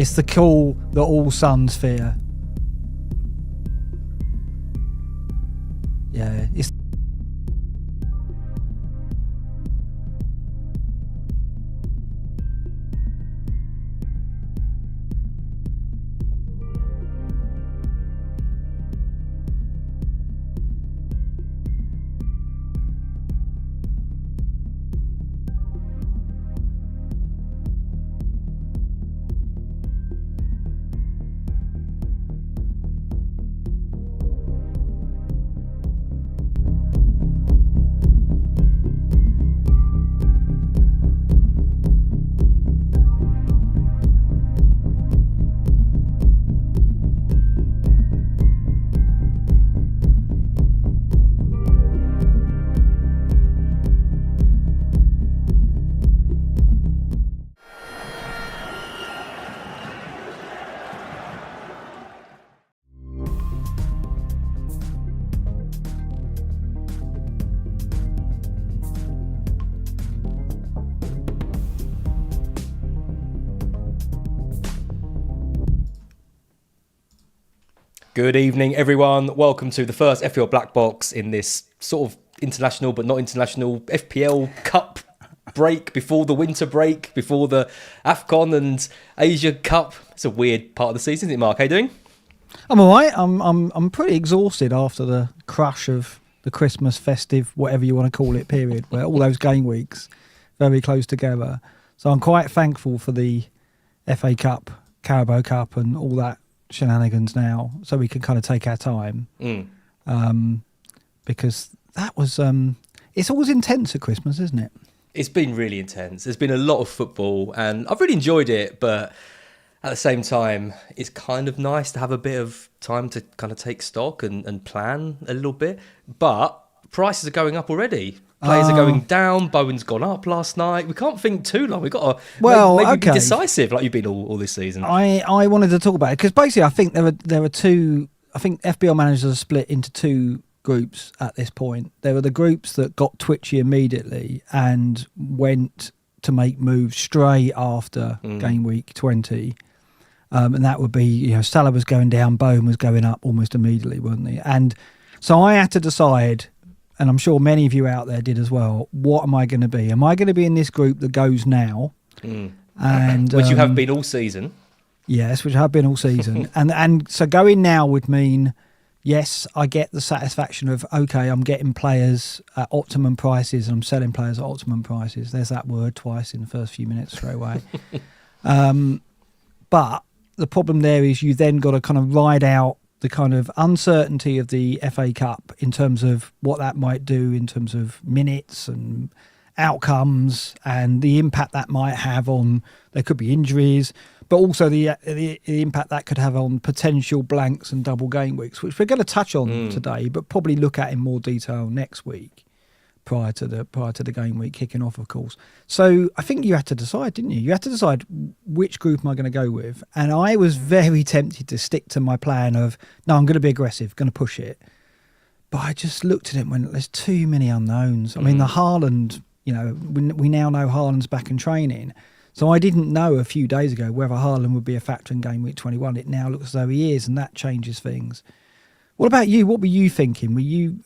It's the call that all sons fear. Yeah, it's... Good evening, everyone. Welcome to the first FPL BlackBox in this sort of international but not international FPL Cup break before the winter break, before the AFCON and Asia Cup. It's a weird part of the season, isn't it, Mark? How you doing? I'm all right. I'm pretty exhausted after the crush of the Christmas festive, whatever you want to call it, period, where all those game weeks very close together. So I'm quite thankful for the FA Cup, Carabao Cup and all that shenanigans now, so we can kind of take our time. Because that was it's always intense at Christmas, isn't it? It's been really intense. There's been a lot of football and I've really enjoyed it, but at the same time it's kind of nice to have a bit of time to kind of take stock and plan a little bit. But prices are going up already. Players are going down. Bowen's gone up last night. We can't think too long. We've got to maybe be decisive like you've been all this season. I wanted to talk about it because basically I think there are two. I think FPL managers are split into two groups at this point. There were the groups that got twitchy immediately and went to make moves straight after game week 20. And that would be, Salah was going down, Bowen was going up almost immediately, weren't they? And so I had to decide, and I'm sure many of you out there did as well, what am I going to be? Am I going to be in this group that goes now? And which you have been all season. Yes, which I have been all season. and so going now would mean, yes, I get the satisfaction of, okay, I'm getting players at optimum prices and I'm selling players at optimum prices. There's that word twice in the first few minutes straight away. But the problem there is you then got to kind of ride out the kind of uncertainty of the FA Cup in terms of what that might do in terms of minutes and outcomes and the impact that might have on, there could be injuries, but also the impact that could have on potential blanks and double game weeks, which we're going to touch on today, but probably look at in more detail next week prior to the game week kicking off, of course. So I think you had to decide, didn't you? You had to decide which group am I going to go with, and I was very tempted to stick to my plan of, no, I'm going to be aggressive, going to push it. But I just looked at it and went, there's too many unknowns. I mean, the Haaland, we now know Haaland's back in training. So I didn't know a few days ago whether Haaland would be a factor in game week 21. It now looks as though he is, and that changes things. What about you? What were you thinking?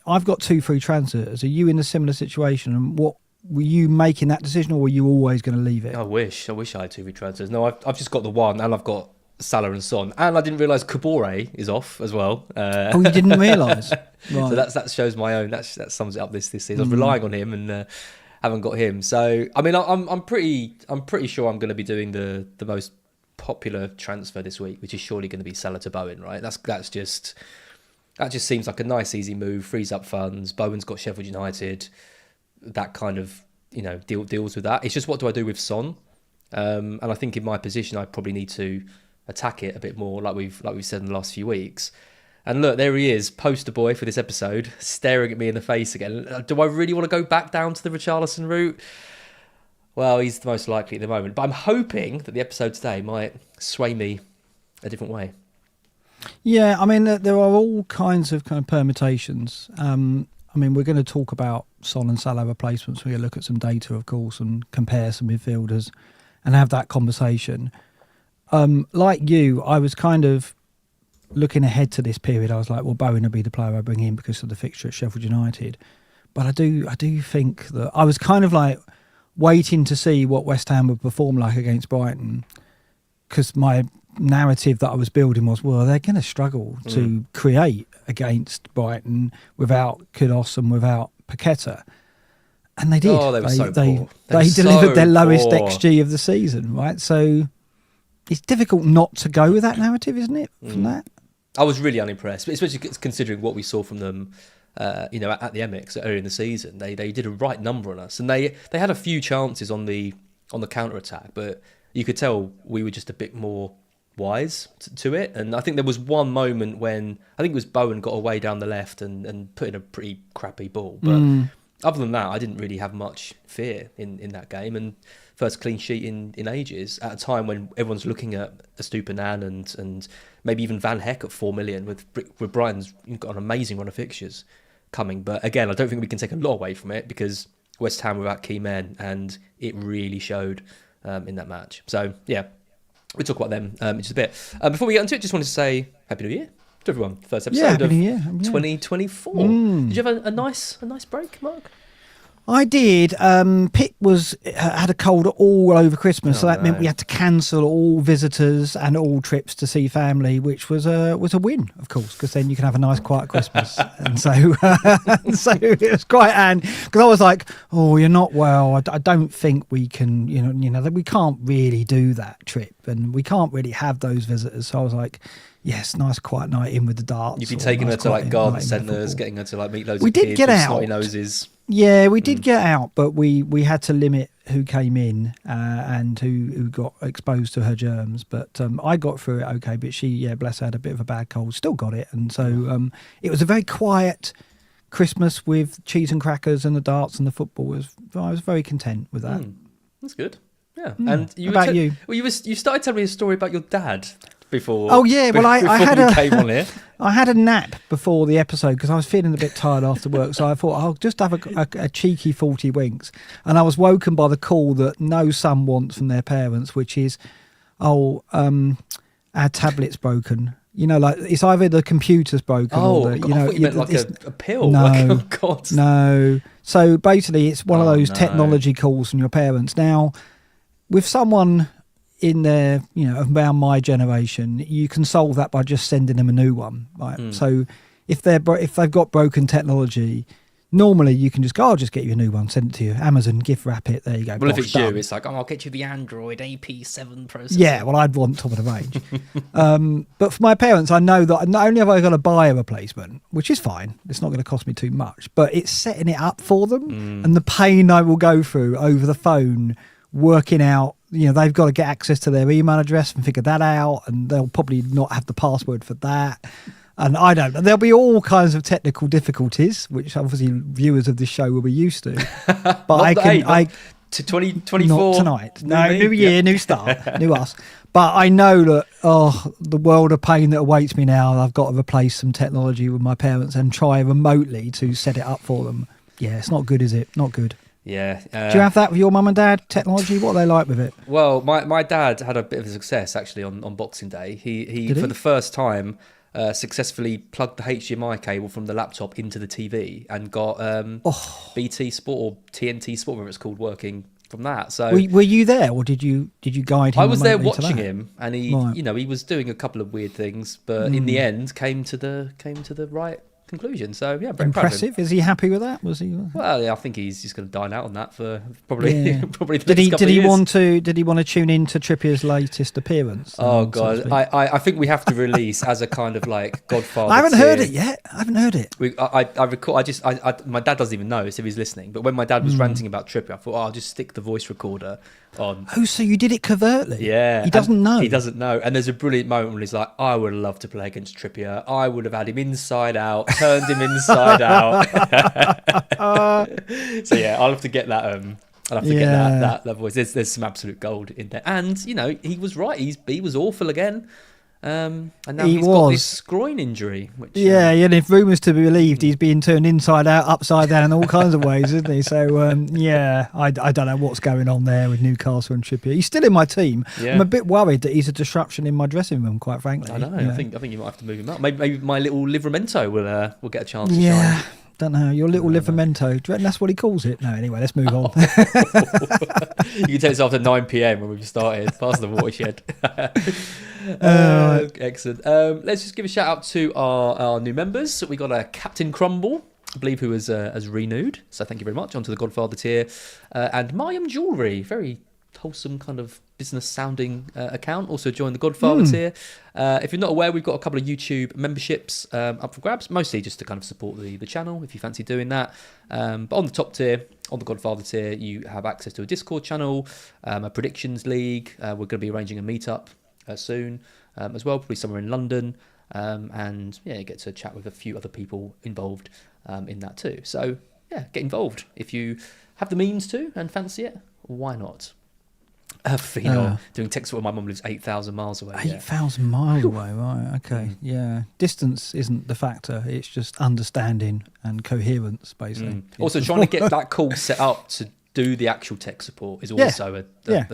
I've got 2 free transfers. Are you in a similar situation? And what were you making that decision, or were you always going to leave it? I wish I had 2 free transfers. No, I've just got the one, and I've got Salah and Son, and I didn't realise Kabore is off as well. You didn't realise? Right. So that shows my own. That sums it up this season. I was relying on him and haven't got him. So I mean, I'm pretty sure I'm going to be doing the most popular transfer this week, which is surely going to be Salah to Bowen, right? That just seems like a nice easy move, frees up funds. Bowen's got Sheffield United, that kind of deals with that. It's just, what do I do with Son? And I think in my position I probably need to attack it a bit more, like we've said in the last few weeks. And look, there he is, poster boy for this episode, staring at me in the face again. Do I really want to go back down to the Richarlison route? Well, he's the most likely at the moment. But I'm hoping that the episode today might sway me a different way. Yeah, I mean, there are all kinds of permutations. I mean, we're going to talk about Son and Salah replacements. We're going to look at some data, of course, and compare some midfielders and have that conversation. like you, I was kind of looking ahead to this period. I was like, well, Bowen will be the player I bring in because of the fixture at Sheffield United. But I do think that I was kind of like waiting to see what West Ham would perform like against Brighton, because my narrative that I was building was, well, they're going to struggle to create against Brighton without Kudos and without Paqueta. And they did. Oh, they were so poor. They delivered their lowest XG of the season, right? So it's difficult not to go with that narrative, isn't it, from that? I was really unimpressed, especially considering what we saw from them, at the Emirates earlier in the season. They did a right number on us, and they had a few chances on the counter attack, but you could tell we were just a bit more wise to it. And I think there was one moment when I think it was Bowen got away down the left and put in a pretty crappy ball, but other than that, I didn't really have much fear in that game. And first clean sheet in ages, at a time when everyone's looking at Estupiñán and maybe even Van Heck at 4 million, with Brighton's got an amazing run of fixtures coming. But again, I don't think we can take a lot away from it, because West Ham were without key men, and it really showed in that match. So yeah, we'll talk about them in just a bit. Before we get into it, just wanted to say Happy New Year to everyone. First episode of 2024. Did you have a nice break, Mark? I did. Pitt had a cold all over Christmas, so that meant we had to cancel all visitors and all trips to see family, which was a win, of course, because then you can have a nice quiet Christmas. And so it was quite, and because I was like, oh, you're not well. I don't think we can, that we can't really do that trip, and we can't really have those visitors. So I was like, yes, nice quiet night in with the darts. You've been taking her to like garden centres, getting her to like meet loads of kids. We did get out. Snotty noses. Yeah, we did get out, but we had to limit who came in and who got exposed to her germs. But I got through it okay, but she, bless her, had a bit of a bad cold, still got it. And so it was a very quiet Christmas with cheese and crackers and the darts and the football. I was very content with that. That's good. Yeah. And you you? Well, you started telling me a story about your dad before. Oh yeah, well I came on here. I had a nap before the episode because I was feeling a bit tired after work, so I thought I'll just have a cheeky 40 winks, and I was woken by the call that no son wants from their parents, which is, our tablet's broken. Like it's either the computer's broken or the, I thought you meant like a pill. No, like, oh God. No. So basically, it's one of those technology calls from your parents. Now, with someone in their, around my generation, you can solve that by just sending them a new one, right? So if they've got broken technology, normally you can just go, I'll just get you a new one, send it to you, Amazon, gift wrap it, there you go. Well, if it's done. You, it's like, I'll get you the Android AP7 processor. Yeah, well, I'd want top of the range. But for my parents, I know that not only have I got to buy a replacement, which is fine, it's not going to cost me too much, but it's setting it up for them, and the pain I will go through over the phone, working out, they've got to get access to their email address and figure that out, and they'll probably not have the password for that. And I don't know. There'll be all kinds of technical difficulties, which obviously viewers of this show will be used to. But to 2024. Not tonight. New year, new start, new us. But I know that, the world of pain that awaits me now, I've got to replace some technology with my parents and try remotely to set it up for them. Yeah, it's not good, is it? Not good. Yeah. Do you have that with your mum and dad, technology? What are they like with it? Well, my dad had a bit of a success actually on Boxing Day. He for the first time successfully plugged the HDMI cable from the laptop into the TV and got BT Sport or TNT Sport, whatever it's called, working from that. So were you there, or did you guide him? I was there watching him, and he he was doing a couple of weird things, but in the end came to the right conclusion. So yeah, very impressive. Is he happy with that? Was he? Well, yeah, I think he's just going to dine out on that for probably probably the did next couple of years. Did he want to tune in to Trippier's latest appearance? Oh God, I think we have to release as a kind of like Godfather. I haven't heard it yet. I haven't heard it. I record. My dad doesn't even know if he's listening. But when my dad was ranting about Trippier, I thought, I'll just stick the voice recorder on. Oh, so you did it covertly? Yeah. He doesn't know. He doesn't know. And there's a brilliant moment when he's like, I would have loved to play against Trippier. I would have had him inside out, turned him inside out. So yeah, I'll have to get that. I'll have to get that voice. There's some absolute gold in there. And he was right. He was awful again. And now He he's got was. this groin injury. Which, Yeah, and if rumours to be believed, he's being turned inside out, upside down in all kinds of ways, isn't he? So, yeah, I don't know what's going on there with Newcastle and Trippier. He's still in my team. Yeah. I'm a bit worried that he's a disruption in my dressing room, quite frankly. I know. Yeah. I think you might have to move him up. Maybe my little Livramento will get a chance to Yeah. shine. Don't know. Your little Livramento. Do you reckon that's what he calls it? No, anyway, let's move on. You can tell it's after 9 p.m. when we've started, past the watershed. Excellent. Let's just give a shout out to our new members. We got a Captain Crumble, I believe, who has renewed. So thank you very much. Onto the Godfather tier. And Mayim Jewellery, very wholesome kind of business sounding account, also joined the Godfather tier. If you're not aware, we've got a couple of YouTube memberships up for grabs, mostly just to kind of support the channel if you fancy doing that. But on the top tier, on the Godfather tier, you have access to a Discord channel, a predictions league. We're going to be arranging a meetup soon as well, probably somewhere in London. And yeah, you get to chat with a few other people involved in that too. So yeah, get involved if you have the means to and fancy it. Why not? Doing text support. My mum lives 8,000 miles away. 8,000 miles away, right? Okay, yeah. Distance isn't the factor; it's just understanding and coherence, basically. Also, trying to get that call set up to do the actual tech support is also a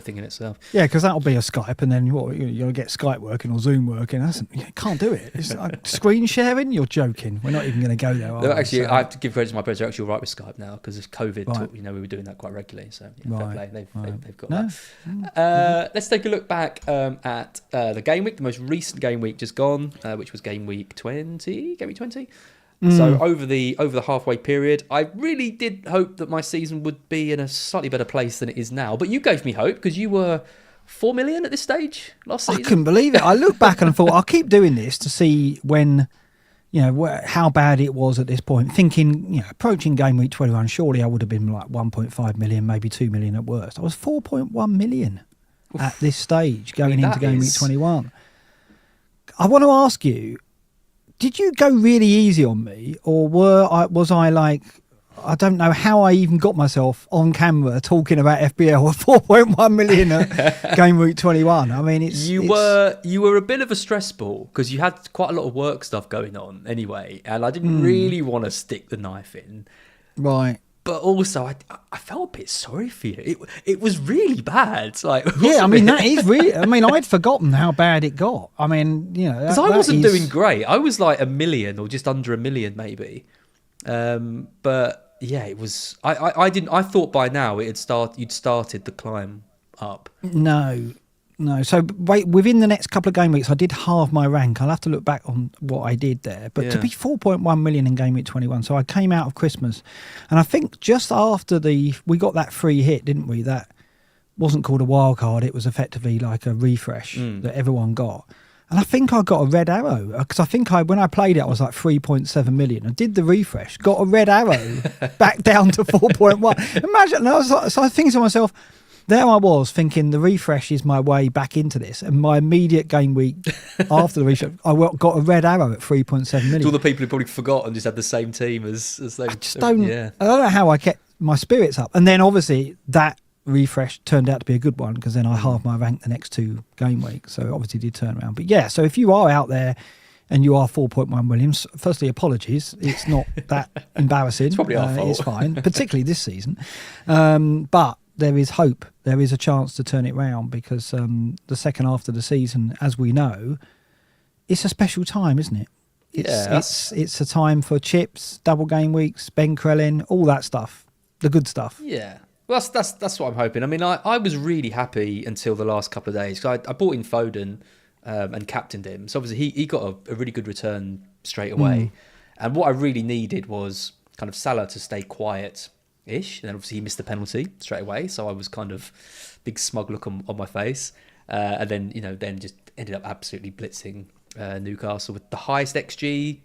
thing in itself. Yeah, because that'll be a Skype, and then you'll get Skype working or Zoom working. You can't do it. It's like screen sharing. You're joking. We're not even going to go there. No, actually, I have to give credit to my parents. They're actually all right with Skype now because of COVID. Right. We were doing that quite regularly. So yeah, fair play. They've got that. Let's take a look back at the game week, the most recent game week just gone, which was game week 20. Game week 20. So over the halfway period, I really did hope that my season would be in a slightly better place than it is now. But you gave me hope because you were 4 million at this stage last season. I couldn't believe it. I looked back and thought, I'll keep doing this to see when, how bad it was at this point. Thinking, approaching game week 21, surely I would have been like 1.5 million, maybe 2 million at worst. I was 4.1 million at this stage going into game week 21. I want to ask you, did you go really easy on me, or was I like, I don't know how I even got myself on camera talking about FPL at 4.1 million at game week 21? I mean, you were a bit of a stress ball because you had quite a lot of work stuff going on anyway, and I didn't really want to stick the knife in. Right. But also, I felt a bit sorry for you. It was really bad. Like, yeah, I mean, that is really... I mean, I'd forgotten how bad it got. I mean, because I wasn't doing great. I was like 1 million or just under 1 million, maybe. But yeah, it was... I didn't... I thought by now you'd started the climb up. No, so within the next couple of game weeks, I did halve my rank. I'll have to look back on what I did there. But to be 4.1 million in game week 21, so I came out of Christmas. And I think just after we got that free hit, didn't we? That wasn't called a wild card. It was effectively like a refresh that everyone got. And I think I got a red arrow because I think when I played it, I was like 3.7 million. I did the refresh, got a red arrow back down to 4.1. Imagine, so I was thinking to myself, there I was thinking the refresh is my way back into this, and my immediate game week after the refresh, I got a red arrow at 3.7 million. To all the people who probably forgot and just had the same team as they. I don't know how I kept my spirits up, and then obviously that refresh turned out to be a good one because then I halved my rank the next 2 game weeks, so it obviously did turn around. But yeah, so if you are out there and you are 4.1 million, firstly, apologies. It's not that embarrassing. It's probably our fault. It's fine, particularly this season. But there is hope. There is a chance to turn it round because the second half of the season, as we know, it's a special time, isn't it? It's a time for chips, double game weeks, Ben Crellin, all that stuff, the good stuff. Yeah. Well, that's what I'm hoping. I mean, I was really happy until the last couple of days. I bought in Foden and captained him. So obviously he got a really good return straight away. And what I really needed was kind of Salah to stay quiet ish, and then obviously he missed the penalty straight away, so I was kind of big smug look on my face, and then just ended up absolutely blitzing Newcastle with the highest XG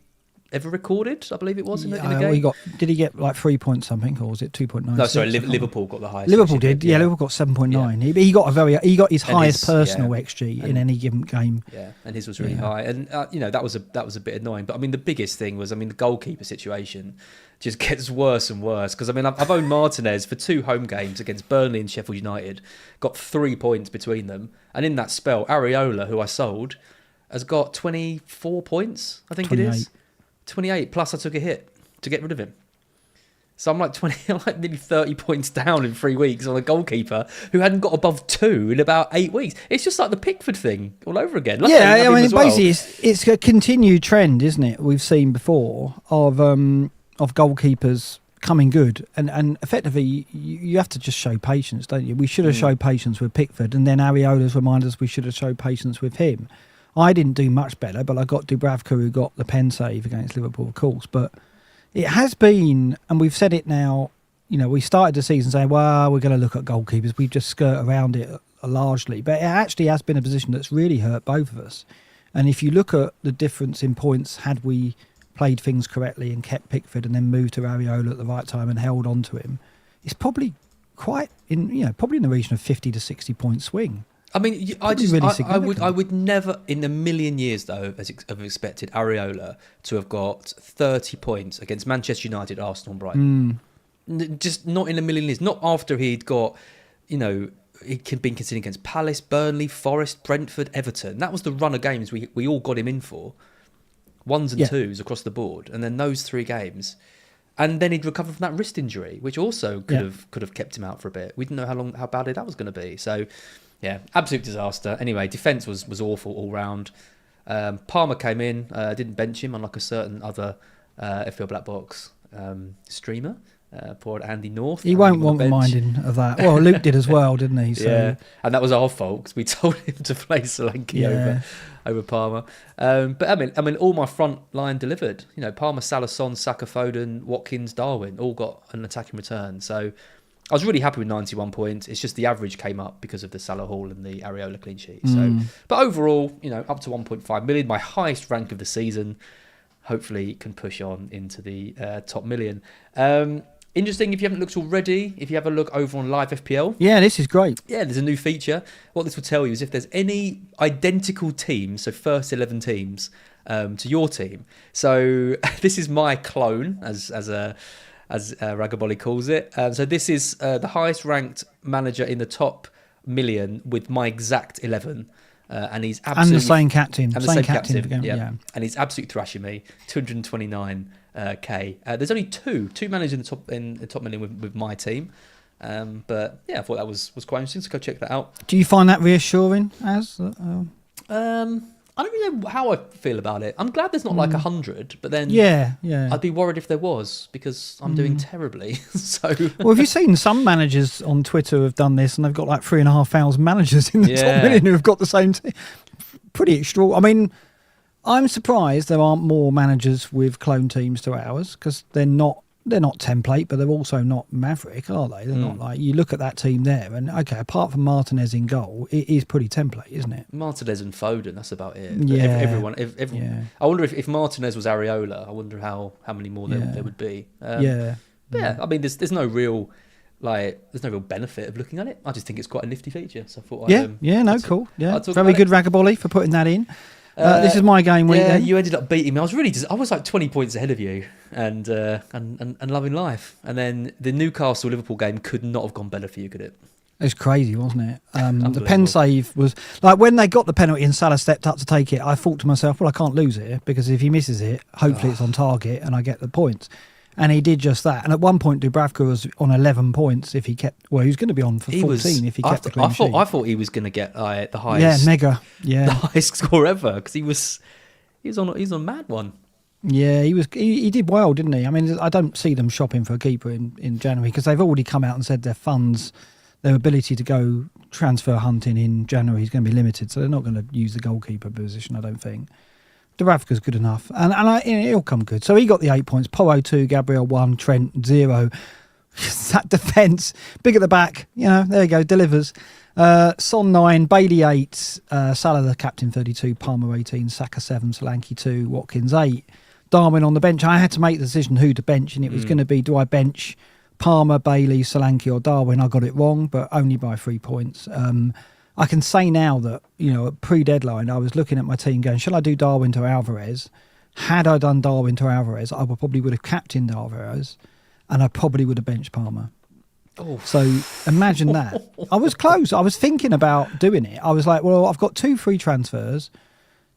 ever recorded, I believe it was in the game. Did he get like 3 point something, or was it 2.9? No, sorry, Liverpool got the highest. Liverpool did, yeah. Liverpool got 7.9. Yeah. He got his highest personal XG in any given game. Yeah, and his was really high, and that was a bit annoying. But I mean, the biggest thing was, the goalkeeper situation just gets worse and worse because I've owned Martinez for 2 home games against Burnley and Sheffield United, got 3 points between them, and in that spell, Areola, who I sold, has got 24 points, I think 28. it is. 28, plus I took a hit to get rid of him. So I'm like I'm like nearly 30 points down in 3 weeks on a goalkeeper who hadn't got above 2 in about 8 weeks. It's just like the Pickford thing all over again. Luckily, I mean, basically, it's a continued trend, isn't it? We've seen before of goalkeepers coming good, and effectively, you have to just show patience, don't you? We should have showed patience with Pickford, and then Areola's reminded us we should have showed patience with him. I didn't do much better, but I got Dubravka, who got the pen save against Liverpool, of course, but it has been, and we've said it now, we started the season saying, well, we're going to look at goalkeepers. We just skirt around it largely. But it actually has been a position that's really hurt both of us. And if you look at the difference in points, had we played things correctly and kept Pickford and then moved to Areola at the right time and held on to him, it's probably probably in the region of 50 to 60 point swing. I mean, I would never in a million years, though, have expected Areola to have got 30 points against Manchester United, Arsenal and Brighton. Just not in a million years. Not after he'd got, he'd been considered against Palace, Burnley, Forest, Brentford, Everton. That was the run of games we all got him in for. 1s and 2s across the board. And then those 3 games. And then he'd recovered from that wrist injury, which also could have kept him out for a bit. We didn't know how badly that was going to be. So... yeah, absolute disaster. Anyway, defence was awful all round. Palmer came in, didn't bench him, unlike a certain other FPL BlackBox streamer. Poor Andy North. He won't want reminding of that. Well, Luke did as well, didn't he? So. Yeah, and that was our fault because we told him to play Solanke over Palmer. But I mean, all my front line delivered. Palmer, Salah, Son, Saka, Foden, Watkins, Darwin all got an attacking return. So. I was really happy with 91 points. It's just the average came up because of the Salah Hall and the Areola clean sheet. So, but overall, up to 1.5 million, my highest rank of the season. Hopefully, can push on into the top million. Interesting, if you haven't looked already, if you have a look over on Live FPL. Yeah, this is great. Yeah, there's a new feature. What this will tell you is if there's any identical teams, so first 11 teams, to your team. So this is my clone, as Ragabolly calls it. So this is the highest ranked manager in the top million with my exact 11. And he's absolutely... and the same captain. And the same captain, again, yeah. And he's absolutely thrashing me. 229k. There's only two managers in the top million with my team. But yeah, I thought that was quite interesting, so go check that out. Do you find that reassuring, Az? I don't really know how I feel about it. I'm glad there's not like 100, but then yeah, I'd be worried if there was because I'm doing terribly. So well, have you seen some managers on Twitter have done this and they've got like 3,500 managers in the top million who have got the same team? Pretty extraordinary. I mean, I'm surprised there aren't more managers with clone teams to ours because they're not template, but they're also not maverick, are they? They're not like, you look at that team there and okay, apart from Martinez in goal, it is pretty template, isn't it? Martinez and Foden, that's about it. Yeah. Everyone. I wonder if Martinez was Areola, I wonder how many more there would be. Yeah. I mean, there's no real benefit of looking at it. I just think it's quite a nifty feature. So I thought cool. Yeah, very good Ragabolly for putting that in. This is my game week. Yeah, then. You ended up beating me. I was like 20 points ahead of you, and loving life. And then the Newcastle Liverpool game could not have gone better for you, could it? It was crazy, wasn't it? The pen save was like when they got the penalty and Salah stepped up to take it. I thought to myself, well, I can't lose it because if he misses it, hopefully it's on target and I get the points. And he did just that. And at one point, Dubravka was on 11 points if he kept... well, he was going to be on for 14 if he kept the clean sheet. I thought he was going to get the highest... yeah, mega. Yeah. The highest score ever because he was on a mad one. Yeah, he did well, didn't he? I mean, I don't see them shopping for a keeper in January because they've already come out and said their funds, their ability to go transfer hunting in January is going to be limited. So they're not going to use the goalkeeper position, I don't think. Dubravka's good enough, and he'll come good. So he got the 8 points. Porro 2, Gabriel 1, Trent 0. That defence, big at the back. There you go, delivers. Son 9, Bailey 8, Salah the captain 32, Palmer 18, Saka 7, Solanke 2, Watkins 8. Darwin on the bench. I had to make the decision who to bench, and it was going to be, do I bench Palmer, Bailey, Solanke or Darwin? I got it wrong, but only by 3 points. I can say now that, at pre-deadline, I was looking at my team going, shall I do Darwin to Alvarez? Had I done Darwin to Alvarez, I probably would have captained Alvarez and I probably would have benched Palmer. Oh. So imagine that. I was close. I was thinking about doing it. I was like, well, I've got 2 free transfers.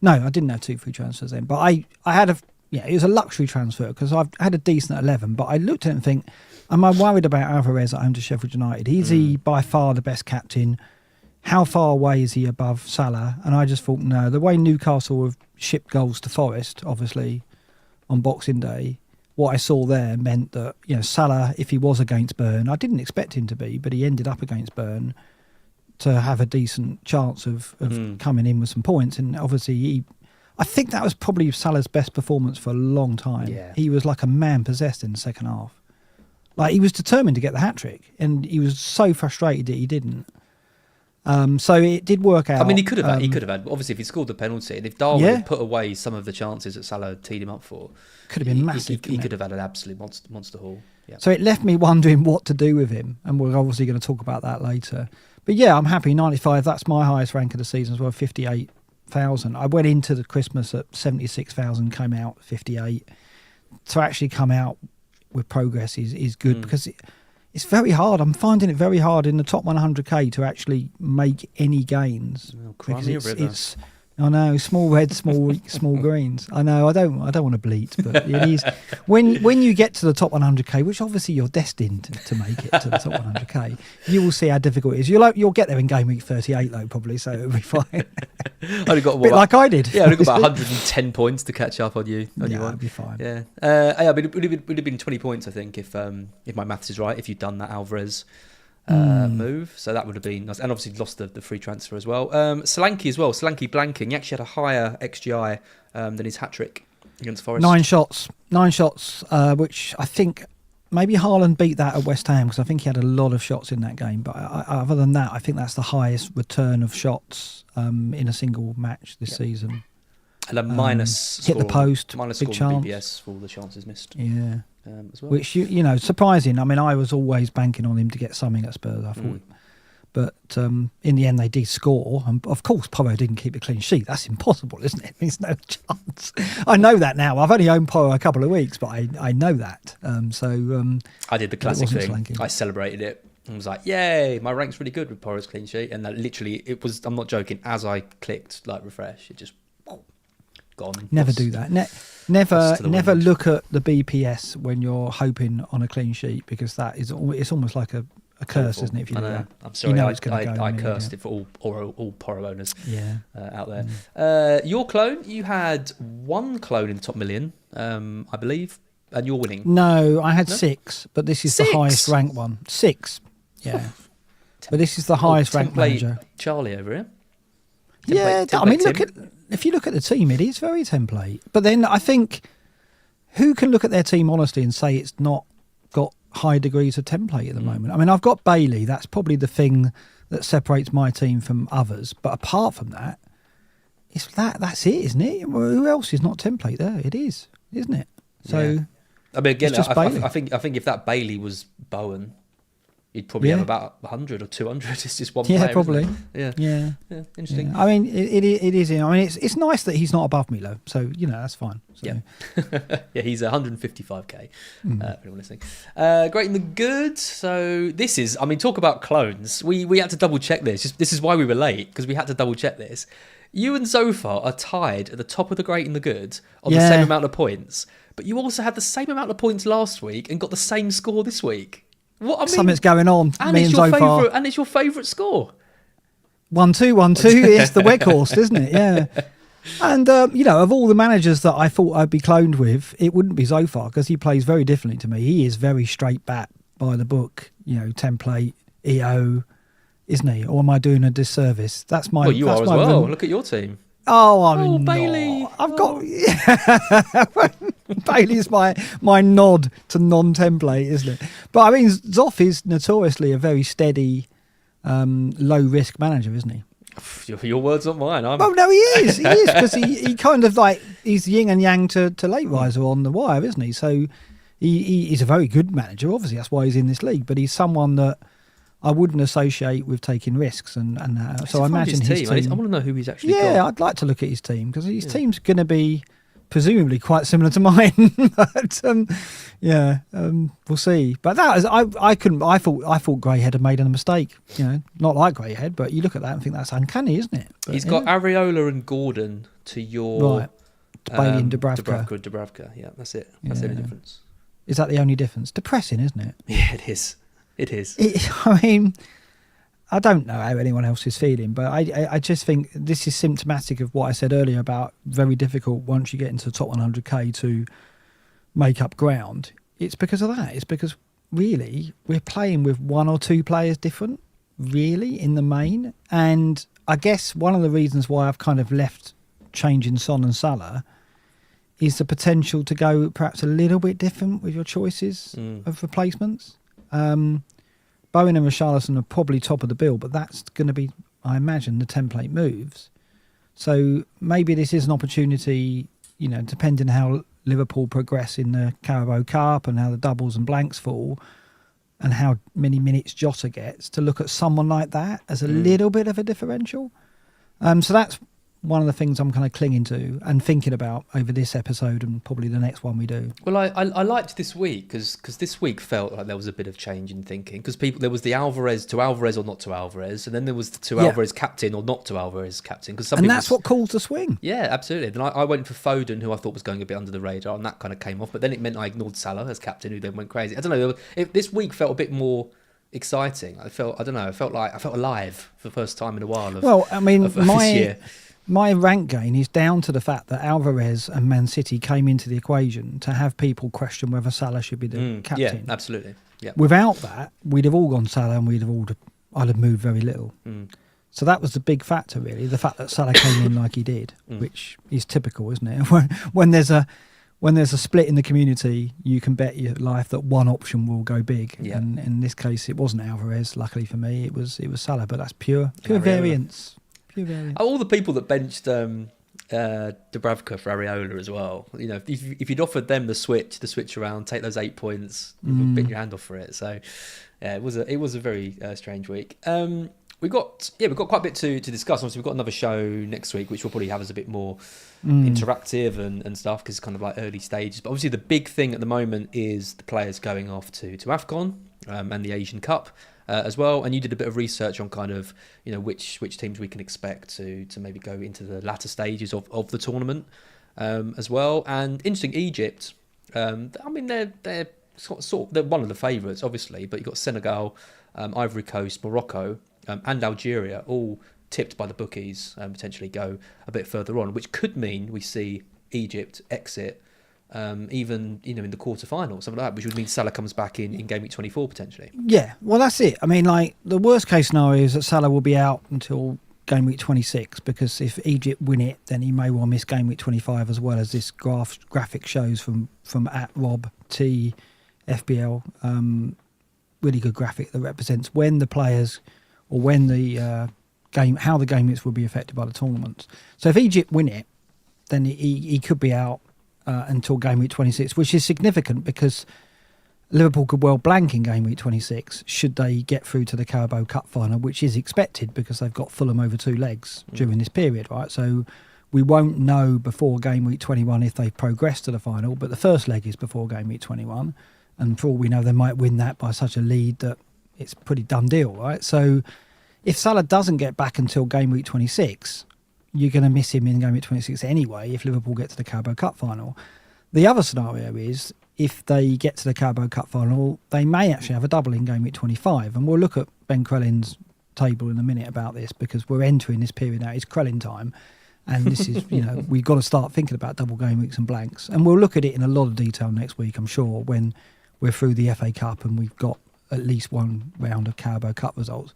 No, I didn't have 2 free transfers then, but I had it was a luxury transfer because I've had a decent 11, but I looked at it and think, am I worried about Alvarez at home to Sheffield United? Is he by far the best captain? How far away is he above Salah? And I just thought, no, the way Newcastle have shipped goals to Forest, obviously, on Boxing Day, what I saw there meant that, Salah, if he was against Burn, I didn't expect him to be, but he ended up against Burn to have a decent chance of coming in with some points. And obviously, I think that was probably Salah's best performance for a long time. Yeah. He was like a man possessed in the second half. Like, he was determined to get the hat-trick, and he was so frustrated that he didn't. So it did work out. I mean, he could have had. Obviously, if he scored the penalty, and if Darwin had put away some of the chances that Salah teed him up for, could have been massive. He could have had an absolute monster haul. Yeah. So it left me wondering what to do with him, and we're obviously going to talk about that later. But yeah, I'm happy. 95. That's my highest rank of the season as well. 58,000. I went into the Christmas at 76,000, came out 58. To actually come out with progress is good because it's very hard. I'm finding it very hard in the top 100k to actually make any gains. Because it's I know, small red, small greens. I know, I don't want to bleat, but it is when you get to the top 100k, which obviously you're destined to make it to the top 100k. You will see how difficult it is. You'll get there in game week 38 though, probably, so it'll be fine. I'd have got like I did. Yeah, I'd have got about 110 points to catch up on you. It'd be fine. Yeah, but it would have been 20 points, I think, if my maths is right. If you'd done that Alvarez move, so that would have been nice, and obviously lost the free transfer as well. Solanke as well. Solanke blanking. He actually had a higher XGI than his hat trick against Forest. 9 shots, which I think maybe Haaland beat that at West Ham because I think he had a lot of shots in that game. But other than that, I think that's the highest return of shots in a single match this season. And a minus hit the post, minus big chance. BBS for all the chances missed. Yeah. As well. Which surprising. I mean, I was always banking on him to get something at Spurs. I thought, but in the end they did score, and of course Porro didn't keep a clean sheet. That's impossible, isn't it? There's no chance. I know that now. I've only owned Porro a couple of weeks, but I know that. I did the classic thing. I celebrated it. I was like, "Yay! My rank's really good with Porro's clean sheet." And that literally, it was. I'm not joking. As I clicked refresh, it just gone. Never do that. Never look at the BPS when you're hoping on a clean sheet, because it's almost like a curse, isn't it? If you do that, I'm sorry. I cursed it for all Porro owners. Out there. Your clone, you had 1 clone in the top million, I believe, and you're winning. No, I had 6, but this is the highest ranked one. 6, yeah. But this is the highest ranked manager. Charlie over here. I mean, if you look at the team, it is very template. But then I think, who can look at their team honestly and say it's not got high degrees of template at the moment? I mean, I've got Bailey. That's probably the thing that separates my team from others. But apart from that, that's it, isn't it? Well, who else is not template there? It is, isn't it? So, I mean, again, I think if that Bailey was Bowen, he'd probably have about 100 or 200. It's just one player. Yeah, probably. Yeah, interesting. Yeah. I mean, it is. I mean, it's nice that he's not above me, though. So that's fine. So. Yeah, he's 155k. For anyone listening. Great in the good. So this is. I mean, talk about clones. We had to double check this. This is why we were late, because we had to double check this. You and Zophar are tied at the top of the great and the good on the same amount of points, but you also had the same amount of points last week and got the same score this week. What, I mean, something's going on. And it's your favourite score. 1-2, 1-2. It's the Weghorst, isn't it? Yeah. And of all the managers that I thought I'd be cloned with, it wouldn't be Zophar, because he plays very differently to me. He is very straight back by the book. Template, EO, isn't he? Or am I doing a disservice? That's my. Well, you are as well. Look at your team. Oh, Bailey. I've got Bailey's my nod to non-template, isn't it? But I mean, Zoff is notoriously a very steady, low-risk manager, isn't he? Your words, not mine. Oh no, he is. He is, because he kind of he's yin and yang to late riser on the wire, isn't he? So he's a very good manager. Obviously, that's why he's in this league. But he's someone that I wouldn't associate with taking risks, and so I imagine his team. I want to know who he's actually got. Yeah, I'd like to look at his team, because his team's going to be presumably quite similar to mine. But we'll see. But that is, I couldn't. I thought Greyhead had made a mistake. Not like Greyhead, but you look at that and think that's uncanny, isn't it? But, he's got Areola and Gordon to your right. Bailey and Dubravka. Dubravka. Yeah, that's it. That's the only difference. Is that the only difference? Depressing, isn't it? Yeah, it is. It is. I mean, I don't know how anyone else is feeling, but I just think this is symptomatic of what I said earlier about very difficult once you get into the top 100k to make up ground. It's because of that. It's because really we're playing with one or two players different, really, in the main. And I guess one of the reasons why I've kind of left changing Son and Salah is the potential to go perhaps a little bit different with your choices of replacements. Bowen and Richarlison are probably top of the bill, but that's going to be, I imagine, the template moves. So maybe this is an opportunity, depending how Liverpool progress in the Carabao Cup and how the doubles and blanks fall and how many minutes Jota gets, to look at someone like that as a little bit of a differential. So that's one of the things I'm kind of clinging to and thinking about over this episode and probably the next one we do. Well, I liked this week because this week felt like there was a bit of change in thinking, because there was the Alvarez to Alvarez or not to Alvarez, and then there was the to Alvarez captain or not to Alvarez captain. And that's what caused the swing. Yeah, absolutely. Then I went for Foden, who I thought was going a bit under the radar, and that kind of came off. But then it meant I ignored Salah as captain, who then went crazy. I don't know. This week felt a bit more exciting. I felt alive for the first time in a while. This year. My rank gain is down to the fact that Alvarez and Man City came into the equation to have people question whether Salah should be the captain. Yeah, absolutely. Yeah. Without that, we'd have all gone Salah and I'd have moved very little. So that was the big factor, really, the fact that Salah came in like he did, which is typical, isn't it? When there's a split in the community, you can bet your life that one option will go big. Yeah. And in this case, it wasn't Alvarez. Luckily for me, it was Salah. But that's pure variance. All the people that benched Dubravka for Areola as well. If you'd offered them the switch around, take those 8 points, you'd bit your hand off for it. So, yeah, it was a very strange week. We've got quite a bit to discuss. Obviously, we've got another show next week, which we'll probably have as a bit more interactive and stuff, because it's kind of like early stages. But obviously, the big thing at the moment is the players going off to AFCON and the Asian Cup. As well, and you did a bit of research on kind of which teams we can expect to maybe go into the latter stages of the tournament as well. And interesting, Egypt. They're they're one of the favourites, obviously, but you've got Senegal, Ivory Coast, Morocco, and Algeria, all tipped by the bookies and potentially go a bit further on, which could mean we see Egypt exit. Even in the quarterfinals, something like that, which would mean Salah comes back in game week 24 potentially. Yeah, well, that's it. I mean, like, the worst case scenario is that Salah will be out until game week 26, because if Egypt win it, then he may well miss game week 25, as well as this graphic shows from at Rob T FPL. Really good graphic that represents when the players or when the how the game weeks will be affected by the tournaments. So if Egypt win it, then he could be out until game week 26, which is significant because Liverpool could well blank in game week 26 should they get through to the Carabao Cup final, which is expected because they've got Fulham over 2 legs during this period, right? So we won't know before game week 21 if they've progressed to the final, but the first leg is before game week 21, and for all we know they might win that by such a lead that it's a pretty done deal, right? So if Salah doesn't get back until game week 26, you're going to miss him in game week 26 anyway if Liverpool get to the Carabao Cup final. The other scenario is if they get to the Carabao Cup final, they may actually have a double in game week 25. And we'll look at Ben Crellin's table in a minute about this, because we're entering this period now. It's Crellin time. And this is, we've got to start thinking about double game weeks and blanks. And we'll look at it in a lot of detail next week, I'm sure, when we're through the FA Cup and we've got at least one round of Carabao Cup results.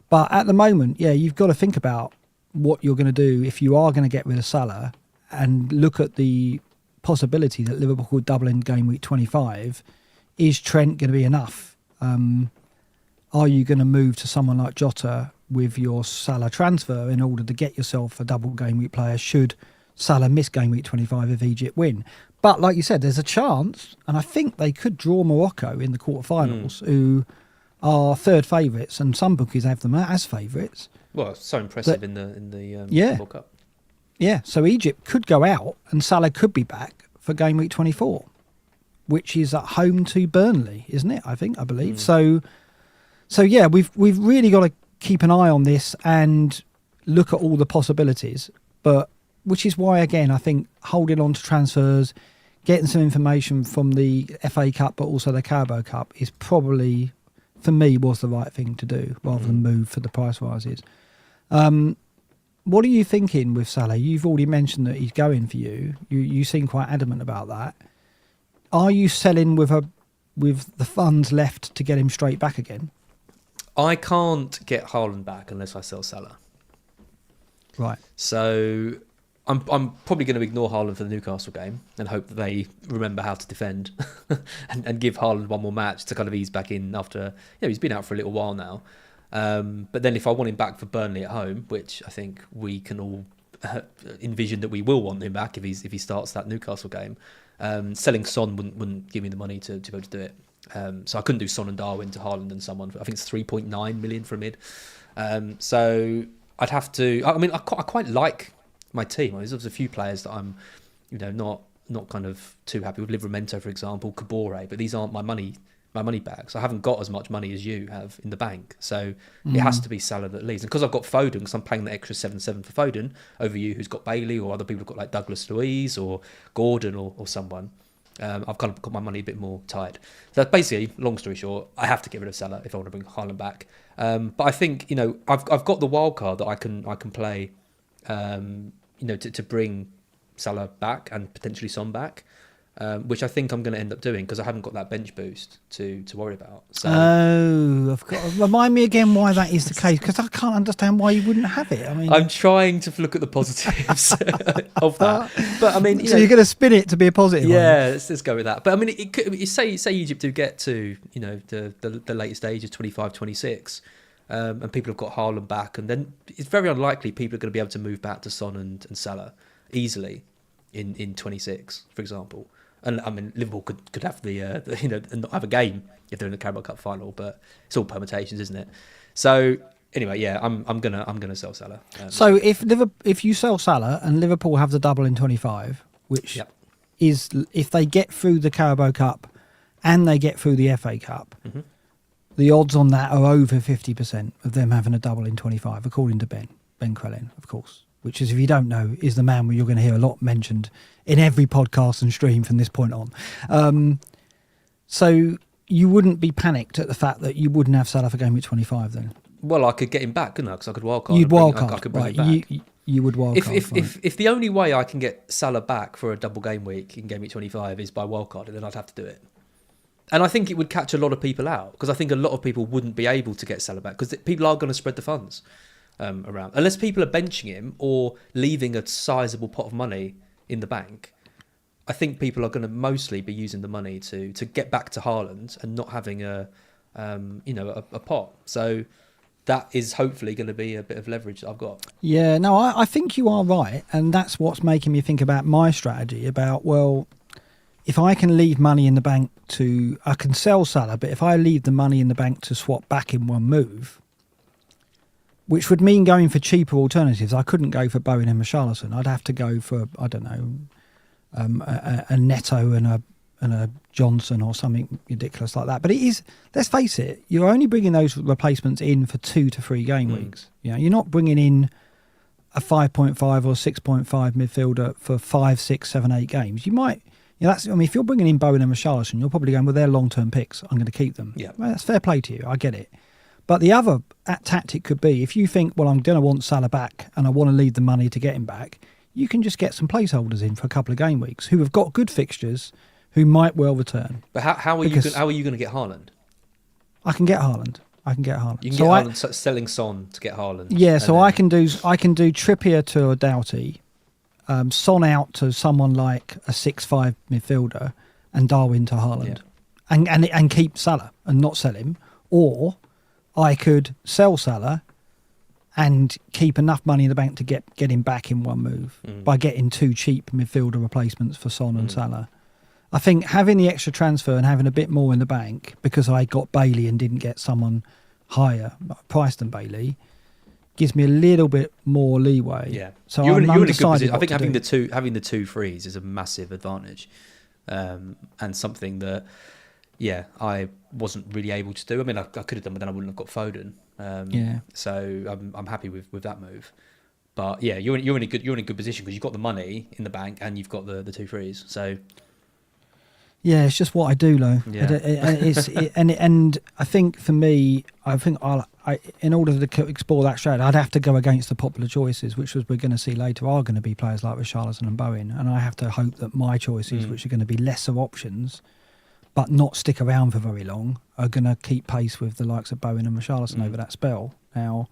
But at the moment, you've got to think about what you're going to do if you are going to get rid of Salah, and look at the possibility that Liverpool could double in game week 25. Is Trent going to be enough? Are you going to move to someone like Jota with your Salah transfer in order to get yourself a double game week player should Salah miss game week 25 if Egypt win? But like you said, there's a chance, and I think they could draw Morocco in the quarterfinals, who are third favourites, and some bookies have them as favourites. Well, it's so impressive in the World Cup. Yeah, so Egypt could go out and Salah could be back for game week 24, which is at home to Burnley, isn't it? I believe. So yeah, we've really got to keep an eye on this and look at all the possibilities. But which is why, again, I think holding on to transfers, getting some information from the FA Cup, but also the Carabao Cup, is probably, for me, was the right thing to do rather than move for the price rises. What are you thinking with Salah? You've already mentioned that he's going for you. You seem quite adamant about that. Are you selling with the funds left to get him straight back again? I can't get Haaland back unless I sell Salah. Right. So I'm probably going to ignore Haaland for the Newcastle game and hope that they remember how to defend and give Haaland one more match to kind of ease back in after, he's been out for a little while now. But then if I want him back for Burnley at home, which I think we can all envision that we will want him back if he starts that Newcastle game, selling Son wouldn't give me the money to be able to do it. So I couldn't do Son and Darwin to Haaland and someone. I think it's 3.9 million for a mid. So I'd have to. I mean, I quite like my team. There's a few players that I'm, not kind of too happy with. Livramento, for example, Kabore, but these aren't my money bags. I haven't got as much money as you have in the bank, so it has to be Salah that leads. And because I've got Foden, because I'm paying the extra 7-7 for Foden over you, who's got Bailey, or other people have got like Douglas Luiz or Gordon or someone. I've kind of got my money a bit more tied. So basically, long story short, I have to get rid of Salah if I want to bring Haaland back. But I think I've got the wild card that I can play, to bring Salah back and potentially Son back. Which I think I'm going to end up doing because I haven't got that bench boost to worry about. So. Oh, of course. Remind me again why that is the case, because I can't understand why you wouldn't have it. I mean, I'm trying to look at the positives of that, but I mean, so you're going to spin it to be a positive. Yeah, let's go with that. But I mean, it could say Egypt do get to the later stages, 25, 26, and people have got Haaland back, and then it's very unlikely people are going to be able to move back to Son and Salah easily in 26, for example. And I mean, Liverpool could have and not have a game if they're in the Carabao Cup final, but it's all permutations, isn't it? So anyway, yeah, I'm gonna sell Salah. So if you sell Salah and Liverpool have the double in 25, which is if they get through the Carabao Cup and they get through the FA Cup, the odds on that are over 50% of them having a double in 25, according to Ben Crellin, of course. Which is, if you don't know, is the man where you're going to hear a lot mentioned in every podcast and stream from this point on. So you wouldn't be panicked at the fact that you wouldn't have Salah for game week 25 then? Well, I could get him back, couldn't I? Because I could wildcard. You'd wildcard. I could bring right. him back. You would wildcard. If the only way I can get Salah back for a double game week in game week 25 is by wildcard, then I'd have to do it. And I think it would catch a lot of people out, because I think a lot of people wouldn't be able to get Salah back, because people are going to spread the funds around. Unless people are benching him or leaving a sizable pot of money in the bank, I think people are going to mostly be using the money to get back to Haaland and not having a pot. So that is hopefully going to be a bit of leverage that I've got. Yeah, no, I think you are right. And that's what's making me think about my strategy about, well, if I can leave money in the bank I can sell Salah, but if I leave the money in the bank to swap back in one move, which would mean going for cheaper alternatives, I couldn't go for Bowen and Richarlison. I'd have to go for, I don't know, a Neto and a Johnson or something ridiculous like that. But it is, let's face it, you're only bringing those replacements in for 2 to 3 game weeks. You're not bringing in a 5.5 or 6.5 midfielder for 5, 6, 7, 8 games. You might, if you're bringing in Bowen and Richarlison, you're probably going, well, they're long-term picks. I'm going to keep them. Yeah, well, that's fair play to you. I get it. But the other tactic could be, if you think, well, I'm going to want Salah back and I want to leave the money to get him back, you can just get some placeholders in for a couple of game weeks who have got good fixtures, who might well return. But how are you going to get Haaland? I can get Haaland. You can get Haaland, selling Son to get Haaland. Yeah, so I can do Trippier to a Doughty, Son out to someone like a 6'5" midfielder, and Darwin to Haaland, and keep Salah and not sell him. Or I could sell Salah and keep enough money in the bank to get him back in one move by getting 2 cheap midfielder replacements for Son and Salah. I think having the extra transfer and having a bit more in the bank, because I got Bailey and didn't get someone higher priced than Bailey, gives me a little bit more leeway. Yeah. So you're in a good undecided position. I what think to having the two frees is a massive advantage, and something that I wasn't really able to do. I mean, I could have done, but then I wouldn't have got Foden. So I'm happy with that move. But yeah, you're in a good position because you've got the money in the bank and you've got the two frees. So Yeah, it's just what I do, though. Yeah. And I think for me, in order to explore that strategy, I'd have to go against the popular choices, which we're going to see later are going to be players like Richarlison and Bowen, and I have to hope that my choices, which are going to be lesser options, but not stick around for very long, are going to keep pace with the likes of Bowen and Richarlison over that spell. Now,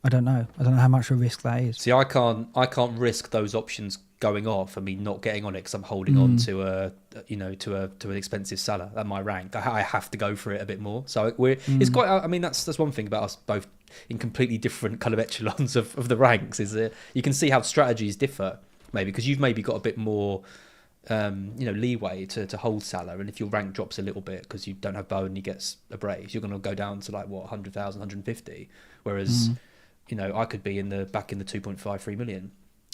I don't know how much of a risk that is. See, I can't risk those options going off and me not getting on it because I'm holding on to an expensive Salah at my rank. I have to go for it a bit more. So it's quite. I mean, that's one thing about us both in completely different kind of echelons of the ranks is that you can see how strategies differ maybe because you've maybe got a bit more leeway to hold Salah, and if your rank drops a little bit because you don't have Bowen and he gets a brace, you're going to go down to like 100,000, 150, whereas I could be back in the 2.53 million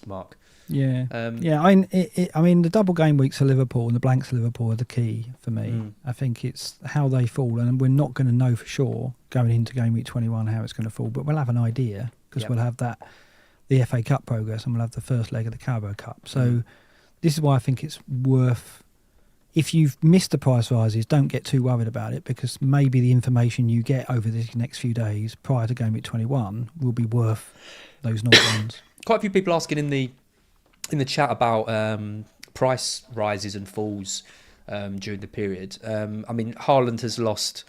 mark. Yeah, I mean, the double game weeks for Liverpool and the blanks for Liverpool are the key for me. I think it's how they fall, and we're not going to know for sure going into game week 21 how it's going to fall, but we'll have an idea because we'll have the FA Cup progress and we'll have the first leg of the Carabao Cup. So this is why I think it's worth. If you've missed the price rises, don't get too worried about it because maybe the information you get over the next few days prior to game week 21 will be worth those knock-ons. Quite a few people asking in the chat about price rises and falls during the period. I mean, Haaland has lost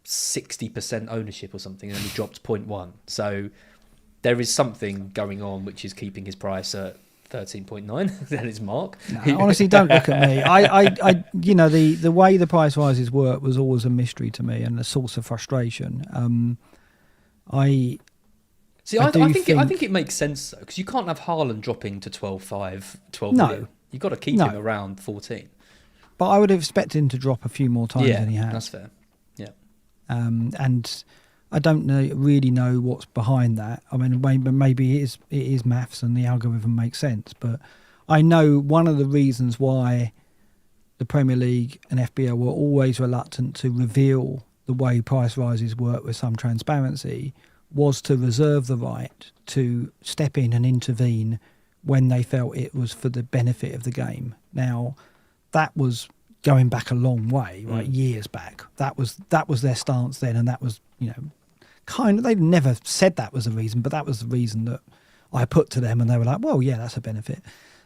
60% ownership or something and only dropped 0.1. So there is something going on which is keeping his price at 13.9. That is Mark. No, honestly, don't look at me. I the way the price rises work was always a mystery to me and a source of frustration. I think it makes sense though because you can't have Haaland dropping to 12 million. You've got to keep him around 14. But I would have expected him to drop a few more times than he has. That's fair. Yeah. And I don't really know what's behind that. I mean, maybe it is maths and the algorithm makes sense. But I know one of the reasons why the Premier League and FPL were always reluctant to reveal the way price rises work with some transparency was to reserve the right to step in and intervene when they felt it was for the benefit of the game. Now, that was going back a long way, right? Years back. That was their stance then, and that was, kind of, they never said that was the reason, but that was the reason that I put to them, and they were like, well, yeah, that's a benefit.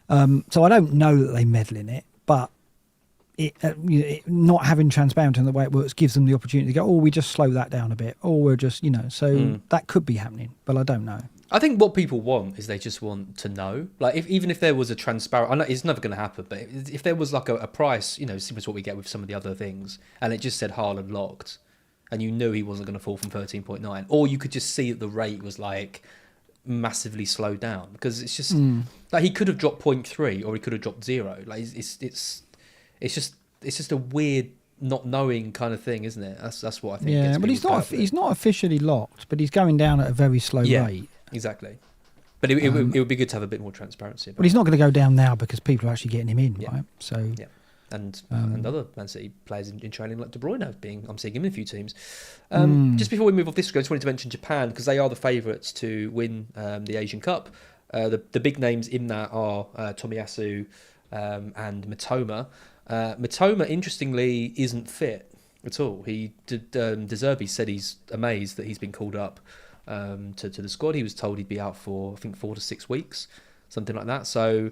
So I don't know that they meddle in it, but it not having transparency in the way it works gives them the opportunity to go, we just slow that down a bit, or we're just, so that could be happening, but I don't know. I think what people want is they just want to know. Like, even if there was a transparent, I know it's never going to happen, but if there was like a price, similar to what we get with some of the other things, and it just said Haaland locked, and you knew he wasn't going to fall from 13.9, or you could just see that the rate was like massively slowed down because it's just like he could have dropped 0.3 or he could have dropped 0. Like it's just a weird not knowing kind of thing, isn't it? That's what I think. Yeah, but he's not officially locked, but he's going down at a very slow rate. Exactly. But it would be good to have a bit more transparency. But he's not going to go down now because people are actually getting him in, right? So and other Man City players in training like De Bruyne I'm seeing him in a few teams. Just before we move off this, I just wanted to mention Japan because they are the favourites to win the Asian Cup. The big names in that are Tomiyasu and Mitoma. Mitoma, interestingly, isn't fit at all. De Zerbi said he's amazed that he's been called up to the squad. He was told he'd be out for, I think, 4 to 6 weeks, something like that. So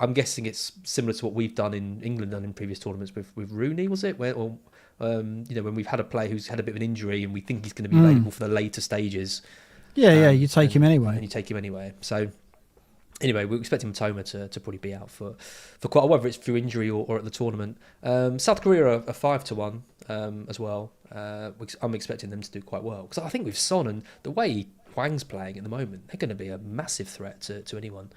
I'm guessing it's similar to what we've done in England and in previous tournaments with Rooney, was it? When we've had a player who's had a bit of an injury and we think he's going to be available for the later stages. You take him anyway. And you take him anyway. So anyway, we're expecting Mitoma to probably be out for quite a while, whether it's through injury or at the tournament. South Korea are 5-1 as well. I'm expecting them to do quite well because I think with Son and the way Hwang's playing at the moment, they're going to be a massive threat to anyone.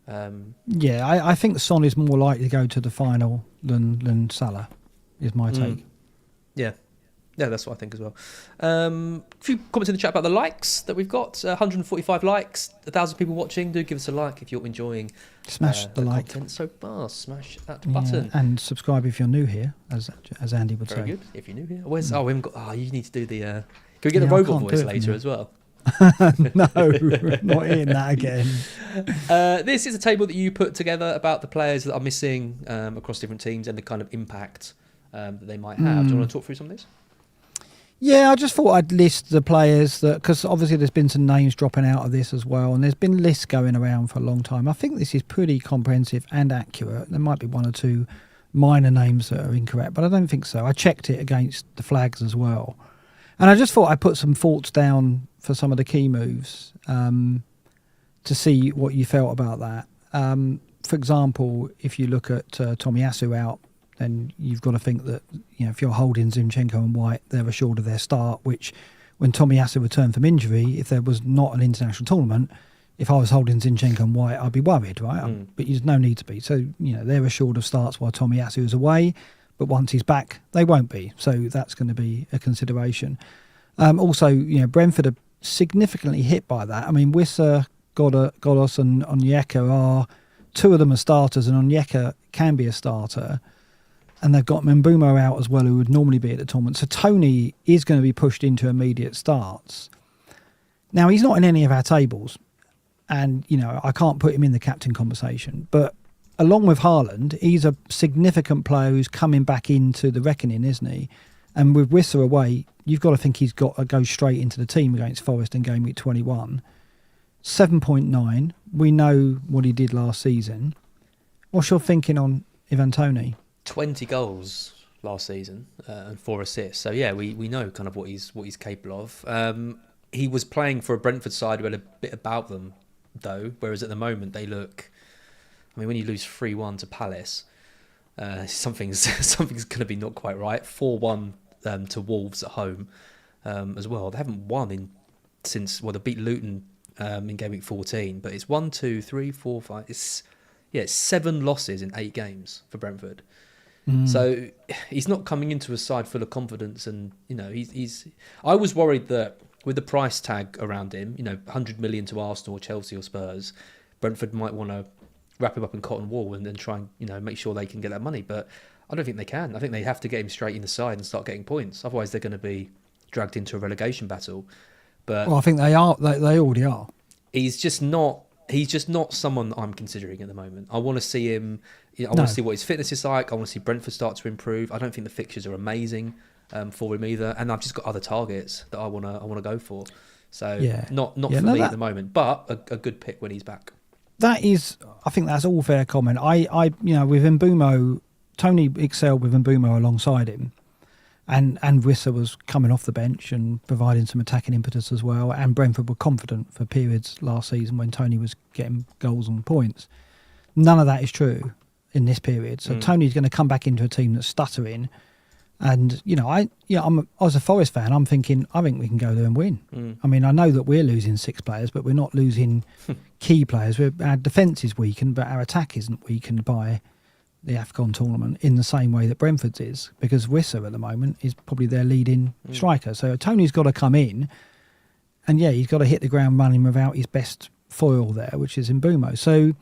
I think Son is more likely to go to the final than Salah, is my take. Yeah, Yeah, that's what I think as well. A few comments in the chat about the likes that we've got. 145 likes, 1,000 people watching. Do give us a like if you're enjoying Smash the like content so far. Smash that button. And subscribe if you're new here, as Andy would Very say. good. If you're new here. We haven't got... you need to do the... Can we get the robot voice later as well? No, not in that again. This is a table that you put together about the players that are missing across different teams and the kind of impact that they might have. Do you want to talk through some of this? Yeah, I just thought I'd list the players that, because obviously there's been some names dropping out of this as well, and there's been lists going around for a long time. I think this is pretty comprehensive and accurate. There might be one or two minor names that are incorrect, but I don't think so. I checked it against the flags as well. And I just thought I'd put some thoughts down for some of the key moves to see what you felt about that. For example, if you look at Tomiyasu out, then you've got to think that, if you're holding Zinchenko and White, they're assured of their start, which when Tomiyasu returned from injury, if there was not an international tournament, if I was holding Zinchenko and White, I'd be worried, right? But there's no need to be. So, they're assured of starts while Tomiyasu is away, but once he's back, they won't be. So that's going to be a consideration. Also, Brentford are significantly hit by that. I mean, Wissa, Godos and Onyeka are... Two of them are starters, and Onyeka can be a starter. And they've got Mbeumo out as well, who would normally be at the tournament. So Tony is going to be pushed into immediate starts. Now, he's not in any of our tables. And, I can't put him in the captain conversation. But along with Haaland, he's a significant player who's coming back into the reckoning, isn't he? And with Wissa away, you've got to think he's got to go straight into the team against Forest in game week 21. 7.9. We know what he did last season. What's your thinking on Ivan Toney? 20 goals last season and 4 assists. So yeah, we know kind of what he's capable of. He was playing for a Brentford side who had a bit about them though, whereas at the moment they look... I mean, when you lose 3-1 to Palace, something's going to be not quite right. 4-1 to Wolves at home as well. They haven't won since they beat Luton in game week 14, but it's 1, 2, 3, 4, 5. It's 7 losses in 8 games for Brentford. So he's not coming into a side full of confidence, and he's. I was worried that with the price tag around him, 100 million to Arsenal, Chelsea, or Spurs, Brentford might want to wrap him up in cotton wool and then try and make sure they can get that money. But I don't think they can. I think they have to get him straight in the side and start getting points. Otherwise, they're going to be dragged into a relegation battle. But I think they are. They already are. He's just not someone that I'm considering at the moment. I want to see him. I want to see what his fitness is like. I want to see Brentford start to improve. I don't think the fixtures are amazing for him either, and I've just got other targets that I want to go for. So not for me at the moment, but a good pick when he's back. That is, I think that's all fair comment. I with Mbeumo, Tony excelled with Mbeumo alongside him. And Wissa was coming off the bench and providing some attacking impetus as well. And Brentford were confident for periods last season when Tony was getting goals and points. None of that is true in this period. So Tony's going to come back into a team that's stuttering. And as a Forest fan, I'm thinking I think we can go there and win. I mean, I know that we're losing 6 players, but we're not losing key players. Our defence is weakened, but our attack isn't weakened by the AFCON tournament in the same way that Brentford's is, because Wissa at the moment is probably their leading striker. So Tony's got to come in, and he's got to hit the ground running without his best foil there, which is Mbeumo. So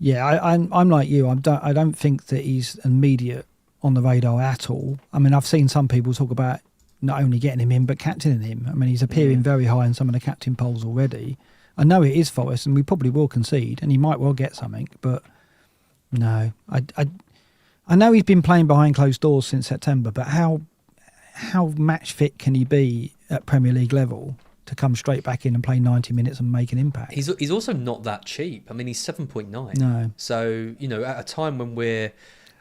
I'm like you. I don't think that he's immediate on the radar at all. I mean, I've seen some people talk about not only getting him in but captaining him. I mean, he's appearing very high in some of the captain polls already. I know it is Forest, and we probably will concede, and he might well get something, but. No, I know he's been playing behind closed doors since September, but how match fit can he be at Premier League level to come straight back in and play 90 minutes and make an impact? He's also not that cheap. I mean, he's 7.9. No. So, at a time when we're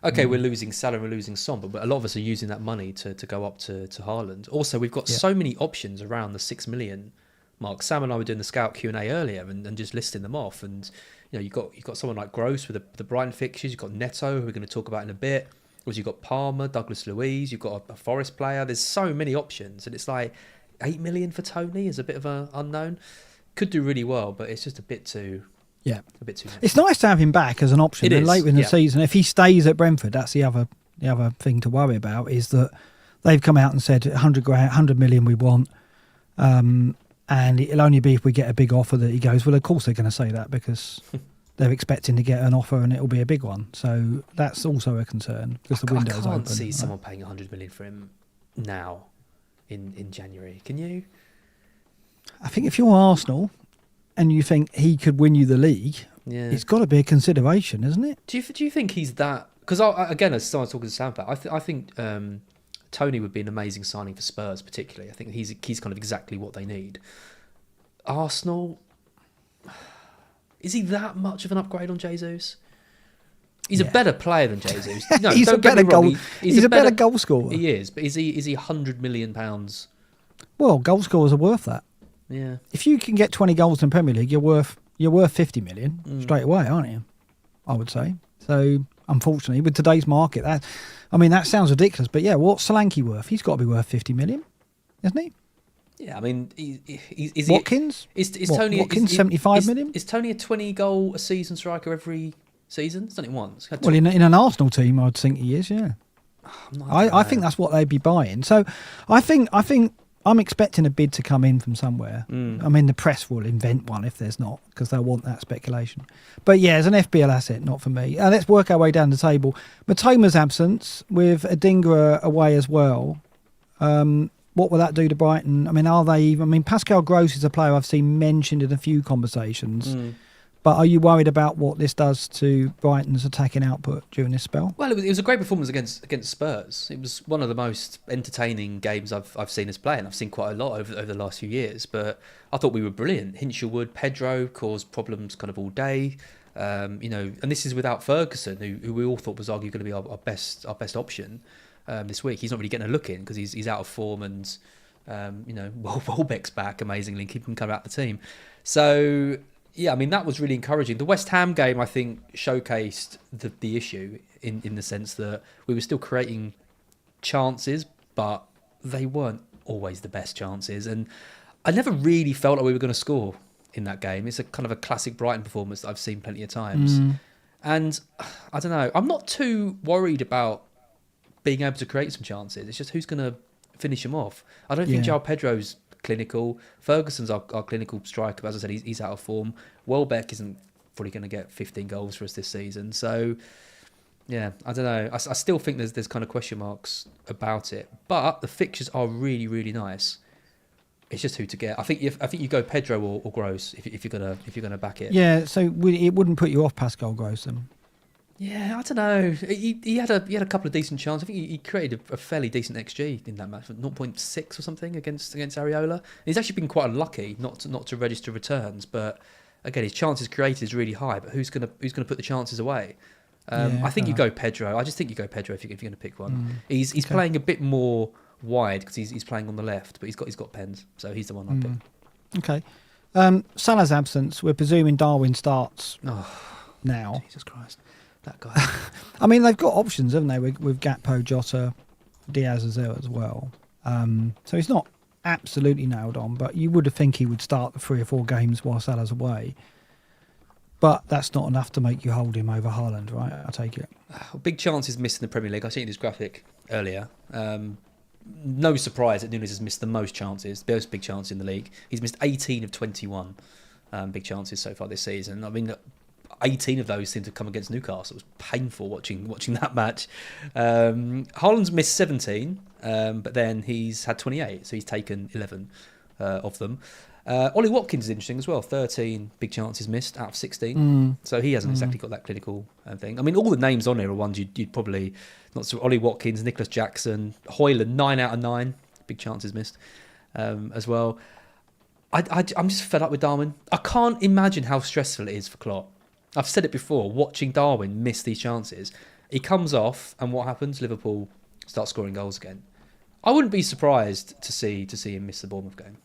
losing Salah, we're losing Son, but a lot of us are using that money to go up to Haaland. Also, we've got so many options around the 6 million mark. Sam and I were doing the Scout Q&A earlier and just listing them off, and you've got someone like Gross with the Brighton fixtures. You've got Neto, who we're going to talk about in a bit. You've got Palmer, Douglas Luiz. You've got a Forest player. There's so many options, and it's like 8 million for Tony is a bit of an unknown. Could do really well, but it's just a bit too. Yeah, a bit too much. It's nice to have him back as an option. And later in the season, if he stays at Brentford, that's the other thing to worry about, is that they've come out and said 100 million we want, and it'll only be if we get a big offer that he goes. Well, of course they're going to say that because they're expecting to get an offer and it'll be a big one. So that's also a concern because the window's open. I can't see someone paying 100 million for him now in January. Can you? I think if you're Arsenal and you think he could win you the league, it's got to be a consideration, isn't it? Do you think he's that? Because again, as someone talking to Sam about, I think Tony would be an amazing signing for Spurs, particularly. I think he's kind of exactly what they need. Arsenal, is he that much of an upgrade on Jesus? He's a better player than Jesus. No, he's a better goal. He's a better goal scorer. He is, but is he £100 million? Well, goal scorers are worth that. Yeah. If you can get 20 goals in the Premier League, you're worth 50 million straight away, aren't you? I would say. So, unfortunately, with today's market, that sounds ridiculous, but yeah, what's Solanke worth? He's got to be worth 50 million, isn't he? Yeah, I mean, is Watkins? Is Tony Watkins 75 million? Is Tony a 20-goal a season striker every season? He's done it once. Well, in an Arsenal team, I'd think he is. Yeah, I think that's what they'd be buying. So, I think I'm expecting a bid to come in from somewhere. I mean, the press will invent one if there's not, because they'll want that speculation. But yeah, as an FPL asset, not for me. Let's work our way down the table. Matoma's absence with Adingra away as well. What will that do to Brighton? I mean, Pascal Gross is a player I've seen mentioned in a few conversations. But are you worried about what this does to Brighton's attacking output during this spell? Well, it was a great performance against Spurs. It was one of the most entertaining games I've seen us play, and I've seen quite a lot over the last few years. But I thought we were brilliant. Hinchelwood, Pedro caused problems kind of all day. And this is without Ferguson, who we all thought was arguably going to be our best option this week. He's not really getting a look in because he's out of form, and Welbeck's back amazingly, keeping him coming out the team. So. Yeah, I mean, that was really encouraging. The West Ham game, I think, showcased the issue in the sense that we were still creating chances, but they weren't always the best chances. And I never really felt like we were going to score in that game. It's a kind of a classic Brighton performance that I've seen plenty of times. And I don't know, I'm not too worried about being able to create some chances. It's just who's going to finish them off. I don't think João Pedro's clinical. Ferguson's our clinical striker, but as I said, he's out of form. Welbeck isn't probably going to get 15 goals for us this season. So, yeah, I don't know. I still think there's kind of question marks about it. But the fixtures are really, really nice. It's just who to get. I think you go Pedro or Gross if you're gonna back it. Yeah, so it wouldn't put you off Pascal Gross then. Yeah, I don't know. He had a couple of decent chances. I think he created a fairly decent XG in that match, 0.6 or something against Areola. And he's actually been quite unlucky not to register returns. But again, his chances created is really high. But who's gonna put the chances away? I think you go Pedro. I just think you go Pedro if you're going to pick one. He's playing a bit more wide because he's playing on the left, but he's got pens, so he's the one I pick. Okay. Salah's absence. We're presuming Darwin starts now. Jesus Christ. That guy. I mean, they've got options, haven't they? With Gakpo, Jota, Diaz is there as well. So he's not absolutely nailed on, but you would think he would start the 3 or 4 games while Salah's away. But that's not enough to make you hold him over Haaland, right? I take it. Big chances missed in the Premier League. I seen this graphic earlier. No surprise that Nunes has missed the most chances, the most big chances in the league. He's missed 18 of 21 big chances so far this season. I mean, 18 of those seem to come against Newcastle. It was painful watching that match. Haaland's missed 17, but then he's had 28, so he's taken 11 of them. Ollie Watkins is interesting as well. 13 big chances missed out of 16. So he hasn't exactly got that clinical thing. I mean, all the names on here are ones you'd probably not. So Ollie Watkins, Nicholas Jackson, Højlund, 9 out of 9 big chances missed as well. I'm just fed up with Darwin. I can't imagine how stressful it is for Klopp. I've said it before, watching Darwin miss these chances. He comes off, and what happens? Liverpool start scoring goals again. I wouldn't be surprised to see him miss the Bournemouth game.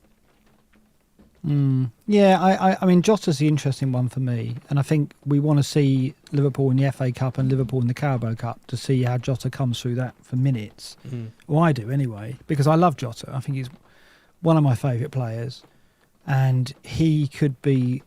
Yeah, I mean, Jota's the interesting one for me, and I think we want to see Liverpool in the FA Cup and Liverpool in the Carabao Cup to see how Jota comes through that for minutes. Well, I do anyway, because I love Jota. I think he's one of my favourite players, and he could be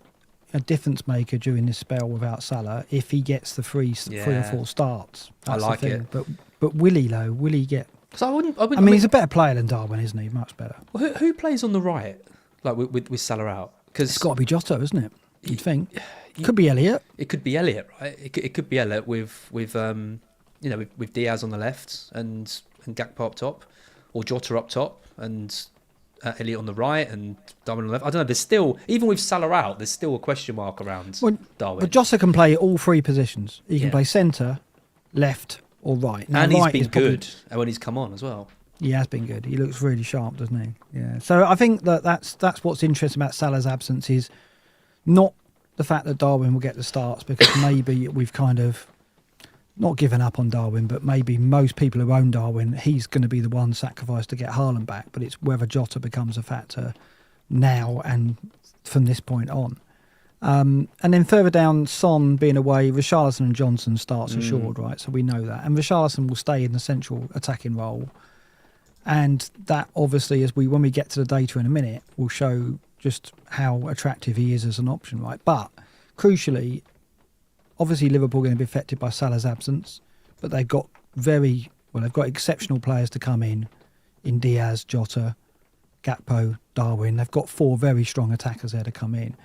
a difference maker during this spell without Salah if he gets the three or 4 starts. That's I like the thing. it. But will he though? Will he get Because I mean, he's a better player than Darwin, isn't he? Much better. Well, who plays on the right, like with Salah out? Because It's got to be Jota, isn't it? You'd think. Could be Elliot. It could be Elliot, right? It could be Elliot with Diaz on the left and Gakpo up top, or Jota up top and Elliot on the right and Darwin on the left. I don't know. There's still, even with Salah out, there's still a question mark around Darwin. But Jota can play all three positions. He can play centre, left, or right. Now, and he's right been good when he's come on as well. He has been good. He looks really sharp, doesn't he? Yeah. So I think that's what's interesting about Salah's absence is not the fact that Darwin will get the starts, because maybe we've kind of not given up on Darwin, but maybe most people who own Darwin, he's going to be the one sacrificed to get Haaland back. But it's whether Jota becomes a factor now and from this point on. And then further down, Son being away, Richarlison and Johnson starts assured, right? So we know that. And Richarlison will stay in the central attacking role. And that obviously, when we get to the data in a minute, will show just how attractive he is as an option, right? But crucially, obviously Liverpool are going to be affected by Salah's absence, but they've got exceptional players to come in Diaz, Jota, Gakpo, Darwin. They've got 4 very strong attackers there to come in.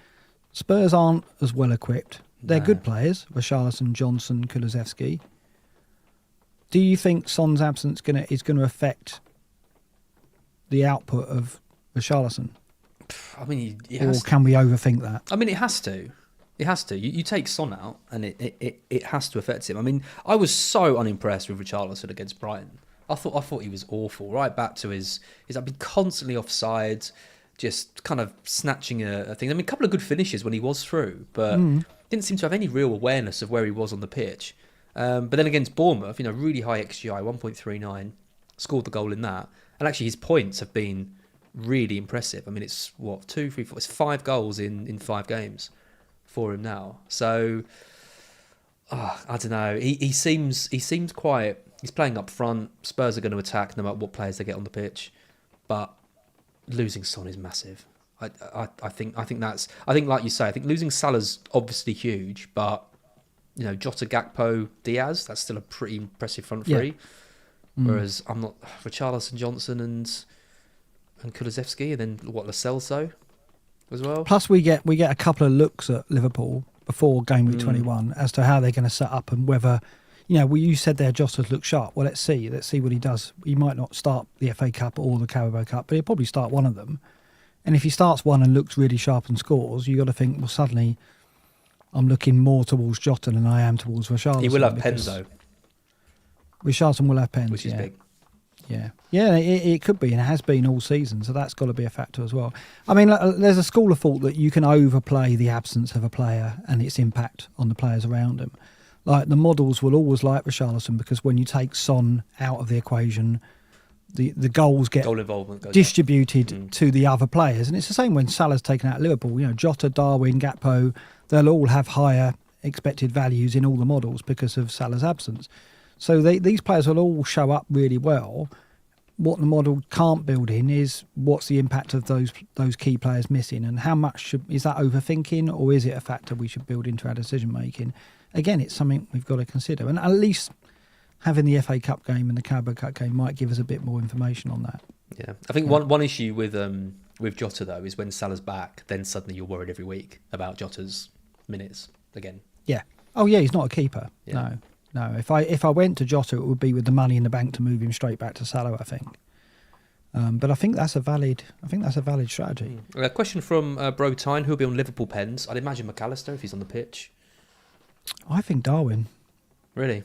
Spurs aren't as well equipped. They're good players, Richarlison, Johnson, Kulusevski. Do you think Son's absence is going to affect the output of Richarlison? I mean, or can we overthink that? I mean, it has to. It has to. You take Son out, and it has to affect him. I mean, I was so unimpressed with Richarlison against Brighton. I thought he was awful, right back to his I've been constantly offside, just kind of snatching a thing. I mean, a couple of good finishes when he was through, but didn't seem to have any real awareness of where he was on the pitch. But then against Bournemouth, really high XGI, 1.39, scored the goal in that. And actually his points have been really impressive. I mean, it's 2, 3, 4, it's 5 goals in 5 games for him now. So, I don't know. He seems quite, he's playing up front. Spurs are going to attack no matter what players they get on the pitch. But losing Son is massive. I think like you say, I think losing Salah's obviously huge, but Jota, Gakpo, Diaz, that's still a pretty impressive front three. Whereas I'm not Richarlison, Johnson and Kulusevski, and then Lo Celso as well. Plus we get a couple of looks at Liverpool before game week 21 as to how they're going to set up and whether you said there Jota's look sharp. Well, let's see what he does. He might not start the FA Cup or the Carabao Cup, but he'll probably start one of them. And if he starts one and looks really sharp and scores, you got to think, well, suddenly I'm looking more towards Jota than I am towards Richarlison. He will have pens though. Richarlison will have pens, which is big. Yeah, it could be, and it has been all season, so that's got to be a factor as well. I mean, there's a school of thought that you can overplay the absence of a player and its impact on the players around him. Like the models will always like Richarlison because when you take Son out of the equation, the goals get goal involvement goes distributed to the other players, and it's the same when Salah's taken out of Liverpool. Jota, Darwin, Gakpo, they'll all have higher expected values in all the models because of Salah's absence. So these players will all show up really well. What the model can't build in is what's the impact of those key players missing, and how much is that overthinking, or is it a factor we should build into our decision making? Again, it's something we've got to consider, and at least having the FA Cup game and the Carabao Cup game might give us a bit more information on that. Yeah, I think one issue with Jota though is when Salah's back, then suddenly you're worried every week about Jota's minutes again. Yeah. Oh yeah, he's not a keeper. Yeah. No. If I went to Jota, it would be with the money in the bank to move him straight back to Salah, I think. But I think that's a valid strategy. A question from Bro Tyne, who'll be on Liverpool pens. I'd imagine McAllister if he's on the pitch. I think Darwin. Really?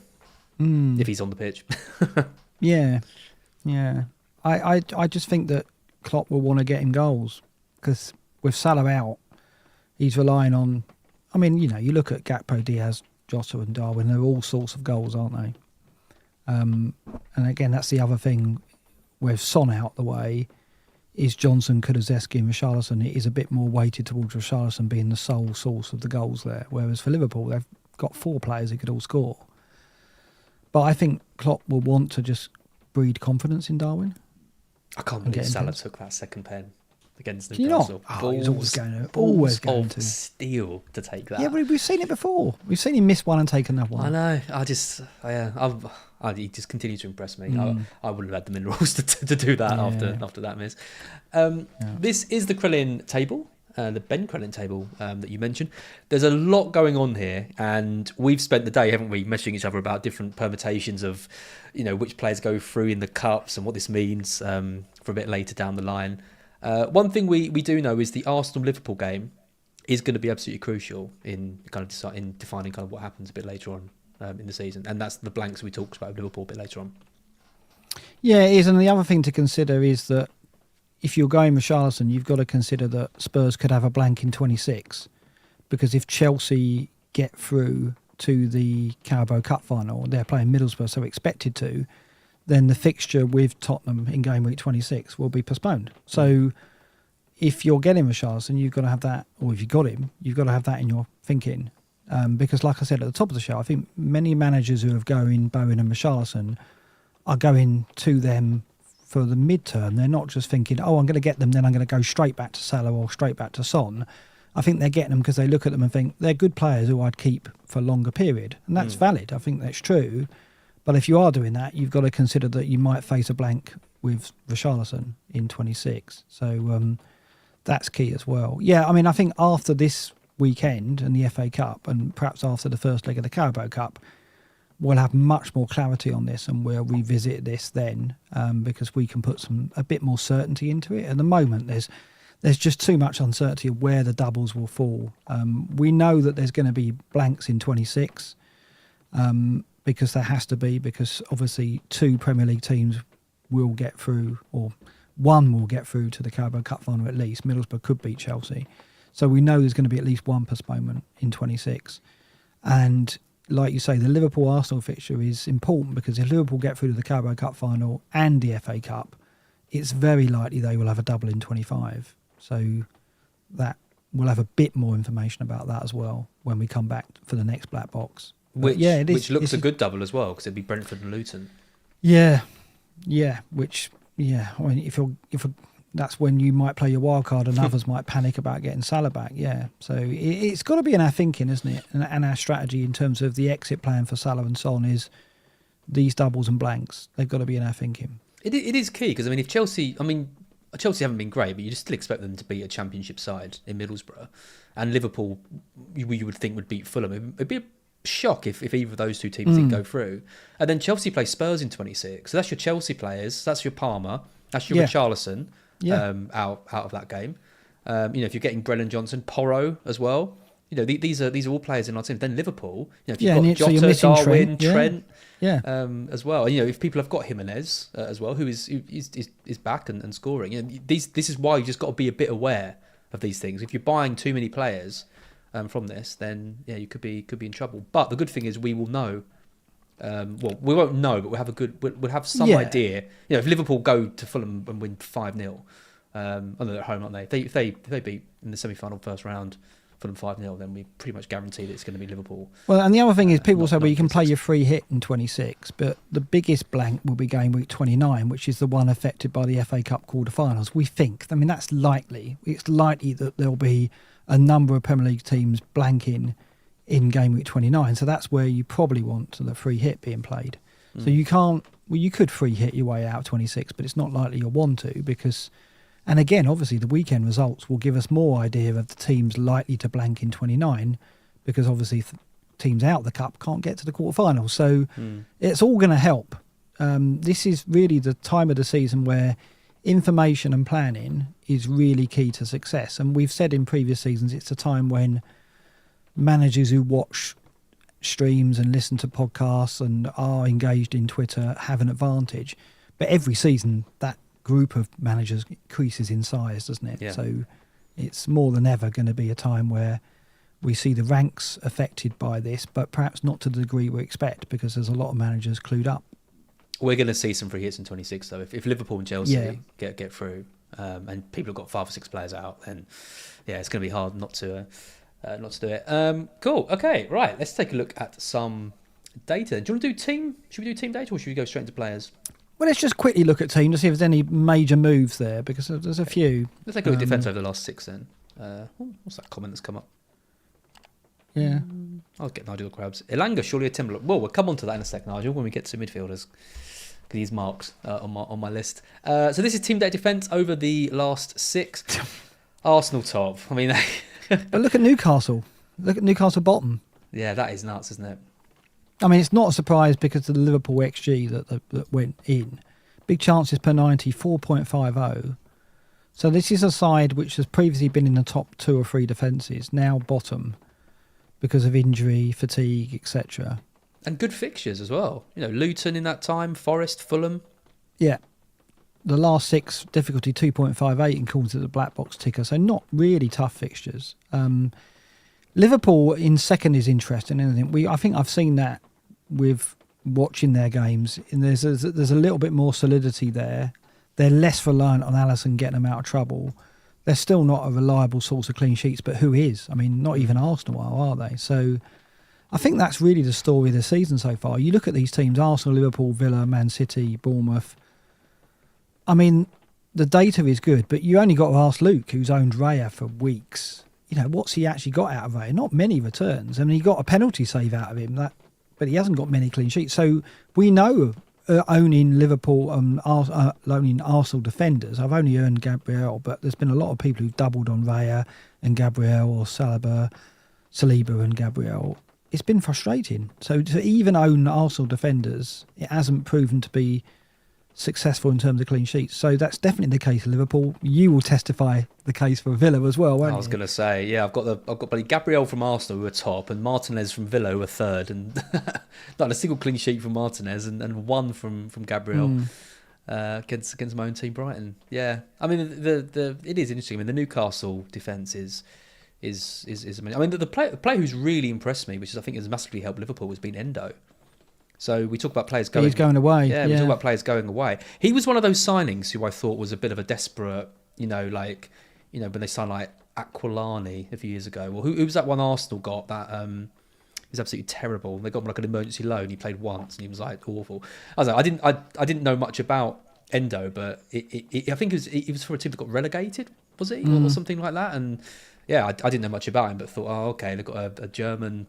If he's on the pitch. Yeah. I just think that Klopp will want to get him goals because with Salah out, he's relying on. I mean, you look at Gakpo, Diaz, Jota and Darwin, they're all sorts of goals, aren't they? And again, that's the other thing with Son out the way, is Johnson, Kulusevski and Richarlison. It is a bit more weighted towards Richarlison being the sole source of the goals there, whereas for Liverpool, they've got 4 players who could all score. But I think Klopp will want to just breed confidence in Darwin. I can't believe Salah took that second pen against Do you Newcastle. not? Oh, he's always going balls to. Of steel to take that. Yeah, but we've seen it before. We've seen him miss one and take another one. I know. He just continues to impress me. I wouldn't have had the minerals to do that after that miss. This is the Krillin table. The Ben Crellin table that you mentioned. There's a lot going on here, and we've spent the day, haven't we, messaging each other about different permutations of, which players go through in the cups and what this means for a bit later down the line. One thing we do know is the Arsenal-Liverpool game is going to be absolutely crucial in defining kind of what happens a bit later on in the season, and that's the blanks we talked about with Liverpool a bit later on. Yeah, it is, and the other thing to consider is that if you're going with Richarlison, you've got to consider that Spurs could have a blank in 26, because if Chelsea get through to the Carabao Cup final, they're playing Middlesbrough, so expected to, then the fixture with Tottenham in game week 26 will be postponed. So if you're getting Richarlison, you've got to have that, or if you got him, you've got to have that in your thinking. Because like I said at the top of the show, I think many managers who have going Bowen and Richarlison are going to them for the midterm. They're not just thinking, I'm going to get them, then I'm going to go straight back to Salah or straight back to Son. I think they're getting them because they look at them and think they're good players who I'd keep for a longer period. And that's valid. I think that's true. But if you are doing that, you've got to consider that you might face a blank with Richarlison in 26. So that's key as well. Yeah, I mean, I think after this weekend and the FA Cup, and perhaps after the first leg of the Carabao Cup, we'll have much more clarity on this, and we'll revisit this then, because we can put a bit more certainty into it. At the moment, there's just too much uncertainty of where the doubles will fall. We know that there's going to be blanks in 26, because there has to be, because obviously 2 Premier League teams will get through, or 1 will get through to the Carabao Cup final at least. Middlesbrough could beat Chelsea. So we know there's going to be at least 1 postponement in 26. And like you say, the Liverpool-Arsenal fixture is important, because if Liverpool get through to the Carabao Cup final and the FA Cup, it's very likely they will have a double in 25. So that we'll have a bit more information about that as well when we come back for the next Black Box. Which looks a good double as well, because it'd be Brentford and Luton. Yeah. I mean, if that's when you might play your wild card, and others might panic about getting Salah back. Yeah, so it's got to be in our thinking, isn't it? And our strategy in terms of the exit plan for Salah and Son is these doubles and blanks. They've got to be in our thinking. It is key, because I mean, if Chelsea haven't been great, but you just still expect them to be a Championship side in Middlesbrough, and Liverpool, you would think would beat Fulham. It'd be a shock if either of those 2 teams didn't go through. And then Chelsea play Spurs in 26, so that's your Chelsea players, that's your Palmer, that's your Richarlison. Out of that game. If you're getting Brennan Johnson, Porro as well. These are all players in our team. Then Liverpool, if you've got Jota, Darwin, Trent as well. And, if people have got Jimenez as well, who is back and scoring. This is why you just got to be a bit aware of these things. If you're buying too many players from this, then you could be in trouble. But the good thing is we will know. We won't know, but we'll have some idea. If Liverpool go to Fulham and win 5-0, they're at home, aren't they? If they beat in the semi-final first round Fulham 5-0, then we pretty much guarantee that it's going to be Liverpool. Well, and the other thing is, people say, well, you can play your free hit in 26, but the biggest blank will be game week 29, which is the one affected by the FA Cup quarter-finals. We think, I mean, that's likely. It's likely that there'll be a number of Premier League teams blanking in game week 29, so that's where you probably want the free hit being played. So you could free hit your way out of 26, but it's not likely you'll want to, because, and again, obviously the weekend results will give us more idea of the teams likely to blank in 29, because obviously teams out the cup can't get to the quarterfinals. So it's all going to help. This is really the time of the season where information and planning is really key to success. And we've said in previous seasons, it's a time when managers who watch streams and listen to podcasts and are engaged in Twitter have an advantage. But every season, that group of managers increases in size, doesn't it? Yeah. So it's more than ever going to be a time where we see the ranks affected by this, but perhaps not to the degree we expect, because there's a lot of managers clued up. We're going to see some free hits in 26, though. If Liverpool and Chelsea get through, and people have got 5 or 6 players out, then it's going to be hard not to do it. Cool. Okay. Right. Let's take a look at some data. Do you want to do team? Should we do team data, or should we go straight into players? Well, let's just quickly look at team to see if there's any major moves there, because there's a few. Let's take a look at defence over the last 6 then. What's that comment that's come up? Yeah. I'll get Nigel Crabs. Elanga, surely a Timber. Well, we'll come on to that in a sec, Nigel, when we get to midfielders. These marks on my list. So this is team day defence over the last 6. Arsenal top. I mean, But look at Newcastle. Look at Newcastle bottom. yeah, that is nuts, isn't it? I mean, it's not a surprise because of the Liverpool XG that went in. Big chances per 90, 4.50. So this is a side which has previously been in the top 2 or 3 defences, now bottom because of injury, fatigue, etc. And good fixtures as well. You know, Luton in that time, Forest, Fulham. Yeah. The last 6, difficulty 2.58 in according to the BlackBox ticker, so not really tough fixtures. Liverpool in second is interesting. I think I've seen that with watching their games, and there's a little bit more solidity there. They're less reliant on Alisson getting them out of trouble. They're still not a reliable source of clean sheets, but who is? I mean, not even Arsenal are they? So I think that's really the story of the season so far. You look at these teams, Arsenal, Liverpool, Villa, Man City, Bournemouth. I mean, the data is good, but you only got to ask Luke, who's owned Raya for weeks. You know, what's he actually got out of Raya? Not many returns. I mean, he got a penalty save out of him, but he hasn't got many clean sheets. So we know owning Liverpool and owning Arsenal defenders. I've only earned Gabriel, but there's been a lot of people who've doubled on Raya and Gabriel, or Saliba and Gabriel. It's been frustrating. So to even own Arsenal defenders, it hasn't proven to be successful in terms of clean sheets. So that's definitely the case for Liverpool. You will testify the case for Villa as well, won't you? I was going to say, yeah, I've got bloody Gabriel from Arsenal who are top, and Martinez from Villa who are third, and not a single clean sheet from Martinez, and one from Gabriel against my own team, Brighton. Yeah, I mean it is interesting. I mean the Newcastle defence is amazing. I mean the player who's really impressed me, which I think has massively helped Liverpool, has been Endo. So we talk about players going. He's going away. Yeah, we talk about players going away. He was one of those signings who I thought was a bit of a desperate, when they signed like Aquilani a few years ago. Well, who was that one Arsenal got? That he's absolutely terrible. They got him like an emergency loan. He played once and he was like awful. I didn't know much about Endo, but I think it was for a team that got relegated, was it, or something like that? And yeah, I didn't know much about him, but thought, oh, okay, they've got a German,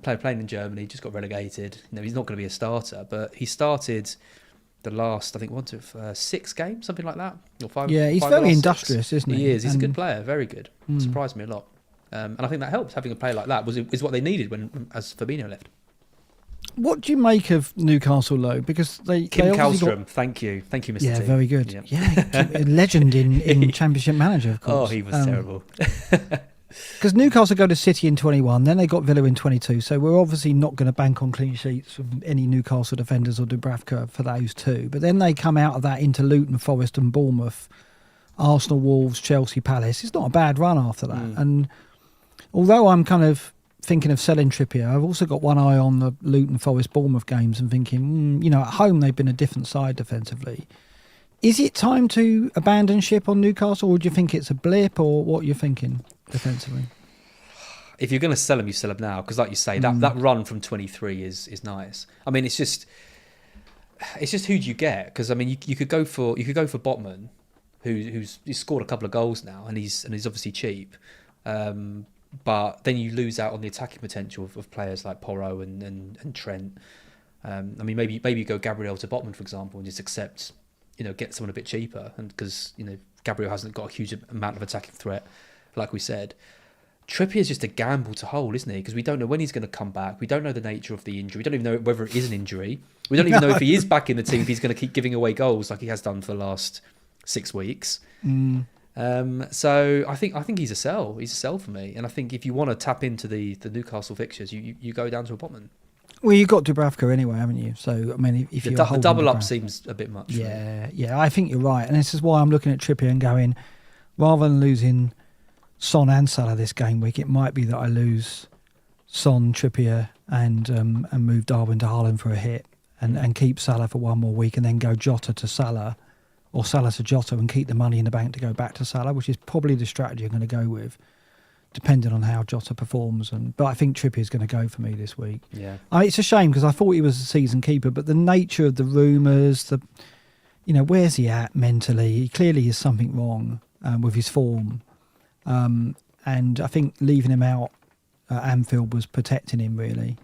player playing in Germany, just got relegated. He's not going to be a starter, but he started the last, I think, 6 games, something like that, or 5. Yeah, he's very industrious, isn't he? He is. He's a good player, very good. Surprised me a lot, and I think that helps. Having a player like that is what they needed as Fabinho left. What do you make of Newcastle, though? Because Kim Kallstrom, thank you, Mr. T. Yeah, very good. Yep. Yeah, a legend in Championship Manager, of course. Oh, he was terrible. Because Newcastle go to City in 21, then they got Villa in 22, so we're obviously not going to bank on clean sheets from any Newcastle defenders or Dubravka for those 2. But then they come out of that into Luton, Forest and Bournemouth, Arsenal, Wolves, Chelsea, Palace. It's not a bad run after that. And although I'm kind of thinking of selling Trippier, I've also got one eye on the Luton, Forest, Bournemouth games and thinking, at home they've been a different side defensively. Is it time to abandon ship on Newcastle, or do you think it's a blip, or what you're thinking defensively? If you're going to sell them, you sell them now, because like you say, that run from 23 is nice. I mean, it's just who do you get? Because I mean, you could go for Botman, who's scored a couple of goals now, and he's obviously cheap. But then you lose out on the attacking potential of players like Porro and Trent. I mean, maybe you go Gabriel to Botman, for example, and just accept, get someone a bit cheaper, and because Gabriel hasn't got a huge amount of attacking threat, like we said. Trippier is just a gamble to hold, isn't he? Because we don't know when he's going to come back. We don't know the nature of the injury. We don't even know whether it is an injury. We don't even know if he is back in the team, if he's going to keep giving away goals like he has done for the last 6 weeks. So I think he's a sell. He's a sell for me. And I think if you want to tap into the Newcastle fixtures, you go down to a Botman. Well, you've got Dubravka anyway, haven't you? So, I mean, if you're the double up seems a bit much. Yeah, I think you're right. And this is why I'm looking at Trippier and going, rather than losing Son and Salah this game week, it might be that I lose Son, Trippier and move Darwin to Haaland for a hit and keep Salah for one more week, and then go Jota to Salah or Salah to Jota and keep the money in the bank to go back to Salah, which is probably the strategy I'm going to go with. depending on how Jota performs. But I think Trippier's going to go for me this week. Yeah. It's a shame because I thought he was a season keeper, but the nature of the rumours, where's he at mentally? He clearly is something wrong with his form. And I think leaving him out at Anfield was protecting him really,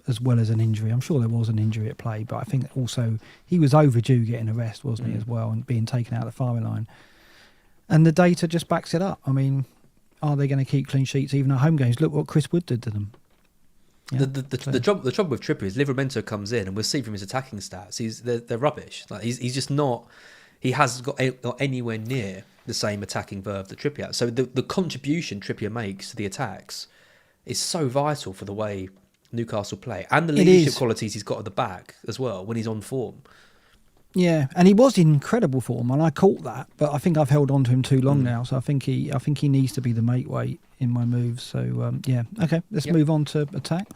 as well as an injury. I'm sure there was an injury at play, but I think also he was overdue getting a rest, wasn't he, as well, and being taken out of the firing line. And the data just backs it up. I mean, are they going to keep clean sheets even at home games? Look what Chris Wood did to them. Yeah, the trouble with Trippier is Livramento comes in, and we'll see from his attacking stats, they're rubbish. Like he's just not. He has got not anywhere near the same attacking verve that Trippier has. So the contribution Trippier makes to the attacks is so vital for the way Newcastle play, and the leadership qualities he's got at the back as well when he's on form. Yeah, and he was in incredible form, and I caught that, but I think I've held on to him too long now. So I think he needs to be the mate weight in my moves. So okay, let's move on to attack.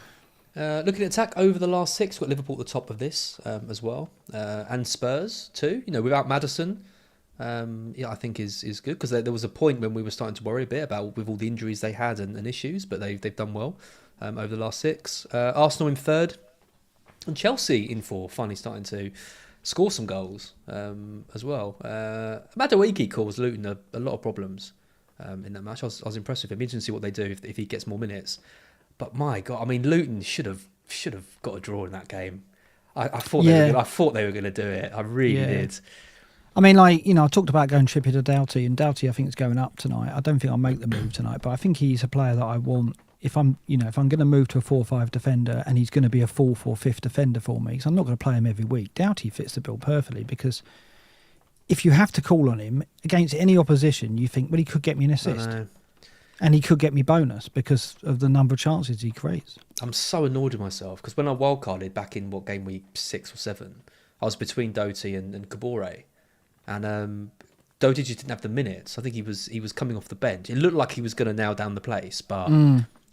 Looking at attack over the last 6, we've got Liverpool at the top of this as well, and Spurs too. Without Maddison, I think is good, because there was a point when we were starting to worry a bit about with all the injuries they had and issues, but they've done well over the last 6. Arsenal in 3rd, and Chelsea in 4th, finally starting to score some goals as well. Madueke caused Luton a lot of problems in that match. I was impressed with him. Interesting to see what they do if he gets more minutes. But my God, I mean, Luton should have got a draw in that game. I thought they were going to do it. I really did. I mean, I talked about going Trippier to Doughty, and Doughty I think is going up tonight. I don't think I'll make the move tonight, but I think he's a player that I want. If I'm going to move to a 4-5 defender, and he's going to be a 4th or 5th defender for me, because I'm not going to play him every week. Doughty fits the bill perfectly, because if you have to call on him against any opposition, you think, well, he could get me an assist. And he could get me bonus because of the number of chances he creates. I'm so annoyed with myself, because when I wildcarded back in game week 6 or 7, I was between Doughty and Kabore. And Doughty just didn't have the minutes. I think he was coming off the bench. It looked like he was going to nail down the place, but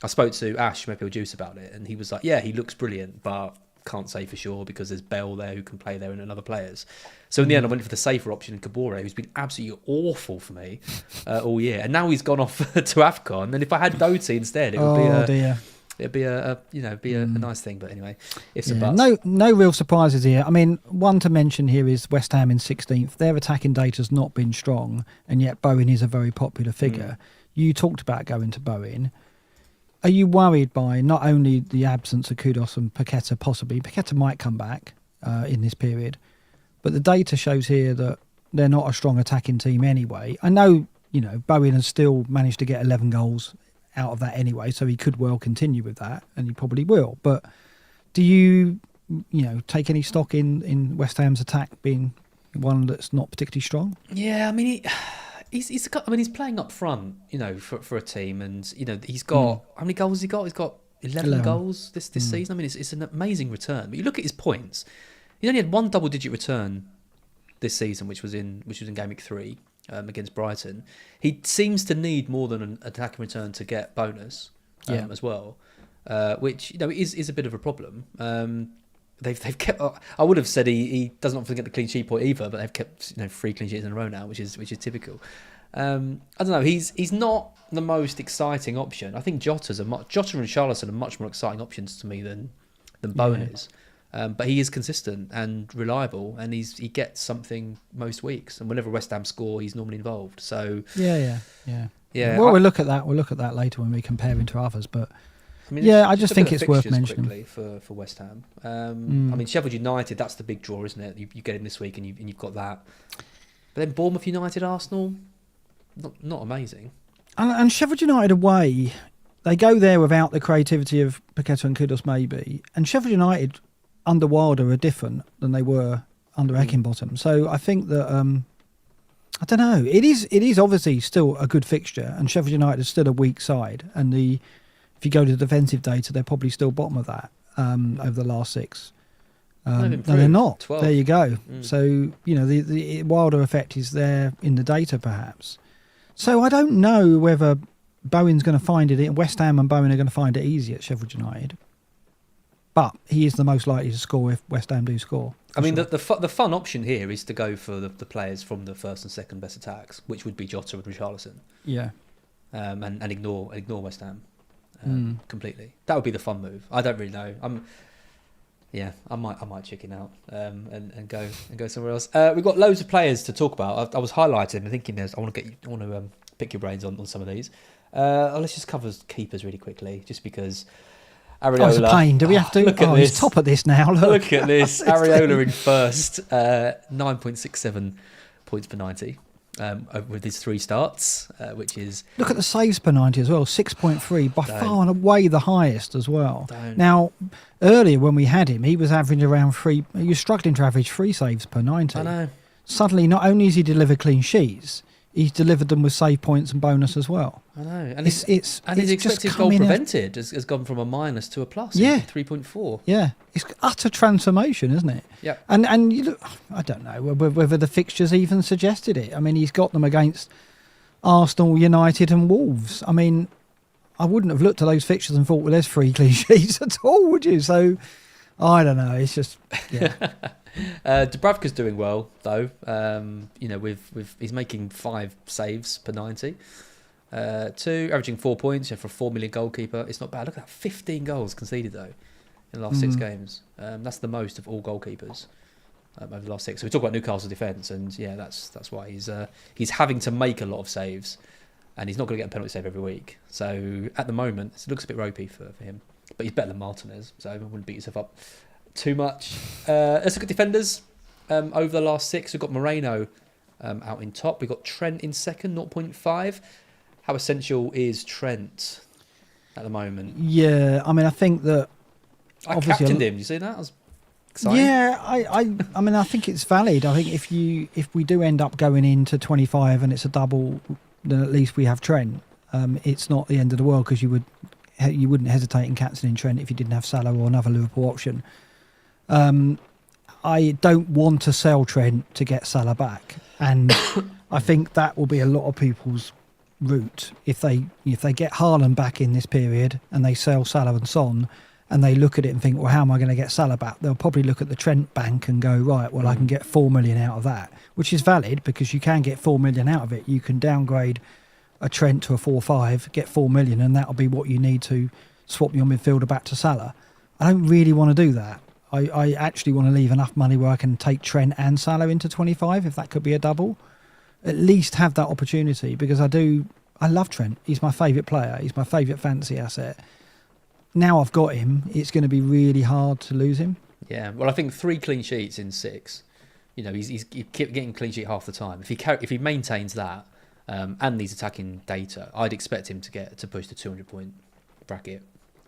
I spoke to Ash Mepil Juice about it, and he was like, yeah, he looks brilliant, but can't say for sure because there's Bell there who can play there and other players. So in the end, I went for the safer option in Kabore, who's been absolutely awful for me all year. And now he's gone off to AFCON. And if I had Doughty instead, it would be a nice thing. But anyway, ifs and buts. No real surprises here. I mean, one to mention here is West Ham in 16th. Their attacking data's not been strong, and yet Bowen is a very popular figure. You talked about going to Bowen. Are you worried by not only the absence of Kudus and Paqueta possibly? Paqueta might come back in this period, but the data shows here that they're not a strong attacking team anyway. I know, Bowen has still managed to get 11 goals out of that anyway, so he could well continue with that, and he probably will. But do you take any stock in West Ham's attack being one that's not particularly strong? Yeah, I mean, he's playing up front, for a team, and he's got how many goals has he got? He's got 11 goals this season. I mean, it's an amazing return. But you look at his points; he only had one double-digit return this season, which was in game week 3 against Brighton. He seems to need more than an attacking return to get bonus as well, which is a bit of a problem. They've kept. I would have said he doesn't often get the clean sheet point either, but they've kept 3 clean sheets in a row now, which is typical. I don't know. He's not the most exciting option. I think Jota and Richarlison are much more exciting options to me than Bowen is. But he is consistent and reliable, and he gets something most weeks. And whenever West Ham score, he's normally involved. So yeah. Well, we'll look at that. We'll look at that later when we compare him to others, but. I mean, I just think it's worth mentioning for West Ham. I mean, Sheffield United, that's the big draw, isn't it? You get him this week, and you've got that. But then Bournemouth United, Arsenal, not amazing. And Sheffield United away, they go there without the creativity of Paqueta and Kudus maybe. And Sheffield United under Wilder are different than they were under Heckingbottom. So I think that I don't know. It is obviously still a good fixture, and Sheffield United is still a weak side, and if you go to the defensive data, they're probably still bottom of that over the last 6. No, they're not. 12. There you go. So, the Wilder effect is there in the data, perhaps. So I don't know whether Bowen's going to find it. West Ham and Bowen are going to find it easy at Sheffield United. But he is the most likely to score if West Ham do score. I mean, the fun option here is to go for the players from the first and second best attacks, which would be Jota and Richarlison. Yeah. and ignore West Ham completely. That would be the fun move. I don't really know. I might chicken out and go somewhere else. We've got loads of players to talk about. I was highlighting and thinking I want to pick your brains on some of these. Let's just cover keepers really quickly, just because. Areola. It's a pain. Do we have to? Look at this. He's top of this now. Look at this. Areola in first, 9.67 points per 90 with his 3 starts, which is... Look at the saves per 90 as well, 6.3, by far and away the highest as well. Now, earlier when we had him, he was averaging around 3... He was struggling to average 3 saves per 90. I know. Suddenly, not only has he delivered clean sheets, he's delivered them with save points and bonus as well. I know. And his expected goal prevented has gone from a minus to a plus. Yeah. 3.4. Yeah. It's utter transformation, isn't it? Yeah. And you look, I don't know whether the fixtures even suggested it. I mean, he's got them against Arsenal, United and Wolves. I mean, I wouldn't have looked at those fixtures and thought, well, there's 3 clean sheets at all, would you? So, I don't know. It's just, yeah. Dubravka's doing well though. He's making 5 saves per 90. 2 averaging 4 points for a 4 million goalkeeper. It's not bad. Look at that, 15 goals conceded though in the last 6 games. That's the most of all goalkeepers over the last 6. So we talk about Newcastle defence, and yeah, that's why he's having to make a lot of saves, and he's not going to get a penalty save every week. So at the moment, it looks a bit ropey for him, but he's better than Martinez, so I wouldn't beat yourself up too much. Let's look at defenders. Over the last 6, we've got Moreno out in top. We've got Trent in second, 0.5. How essential is Trent at the moment? Yeah, I mean, I think that... I captained him. You see that? I was excited. Yeah, I mean, I think it's valid. I think if we do end up going into 25 and it's a double, then at least we have Trent. It's not the end of the world, because you wouldn't hesitate in captaining Trent if you didn't have Salah or another Liverpool option. I don't want to sell Trent to get Salah back, and I think that will be a lot of people's route if they get Haaland back in this period and they sell Salah and Son, and they look at it and think, well, how am I going to get Salah back? They'll probably look at the Trent bank and go, right, well, I can get 4 million out of that, which is valid, because you can get 4 million out of it. You can downgrade a Trent to a 4-5, get 4 million, and that'll be what you need to swap your midfielder back to Salah. I don't really want to do that. I actually want to leave enough money where I can take Trent and Salah into 25, if that could be a double. At least have that opportunity, because I love Trent. He's my favourite player. He's my favourite fantasy asset. Now I've got him, it's going to be really hard to lose him. Yeah, well, I think 3 clean sheets in 6. He's getting clean sheet half the time. If he maintains that and these attacking data, I'd expect him to push the 200-point bracket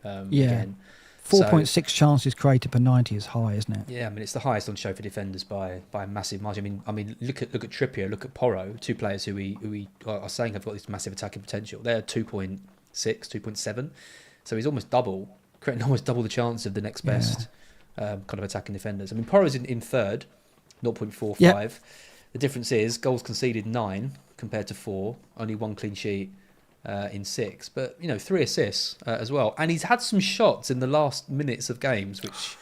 again. 4.6 chances created per 90 is high, isn't it? Yeah, I mean, it's the highest on show for defenders by a massive margin. I mean, look at Trippier, look at Porro, 2 players who we are saying have got this massive attacking potential. They're 2.6, 2.7, so he's creating almost double the chance of the next best kind of attacking defenders. I mean, Porro's in third, 0.45. Yep. The difference is goals conceded 9 compared to 4, only 1 clean sheet. In 6, but 3 assists as well, and he's had some shots in the last minutes of games which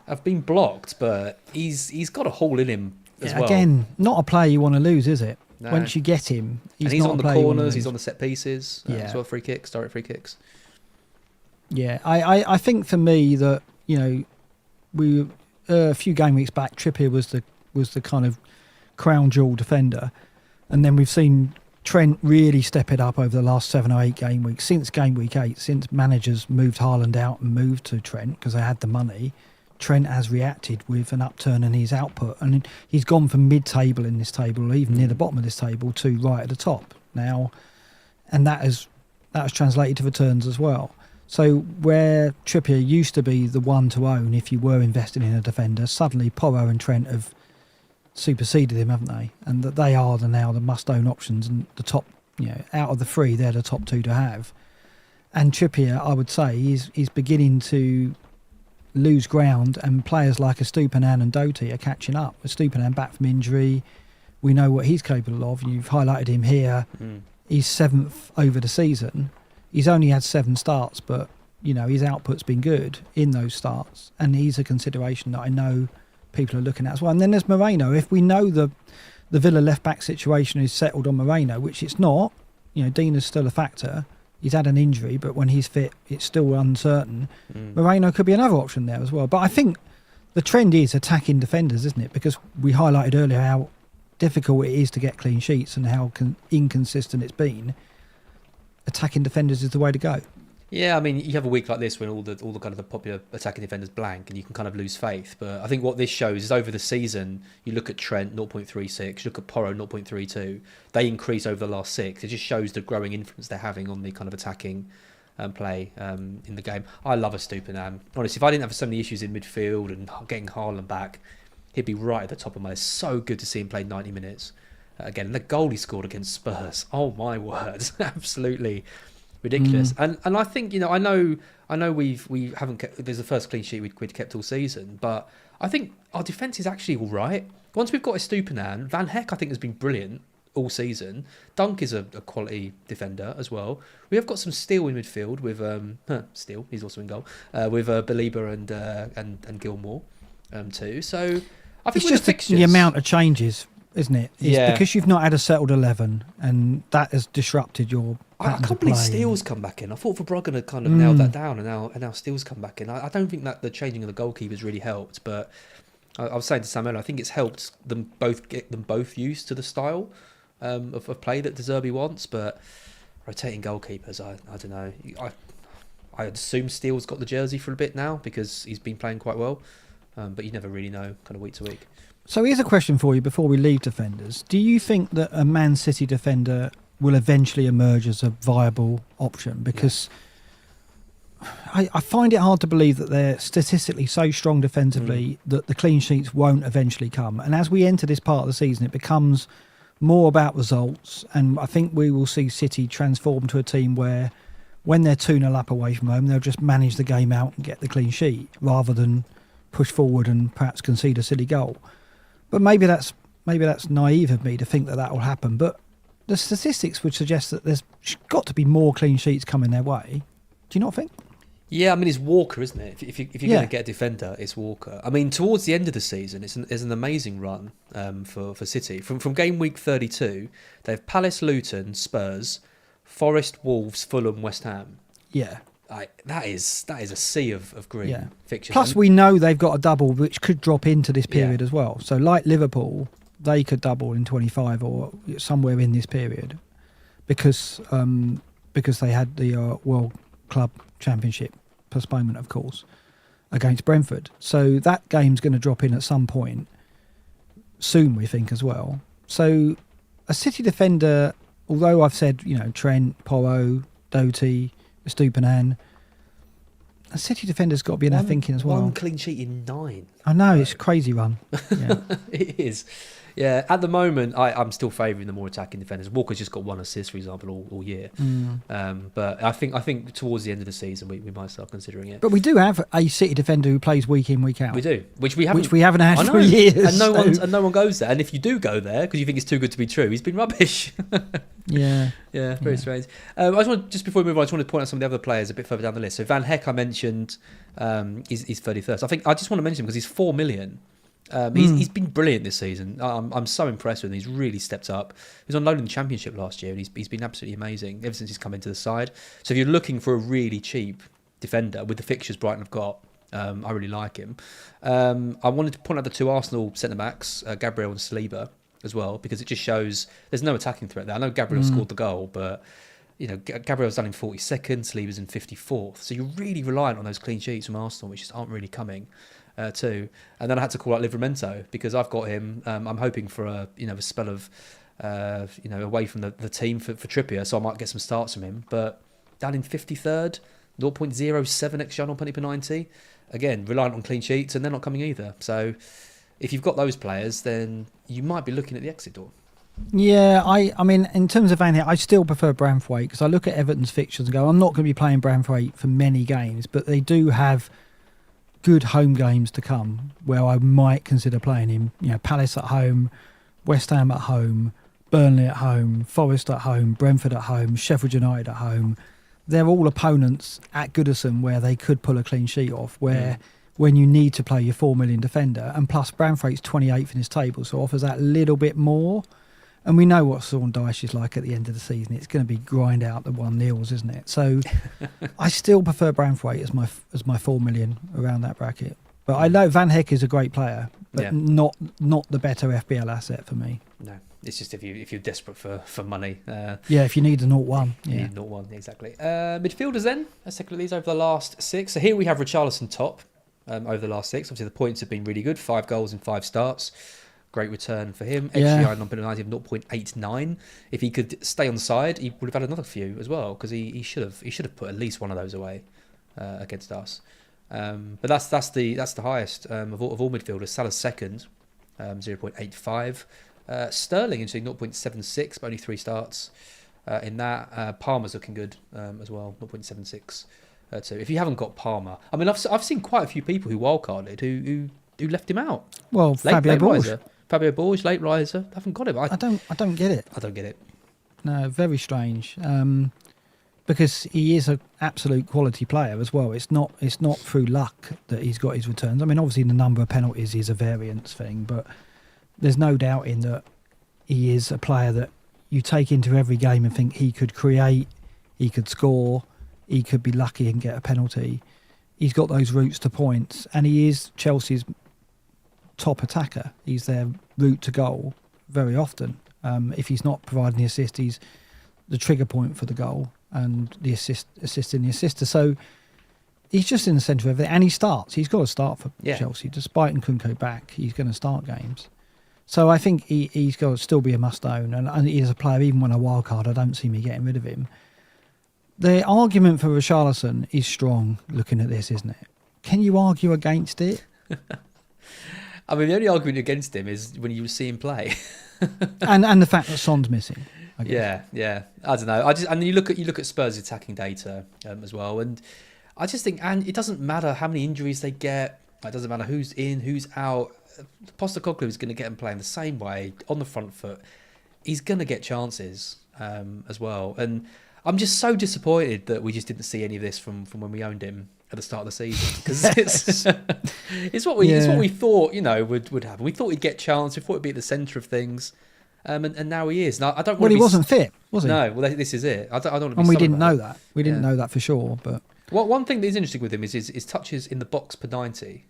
have been blocked, but he's got a hole in him as well. Again, not a player you want to lose, is it? No. Once you get him, he's on the corners, he's on the set pieces as well, direct free kicks. Yeah, I think for me that we a few game weeks back, Trippier was the kind of crown jewel defender, and then we've seen Trent really step it up over the last 7 or 8 game weeks. Since game week 8, since managers moved Haaland out and moved to Trent because they had the money, Trent has reacted with an upturn in his output, and he's gone from mid-table in this table, or even near the bottom of this table, to right at the top now, and that has translated to returns as well. So where Trippier used to be the one to own if you were investing in a defender, suddenly Porro and Trent have superseded him, haven't they? And that they are now the must-own options, and the top, out of the 3, they're the top 2 to have. And Trippier, I would say, is beginning to lose ground, and players like Estupiñán and Doty are catching up. Estupiñán back from injury, we know what he's capable of. You've highlighted him here. He's 7th over the season. He's only had 7 starts, but his output's been good in those starts, and he's a consideration that I know people are looking at as well. And then there's Moreno. If we know the Villa left back situation is settled on Moreno, which it's not, Dina's still a factor. He's had an injury, but when he's fit, it's still uncertain. Moreno could be another option there as well. But I think the trend is attacking defenders, isn't it? Because we highlighted earlier how difficult it is to get clean sheets and how inconsistent it's been. Attacking defenders is the way to go. Yeah, I mean, you have a week like this when all the kind of the popular attacking defenders blank and you can kind of lose faith. But I think what this shows is over the season, you look at Trent, 0.36, you look at Porro, 0.32. They increase over the last 6. It just shows the growing influence they're having on the kind of attacking play in the game. I love a Stupinan. Honestly, if I didn't have so many issues in midfield and getting Haaland back, he'd be right at the top of my list. So good to see him play 90 minutes. Again, the goal he scored against Spurs. Oh, my word. Absolutely ridiculous. And I think, I know we haven't kept, there's the first clean sheet we'd kept all season, but I think our defence is actually all right. Once we've got a Stupinan, Van Heck I think has been brilliant all season. Dunk is a quality defender as well. We have got some steel in midfield with Steele, he's also in goal, with Belieber and Gilmore too. So I think it's just the amount of changes, isn't it? It's because you've not had a settled 11 and that has disrupted your I can't believe Steele's come back in. I thought Verbruggen had kind of nailed that down, and now Steele's come back in. I don't think that the changing of the goalkeepers really helped, but I was saying to Sam earlier, I think it's helped them both get them both used to the style of play that De Zerbi wants. But rotating goalkeepers, I don't know. I assume Steele's got the jersey for a bit now because he's been playing quite well, but you never really know, kind of week to week. So here's a question for you before we leave defenders. Do you think that a Man City defender will eventually emerge as a viable option? Because I find it hard to believe that they're statistically so strong defensively that the clean sheets won't eventually come. And as we enter this part of the season, it becomes more about results. And I think we will see City transform to a team where when they're 2-0 up away from home, they'll just manage the game out and get the clean sheet rather than push forward and perhaps concede a silly goal. But maybe that's naive of me to think that will happen. But the statistics would suggest that there's got to be more clean sheets coming their way. Do you not think? Yeah, I mean, it's Walker, isn't it? If you're going to get a defender, it's Walker. I mean, towards the end of the season, it's an amazing run for City. From game week 32, they have Palace, Luton, Spurs, Forest, Wolves, Fulham, West Ham. Yeah. That is a sea of green fixtures. Plus, we know they've got a double which could drop into this period as well. So, like Liverpool, they could double in 25 or somewhere in this period because they had the World Club Championship postponement, of course, against Brentford. So that game's going to drop in at some point soon, we think, as well. So a City defender, although I've said, Trent, Porro, Doty, Stupinan, a City defender's got to be in our thinking as well. One clean sheet in 9. I know, it's a crazy run. Yeah. It is. Yeah, at the moment, I'm still favouring the more attacking defenders. Walker's just got 1 assist, for example, all year. But I think towards the end of the season, we might start considering it. But we do have a City defender who plays week in, week out. We do, which we haven't had for years. And no one goes there. And if you do go there because you think it's too good to be true, he's been rubbish. Very strange. Just before we move on, I just want to point out some of the other players a bit further down the list. So Van Heck, I mentioned, is 31st. I just want to mention him because he's 4 million. He's been brilliant this season. I'm so impressed with him. He's really stepped up. He was on loan in the Championship last year, and he's been absolutely amazing ever since he's come into the side. So if you're looking for a really cheap defender with the fixtures Brighton have got, I really like him. I wanted to point out the 2 Arsenal centre-backs, Gabriel and Saliba, as well, because it just shows there's no attacking threat there. I know Gabriel scored the goal, but Gabriel's done in 42nd, Saliba's in 54th. So you're really reliant on those clean sheets from Arsenal, which just aren't really coming. Too, and then I had to call out Livramento because I've got him. I'm hoping for a spell of away from the team for Trippier, so I might get some starts from him. But down in 53rd, 0.07 XG on penny per 90. Again, reliant on clean sheets, and they're not coming either. So if you've got those players, then you might be looking at the exit door. Yeah, I mean, in terms of Van Heck, I still prefer Branthwaite because I look at Everton's fixtures and go, I'm not going to be playing Branthwaite for many games, but they do have good home games to come where I might consider playing him. Palace at home, West Ham at home, Burnley at home, Forest at home, Brentford at home, Sheffield United at home. They're all opponents at Goodison where they could pull a clean sheet off, where when you need to play your 4 million defender, and plus Branthwaite's 28th in his table, so offers that little bit more. And we know what Sean Dyche is like at the end of the season. It's going to be grind out the 1-0s, isn't it? So I still prefer Branthwaite as my 4 million around that bracket. But I know Van Heck is a great player, but not the better FPL asset for me. No, it's just if you're desperate for money. If you need a 0-1. You need 0-1, exactly. Midfielders then, let's take a look at these over the last 6. So here we have Richarlison top over the last 6. Obviously the points have been really good, 5 goals in 5 starts. Great return for him. XGI non-penalty of 0.89. If he could stay on the side, he would have had another few as well, because he should have put at least one of those away against us. But that's the highest of all midfielders. Salah's second, 0.85. Sterling into 0.76, but only 3 starts in that. Palmer's looking good as well, 0.76. So if you haven't got Palmer, I mean, I've seen quite a few people who wildcarded who left him out. Well, Fabio Borges, late riser, haven't got him. I don't get it. I don't get it. No, very strange. Because he is an absolute quality player as well. It's not through luck that he's got his returns. I mean, obviously the number of penalties is a variance thing, but there's no doubt in that he is a player that you take into every game and think he could create, he could score, he could be lucky and get a penalty. He's got those routes to points, and he is Chelsea's top attacker. He's their route to goal very often. If he's not providing the assist, he's the trigger point for the goal and the assisting the assister. So he's just in the centre of everything, and he starts. He's got to start for Chelsea. Despite Nkunku back, he's going to start games. So I think he's got to still be a must-own, and he is a player, even when I wildcard, I don't see me getting rid of him. The argument for Richarlison is strong, looking at this, isn't it? Can you argue against it? I mean, the only argument against him is when you see him play. and the fact that Son's missing. I guess. Yeah. I don't know. And you look at Spurs' attacking data as well, and I just think, and it doesn't matter how many injuries they get. It doesn't matter who's in, who's out. Postecoglou is going to get him playing the same way on the front foot. He's going to get chances as well, and I'm just so disappointed that we just didn't see any of this from when we owned him at the start of the season, because it's what we thought would happen. We thought he'd get chance. We thought he'd be at the centre of things. And now he is. Now, I don't. Well, he wasn't fit, was he? No. Well, this is it. I don't want to be. And we didn't know that. We didn't know that for sure. But one thing that is interesting with him is his touches in the box per 90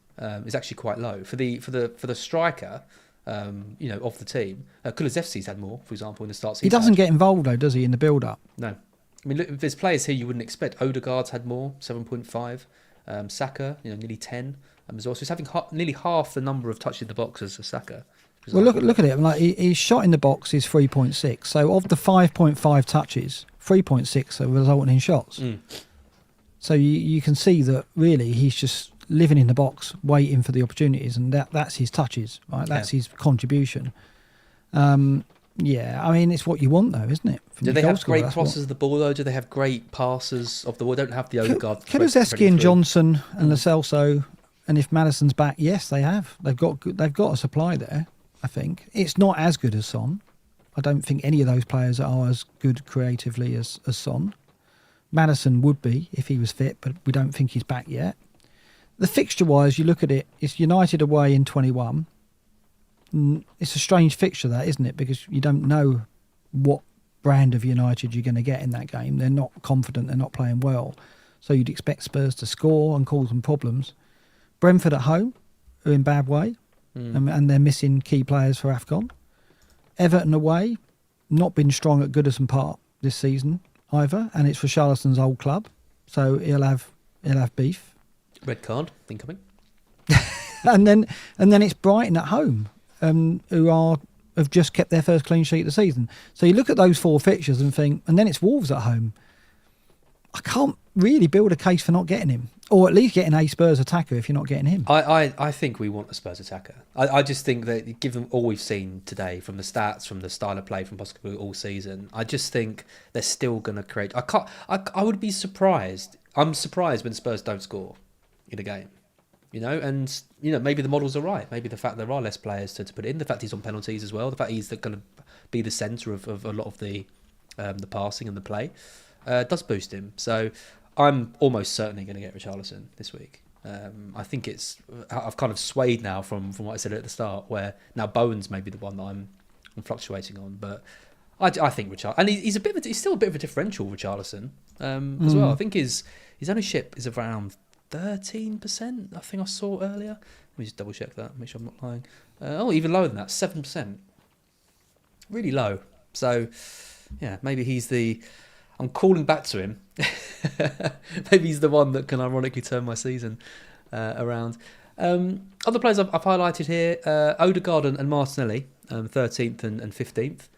is actually quite low for the striker. Of the team. Kulusevski's had more, for example, in the starts. He doesn't get involved though, does he, in the build-up? No. I mean, look, there's players here you wouldn't expect. Odegaard's had more, 7.5. Saka, nearly 10 as well. So he's having nearly half the number of touches in the box as Saka. Well, look at it. Like his shot in the box is 3.6. So of the 5.5 touches, 3.6 are resulting in shots. So you can see that really he's just living in the box, waiting for the opportunities, and that's his touches, right? That's his contribution. I mean, it's what you want, though, isn't it? Do they have great crosses of the ball, though? Do they have great passes of the ball? They don't have the Odegaard. Kulusevski and Johnson and Lo Celso, and if Maddison's back, yes, they have. They've got a supply there. I think it's not as good as Son. I don't think any of those players are as good creatively as Son. Maddison would be if he was fit, but we don't think he's back yet. The fixture-wise, you look at it, it's United away in 21. It's a strange fixture, that, isn't it? Because you don't know what brand of United you're going to get in that game. They're not confident, they're not playing well. So you'd expect Spurs to score and cause them problems. Brentford at home are in bad way, and they're missing key players for AFCON. Everton away, not been strong at Goodison Park this season either, and it's for Richarlison's old club, so he'll have beef. Red card incoming. and then it's Brighton at home, who have just kept their first clean sheet of the season. So you look at those 4 fixtures and think, and then it's Wolves at home. I can't really build a case for not getting him, or at least getting a Spurs attacker if you're not getting him. I think we want a Spurs attacker. I just think that, given all we've seen today from the stats, from the style of play from Postecoglou all season, I just think they're still going to create. I would be surprised. I'm surprised when Spurs don't score in a game. And maybe the models are right. Maybe the fact there are less players to put in, the fact he's on penalties as well, the fact he's going to be the centre of a lot of the passing and the play does boost him. So I'm almost certainly going to get Richarlison this week. I think I've kind of swayed now from what I said at the start, where now Bowen's maybe the one that fluctuating on. But I think and he's still a bit of a differential, Richarlison, as well. I think his ownership is around 13%. I think I saw earlier. Let me just double check that, make sure I'm not lying. Even lower than that, 7%. Really low. So yeah, maybe I'm calling back to him. Maybe he's the one that can ironically turn my season around. Other players I've highlighted here, Odegaard and Martinelli, 13th and 15th.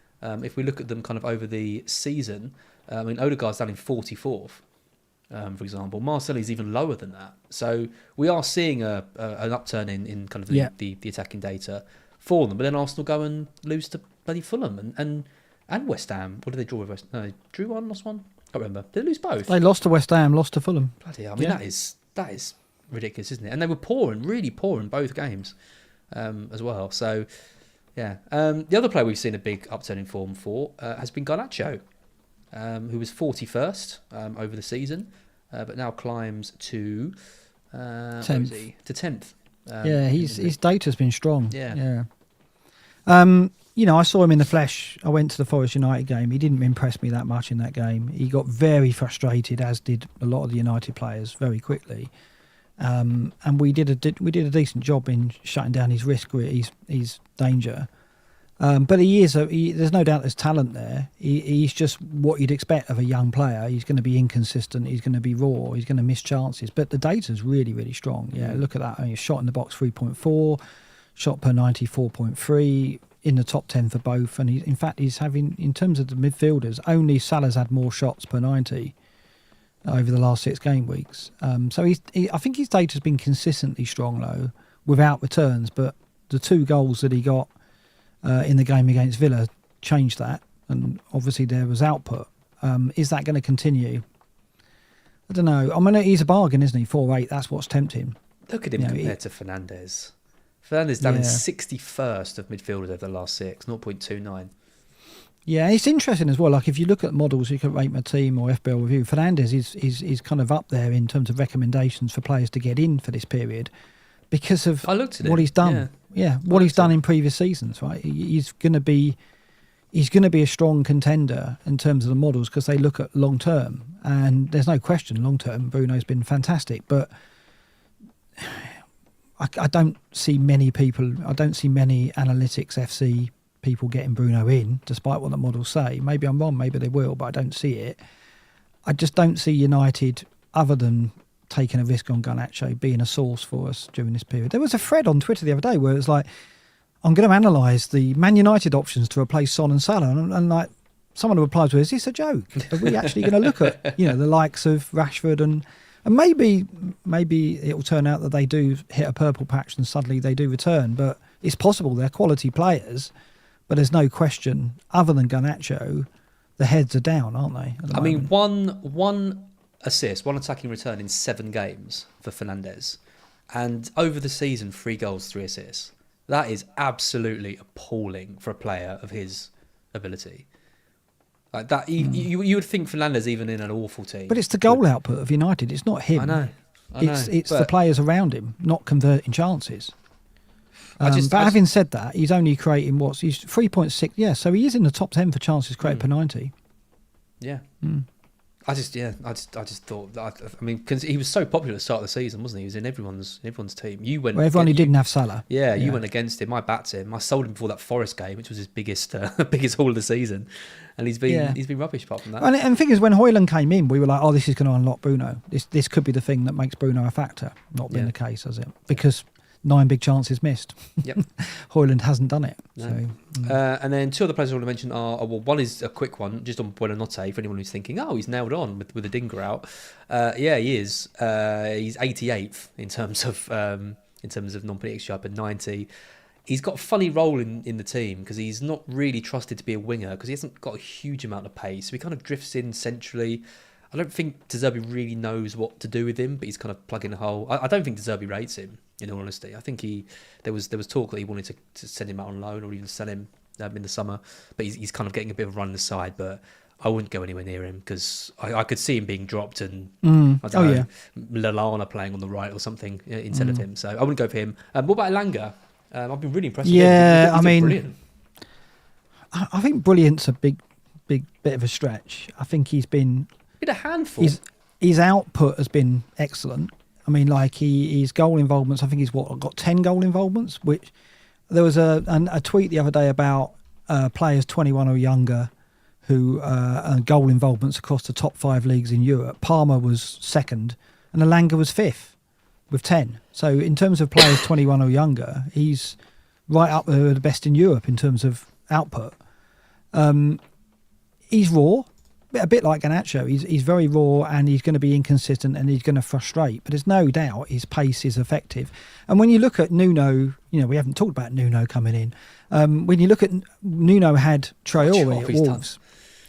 If we look at them kind of over the season, Odegaard's down in 44th, for example. Martinelli's even lower than that. So we are seeing an upturn in kind of the attacking data for them. But then Arsenal go and lose to bloody Fulham and West Ham. What did they draw with West Ham? No, they drew one, lost one? I can't remember. Did they lose both? They lost to West Ham, lost to Fulham. Bloody hell. That is ridiculous, isn't it? And they were really poor in both games as well. So, yeah. The other player we've seen a big upturn in form for has been Garnacho, who was 41st over the season, but now climbs to 10th. To 10th. His data's been strong. Yeah. I saw him in the flesh. I went to the Forest United game. He didn't impress me that much in that game. He got very frustrated, as did a lot of the United players, very quickly. And we did a decent job in shutting down his risk, his danger. But there's no doubt there's talent there. He's just what you'd expect of a young player. He's going to be inconsistent. He's going to be raw. He's going to miss chances. But the data's really, really strong. Yeah, look at that. Shot in the box 3.4, shot per 90 4.3, in the top 10 for both. And he's having, in terms of the midfielders, only Salah's had more shots per 90 over the last 6 game weeks. So I think his data's been consistently strong, though, without returns. But the 2 goals that he got in the game against Villa changed that, and obviously there was output. Is that going to continue? I don't know. I mean, he's a bargain, isn't he? 4.8. That's what's tempting. Look at him compared to Fernandes. Fernandes down in 61st of midfielders over the last 6, 0.29. Yeah, it's interesting as well. Like if you look at models, you can rate my team or FPL review. Fernandes is kind of up there in terms of recommendations for players to get in for this period because of what he's done. Yeah, what he's done in previous seasons. Right, he's going to be a strong contender in terms of the models because they look at long term, and there's no question long term Bruno's been fantastic, but I don't see many people. I don't see many analytics FC people getting Bruno in, despite what the models say. Maybe I'm wrong. Maybe they will, but I don't see it. I just don't see United, other than taking a risk on Garnacho, being a source for us during this period. There was a thread on Twitter the other day where it was like, I'm going to analyse the Man United options to replace Son and Salah, and like someone replies with, "Is this a joke? Are we actually going to look at the likes of Rashford and maybe it will turn out that they do hit a purple patch and suddenly they do return, but it's possible they're quality players, but there's no question, other than Garnacho, the heads are down, aren't they? I mean, one assist, one attacking return in 7 games for Fernandes, and over the season, 3 goals, 3 assists. That is absolutely appalling for a player of his ability. Like that, you would think Fernandes even in an awful team. But it's the goal output of United. It's not him. I know. It's the players around him not converting chances. Having said that, he's only creating he's 3.6. Yeah, so he is in the top 10 for chances created per 90. Yeah. I just thought that. I mean, because he was so popular at the start of the season, wasn't he? He was in everyone's team. You went. Well, everyone who didn't have Salah. Yeah, you went against him. I backed him. I sold him before that Forest game, which was his biggest haul of the season, and he's been rubbish apart from that. And the thing is, when Højlund came in, we were like, "Oh, this is going to unlock Bruno. This could be the thing that makes Bruno a factor." Not been the case, has it? Because 9 big chances missed. Yep. Højlund hasn't done it. No. So, and then 2 other players I want to mention are, one is a quick one, just on Buonanotte, for anyone who's thinking, he's nailed on with a dinger out. Yeah, he is. He's 88th in terms of non-penalty XG per 90. He's got a funny role in the team because he's not really trusted to be a winger because he hasn't got a huge amount of pace. So he kind of drifts in centrally. I don't think De Zerbi really knows what to do with him, but he's kind of plugging a hole. I don't think De Zerbi rates him, in all honesty. I think there was talk that he wanted to send him out on loan or even sell him in the summer, but he's kind of getting a bit of a run on the side. But I wouldn't go anywhere near him because I could see him being dropped and Lallana playing on the right or something instead of him. So I wouldn't go for him. What about Elanga? I've been really impressed with him. Yeah, I mean, brilliant. I think brilliant's a big bit of a stretch. I think he's been a handful. His output has been excellent. I mean, like his goal involvements, I think he's got 10 goal involvements, which there was a tweet the other day about players 21 or younger who goal involvements across the top 5 leagues in Europe. Palmer was second and Elanga was fifth with 10. So in terms of players 21 or younger, he's right up there with the best in Europe in terms of output. He's raw, a bit like Garnacho. He's very raw and he's going to be inconsistent and he's going to frustrate. But there's no doubt his pace is effective. And when you look at Nuno, we haven't talked about Nuno coming in. When you look at Nuno had Traore at Wolves.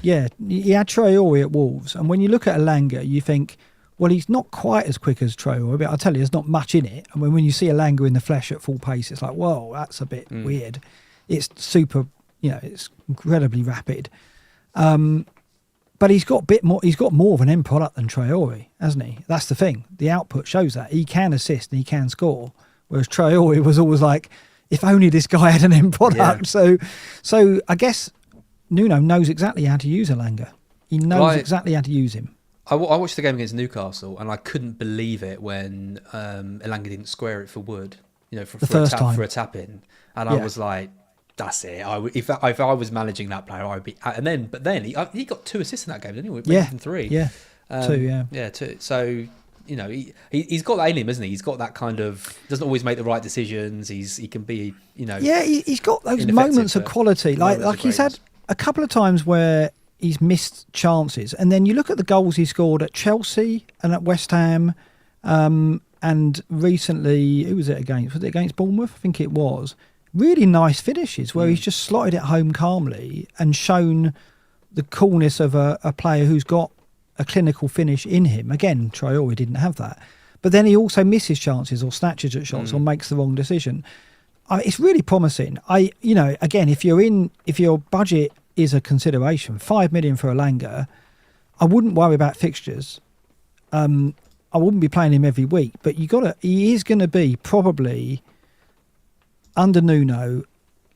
Yeah, he had Traore at Wolves. And when you look at Elanga, you think, well, he's not quite as quick as Traore, but I'll tell you, there's not much in it. And when you see Elanga in the flesh at full pace, it's like, whoa, that's a bit weird. It's super, it's incredibly rapid. But he's got more of an end product than Traore, hasn't he? That's the thing. The output shows that. He can assist and he can score. Whereas Traore was always like, if only this guy had an end product. Yeah. So I guess Nuno knows exactly how to use Elanga. He knows exactly how to use him. I watched the game against Newcastle and I couldn't believe it when Elanga didn't square it for Wood, for a tap in. And I was like, that's it. If I was managing that player, I'd be. But then he got 2 assists in that game, didn't he? Even 3. Yeah, 2. Yeah, yeah, 2. So he's got that in him, isn't he? He's got that kind of doesn't always make the right decisions. He can be Yeah, he's got those moments of quality. Like he's had a couple of times where he's missed chances, and then you look at the goals he scored at Chelsea and at West Ham, and recently, who was it against? Was it against Bournemouth? I think it was. Really nice finishes where he's just slotted it home calmly and shown the coolness of a player who's got a clinical finish in him. Again, Traore didn't have that. But then he also misses chances or snatches at shots or makes the wrong decision. It's really promising. Again, if your budget is a consideration, 5 million for Elanga, I wouldn't worry about fixtures. I wouldn't be playing him every week, but he is going to be probably... Under Nuno,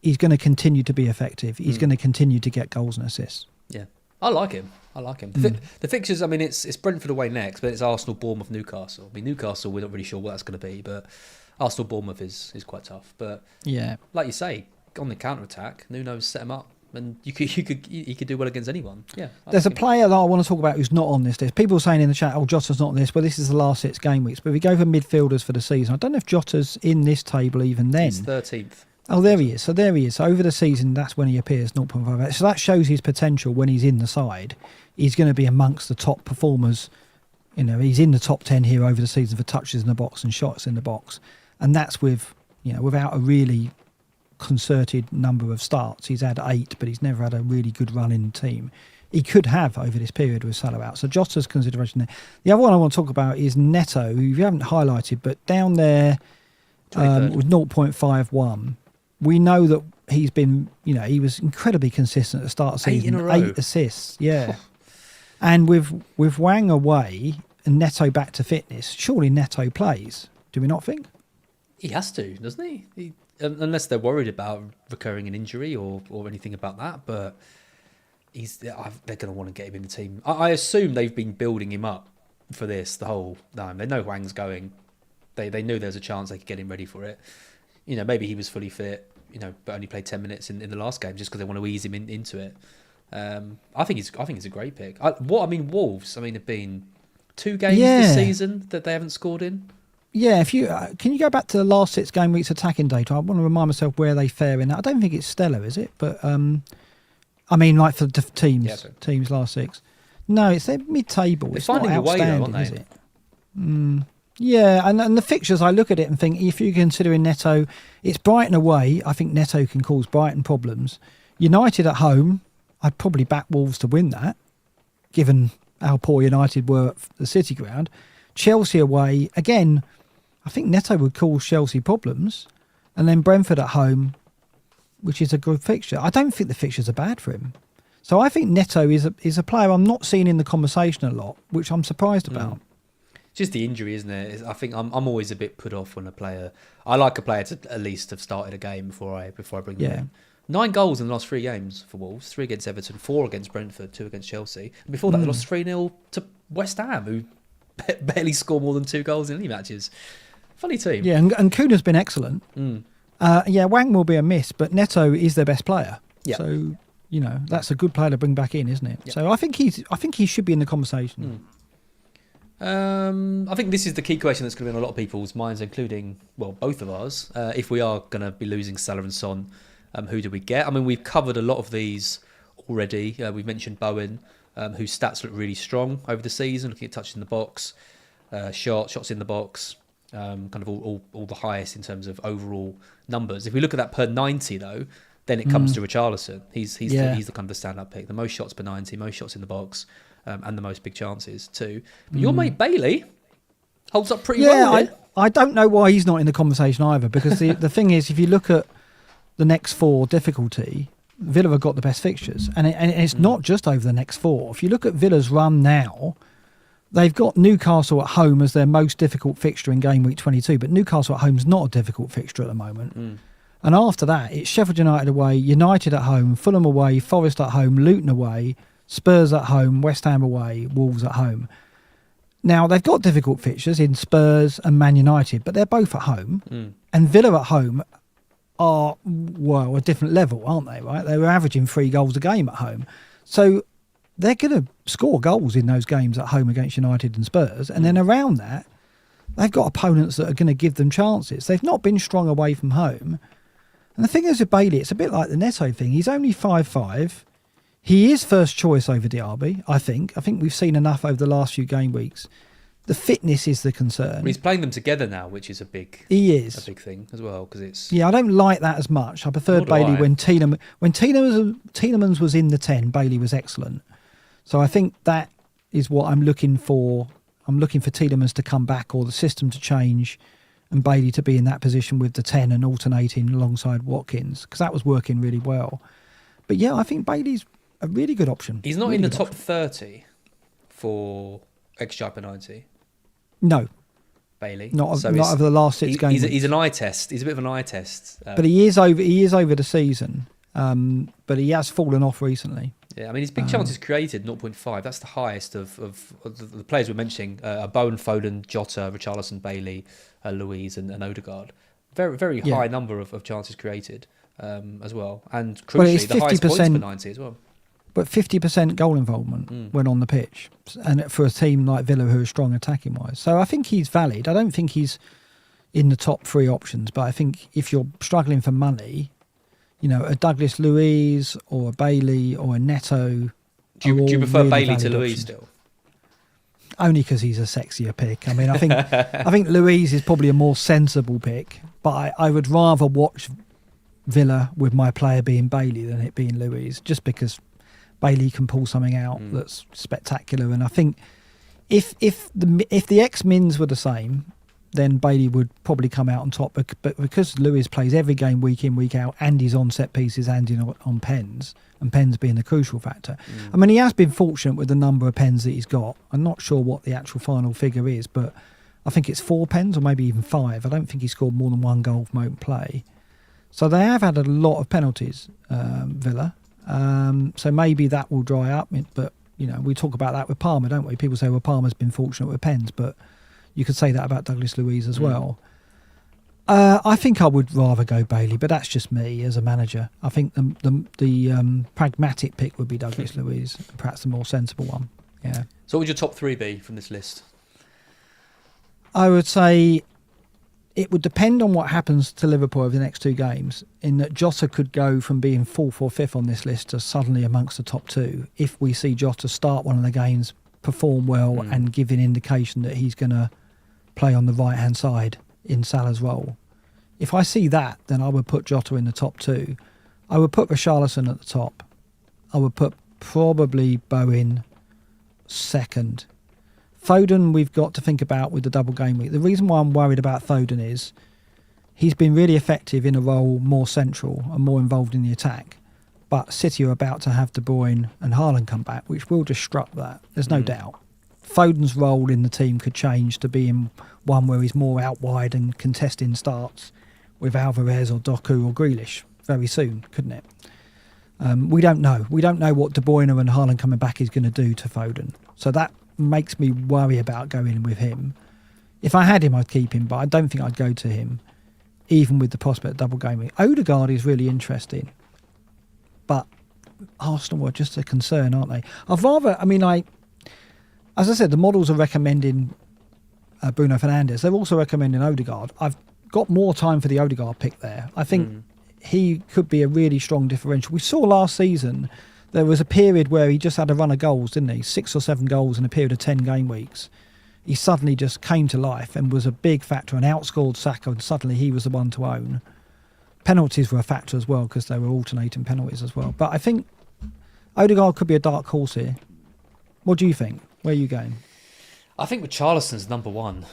he's going to continue to be effective. He's going to continue to get goals and assists. Yeah, I like him. The fixtures, I mean, it's Brentford away next, but it's Arsenal, Bournemouth, Newcastle. I mean, Newcastle, we're not really sure what that's going to be, but Arsenal, Bournemouth is quite tough. But yeah, like you say, on the counter attack, Nuno's set him up, and he could do well against anyone. Yeah, there's a player that I want to talk about who's not on this list. People are saying in the chat, "Oh, Jota's not on this." Well, this is the last 6 game weeks. But if we go for midfielders for the season, I don't know if Jota's in this table even then. He's 13th. Oh, there he is. So there he is. So over the season, that's when he appears 0.58. So that shows his potential when he's in the side. He's going to be amongst the top performers. He's in the top 10 here over the season for touches in the box and shots in the box, and that's without a really concerted number of starts. He's had 8, but he's never had a really good run in the team. He could have over this period with Salah out. So Jota's consideration there. The other one I want to talk about is Neto, who you haven't highlighted, but down there with 0.51, we know that he's been, he was incredibly consistent at the start of the season. 8 in a row. 8 assists, yeah. And with Wang away and Neto back to fitness, surely Neto plays. Do we not think? He has to, doesn't he? Unless they're worried about recurring an injury or anything about that, but they're going to want to get him in the team. I assume they've been building him up for this the whole time. They know Wang's going. They knew there was a chance they could get him ready for it. Maybe he was fully fit, but only played 10 minutes in the last game just because they want to ease him into it. I think it's a great pick. Wolves. Have been 2 games this season that they haven't scored in. Yeah, if you can you go back to the last 6 game weeks attacking data? I want to remind myself where they fare in that. I don't think it's stellar, is it? But like for the teams last 6. No, it's their mid-table. They're it's finding not a way, though, aren't they? Is it? Yeah, and the fixtures, I look at it and think, if you're considering Neto, it's Brighton away. I think Neto can cause Brighton problems. United at home, I'd probably back Wolves to win that, given how poor United were at the City ground. Chelsea away, again, I think Neto would cause Chelsea problems. And then Brentford at home, which is a good fixture. I don't think the fixtures are bad for him. So I think Neto is a player I'm not seeing in the conversation a lot, which I'm surprised about. It's just the injury, isn't it? I think I'm always a bit put off when I like a player to at least have started a game before I bring them in. 9 goals in the last 3 games for Wolves. 3 against Everton, 4 against Brentford, 2 against Chelsea. And before that, they lost 3-0 to West Ham, who barely score more than 2 goals in any matches. Funny team. Yeah, and Kuna's been excellent. Wang will be a miss, but Neto is their best player. Yeah. So, that's a good player to bring back in, isn't it? Yeah. So I think he should be in the conversation. I think this is the key question that's going to be on a lot of people's minds, including, both of ours. If we are going to be losing Salah and Son, who do we get? I mean, we've covered a lot of these already. We've mentioned Bowen, whose stats look really strong over the season, looking at touches in the box, shots in the box, kind of all the highest in terms of overall numbers. If we look at that per 90, though, then it comes to Richarlison. He's the kind of the stand-up pick. The most shots per 90, most shots in the box, and the most big chances too. But your mate Bailey holds up pretty well. Yeah, I don't know why he's not in the conversation either, because the thing is, if you look at the next 4 difficulty, Villa have got the best fixtures. And it's not just over the next 4. If you look at Villa's run now, they've got Newcastle at home as their most difficult fixture in game week 22, but Newcastle at home is not a difficult fixture at the moment. And after that, it's Sheffield United away, United at home, Fulham away, Forest at home, Luton away, Spurs at home, West Ham away, Wolves at home. Now, they've got difficult fixtures in Spurs and Man United, but they're both at home. And Villa at home are, a different level, aren't they, right? They were averaging 3 goals a game at home. So they're going to score goals in those games at home against United and Spurs. And then around that, they've got opponents that are going to give them chances. They've not been strong away from home. And the thing is with Bailey, it's a bit like the Neto thing. He's only 5'5". He is first choice over Diaby, I think. I think we've seen enough over the last few game weeks. The fitness is the concern. But he's playing them together now, which is a big thing as well, because it's... Yeah, I don't like that as much. I preferred Bailey when Tielemans was in the 10, Bailey was excellent. So I think that is what I'm looking for. I'm looking for Tielemans to come back or the system to change and Bailey to be in that position with the 10 and alternating alongside Watkins, because that was working really well. But yeah, I think Bailey's a really good option. He's not in the top 30 for XG per 90. No. Bailey. Not over the last 6 games. He's an eye test. He's a bit of an eye test. But he is over the season. But he has fallen off recently. Yeah, I mean, his big chances created, 0.5. That's the highest of the players we're mentioning. Bowen, Foden, Jota, Richarlison, Bailey, Luiz and Odegaard. Very, very high number of chances created as well. And crucially, the highest points per 90 as well. But 50% goal involvement when on the pitch. And for a team like Villa who are strong attacking-wise. So I think he's valid. I don't think he's in the top 3 options. But I think if you're struggling for money... a Douglas Luiz or a Bailey or a Neto. Do you prefer really Bailey to Luiz still? Only because he's a sexier pick. I mean, I think Luiz is probably a more sensible pick, but I would rather watch Villa with my player being Bailey than it being Luiz, just because Bailey can pull something out that's spectacular. And I think if the X-Mins were the same, then Bailey would probably come out on top. But because Luiz plays every game week in, week out, and he's on set pieces and on pens, and pens being the crucial factor. I mean, he has been fortunate with the number of pens that he's got. I'm not sure what the actual final figure is, but I think it's 4 pens or maybe even 5. I don't think he scored more than 1 goal from open play. So they have had a lot of penalties, Villa. So maybe that will dry up. But, we talk about that with Palmer, don't we? People say, well, Palmer's been fortunate with pens, but... You could say that about Douglas Luiz as well. I think I would rather go Bailey, but that's just me as a manager. I think the pragmatic pick would be Douglas Luiz, perhaps the more sensible one. Yeah. So what would your top 3 be from this list? I would say it would depend on what happens to Liverpool over the next 2 games, in that Jota could go from being 4th or 5th on this list to suddenly amongst the top 2 if we see Jota start one of the games, perform well and give an indication that he's going to play on the right-hand side in Salah's role. If I see that, then I would put Jota in the top 2. I would put Richarlison at the top. I would put probably Bowen second. Foden, we've got to think about with the double game week. The reason why I'm worried about Foden is he's been really effective in a role more central and more involved in the attack. But City are about to have De Bruyne and Haaland come back, which will disrupt that. There's no doubt. Foden's role in the team could change to being one where he's more out wide and contesting starts with Alvarez or Doku or Grealish. very soon, couldn't it? We don't know. We don't know what De Bruyne and Haaland coming back is going to do to Foden. So that makes me worry about going with him. If I had him, I'd keep him, but I don't think I'd go to him, even with the prospect of double game week. Odegaard is really interesting, but Arsenal are just a concern, aren't they? As I said, the models are recommending Bruno Fernandes. They're also recommending Odegaard. I've got more time for the Odegaard pick there. I think he could be a really strong differential. We saw last season there was a period where he just had a run of goals, didn't he? 6 or 7 goals in a period of 10 game weeks. He suddenly just came to life and was a big factor and outscored Saka, and suddenly he was the one to own. Penalties were a factor as well because they were alternating penalties as well. But I think Odegaard could be a dark horse here. What do you think? Where are you going? I think Richarlison's number one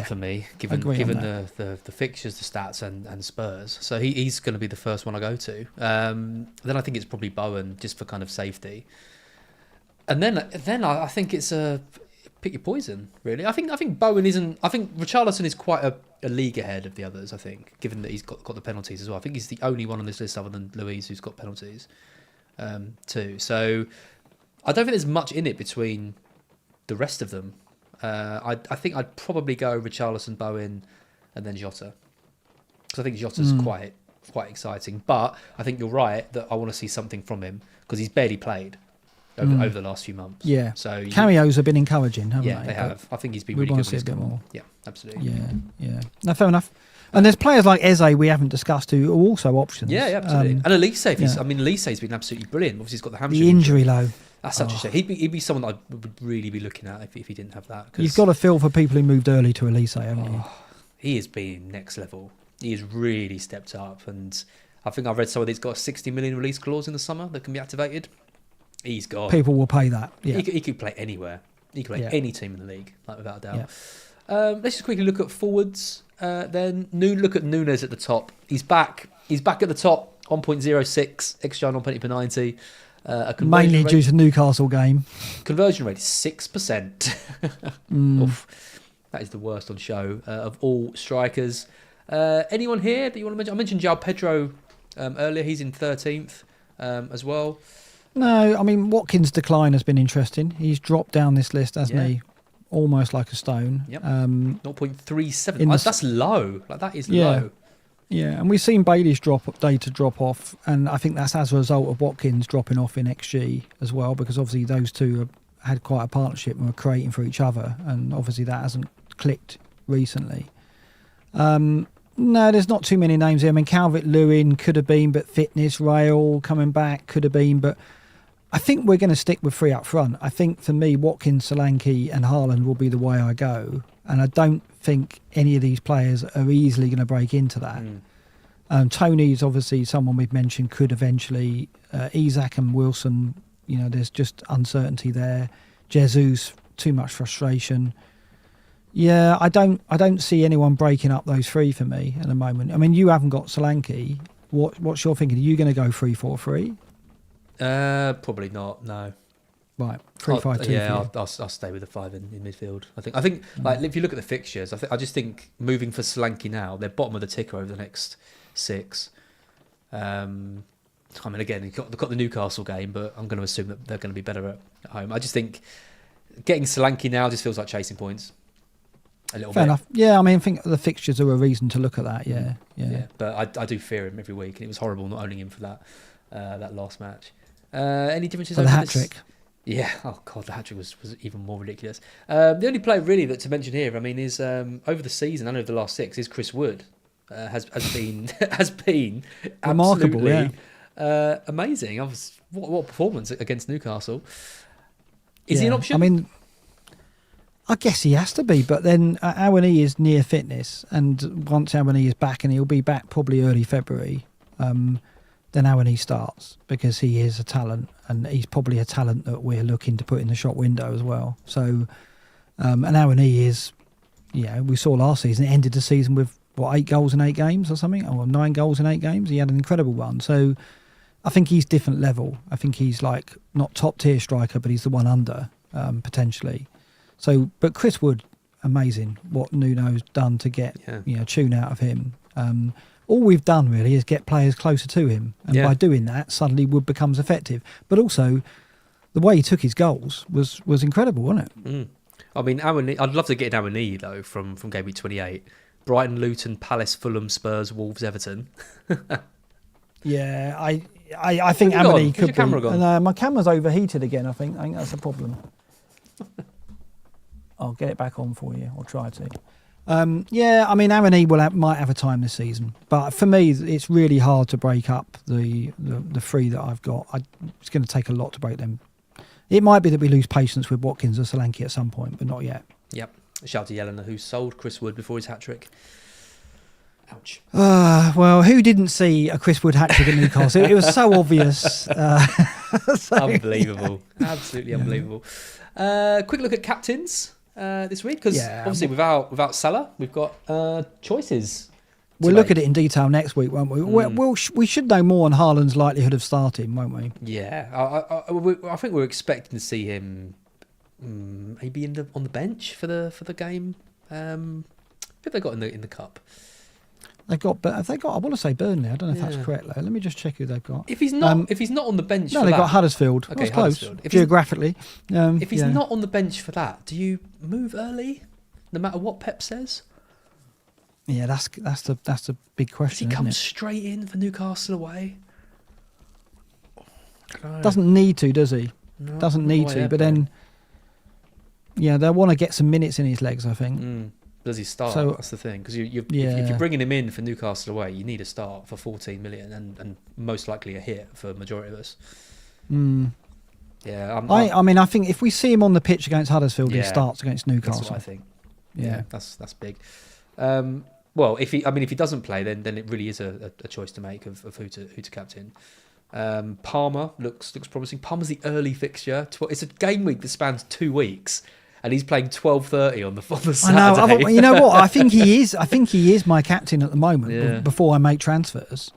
for me, given the fixtures, the stats, and Spurs. So he's going to be the first one I go to. Then I think it's probably Bowen, just for kind of safety. And then I think it's pick your poison, really. I think Bowen isn't. I think Richarlison is quite a league ahead of the others. I think, given that he's got the penalties as well. I think he's the only one on this list other than Luiz who's got penalties too. So I don't think there's much in it between the rest of them. I think I'd probably go Richarlison, Bowen, and then Jota, because I think Jota's quite exciting. But I think you're right that I want to see something from him because he's barely played over the last few months. Yeah. So cameos have been encouraging, haven't they? Yeah, they have. I think he's been really good. We want to see a bit more. Yeah, absolutely. Yeah. No, fair enough. And there's players like Eze we haven't discussed who are also options. Yeah, absolutely. And Elise, Elise's been absolutely brilliant. Obviously, he's got the hamstring. The injury low. That's such a shame. He'd be someone that I would really be looking at if he didn't have that. You've got a feel for people who moved early to Elise, haven't you? He has been next level. He has really stepped up. And I think I've read somewhere that he's got a 60 million release clause in the summer that can be activated. He's gone. People will pay that. Yeah. He could play anywhere. He could play any team in the league, without a doubt. Yeah. Let's just quickly look at forwards. Then look at Nunes at the top. He's back. He's back at the top. 1.06 XG on penalty per 90. Mainly due to Newcastle game. Conversion rate is 6%. Oof. That is the worst on show of all strikers. Anyone here that you want to mention? I mentioned João Pedro earlier. He's in 13th as well. No, I mean, Watkins' decline has been interesting. He's dropped down this list, hasn't he? Almost like a stone. Yep. 0.37. That's low. That is low. Yeah, and we've seen Bailey's data drop off, and I think that's as a result of Watkins dropping off in XG as well, because obviously those two have had quite a partnership and were creating for each other, and obviously that hasn't clicked recently. No, there's not too many names here. I mean, Calvert-Lewin could have been, but fitness, Rail coming back could have been, but I think we're going to stick with 3 up front. I think for me, Watkins, Solanke and Haaland will be the way I go. And I don't think any of these players are easily going to break into that. Tony's obviously someone we've mentioned could eventually. Isak and Wilson, there's just uncertainty there. Jesus, too much frustration. Yeah, I don't see anyone breaking up those 3 for me at the moment. I mean, you haven't got Solanke. What's your thinking? Are you going to go 3-4-3? Probably not. No. Right, 3-5-2. Yeah, I'll stay with the 5 in midfield. I think like if you look at the fixtures, I just think moving for Solanke now, they're bottom of the ticker over the next 6. I mean, again, you've got the Newcastle game, but I'm going to assume that they're going to be better at home. I just think getting Solanke now just feels like chasing points a little bit. Fair enough. Yeah, I mean, I think the fixtures are a reason to look at that. Yeah. But I do fear him every week, and it was horrible not owning him for that last match. Any differences over the hat trick? Yeah. Oh God, the hat trick was even more ridiculous. The only player really that to mention here, I mean, is over the season and over the last 6 is Chris Wood. Has been remarkable, absolutely amazing. What performance against Newcastle? Is he an option? I mean, I guess he has to be, but then Awani is near fitness, and once Awani is back, and he'll be back probably early February, then Awani starts, because he is a talent, and he's probably a talent that we're looking to put in the shop window as well. So, and Awani is, we saw last season, it ended the season with, 8 goals in 8 games or something, or 9 goals in 8 games. He had an incredible one. So I think he's different level. I think he's like not top tier striker, but he's the one under, potentially. So, but Chris Wood, amazing what Nuno's done to get tune out of him. all we've done really is get players closer to him, and by doing that, suddenly Wood becomes effective. But also, the way he took his goals was incredible, wasn't it? Mm. I mean, I'd love to get an Awoniyi though from game week 28. Brighton, Luton, Palace, Fulham, Spurs, Wolves, Everton. Yeah, I think Awoniyi could camera be. gone? My camera's overheated again. I think that's a problem. I'll get it back on for you. I'll try to. Yeah, I mean, Awoniyi might have a time this season, but for me, it's really hard to break up the three that I've got. It's going to take a lot to break them. It might be that we lose patience with Watkins or Solanke at some point, but not yet. Yep. Shout out to Yelena, who sold Chris Wood before his hat-trick. Ouch. Well, who didn't see a Chris Wood hat-trick at Newcastle? It was so obvious. Unbelievable. Absolutely unbelievable. Quick look at captains this week, because obviously without Salah, we've got choices. We'll look at it in detail next week, won't we? We should know more on Haaland's likelihood of starting, won't we? Yeah. I think we're expecting to see him maybe on the bench for the game. Who have they got in the cup? Have they got? I want to say Burnley. I don't know if that's correct though. Let me just check who they've got. If he's not on the bench, no, they've got Huddersfield. Okay, that's close Huddersfield. geographically. If he's not on the bench for that, do you move early, no matter what Pep says? Yeah, that's the big question. Does he come straight in for Newcastle away? Doesn't need to, does he? No, Doesn't need to, but then, they'll want to get some minutes in his legs, I think. Does he start? So, that's the thing. Because if you're bringing him in for Newcastle away, you need a start for 14 million and most likely a hit for the majority of us. Yeah, I mean, I think if we see him on the pitch against Huddersfield, he starts against Newcastle. That's what I think. Yeah, that's big. Well, if he doesn't play, then it really is a choice to make of who to captain. Palmer looks promising. Palmer's the early fixture. It's a game week that spans 2 weeks, and he's playing 12:30 on the Saturday. I know. You know what? I think he is. I think he is my captain at the moment. Before I make transfers,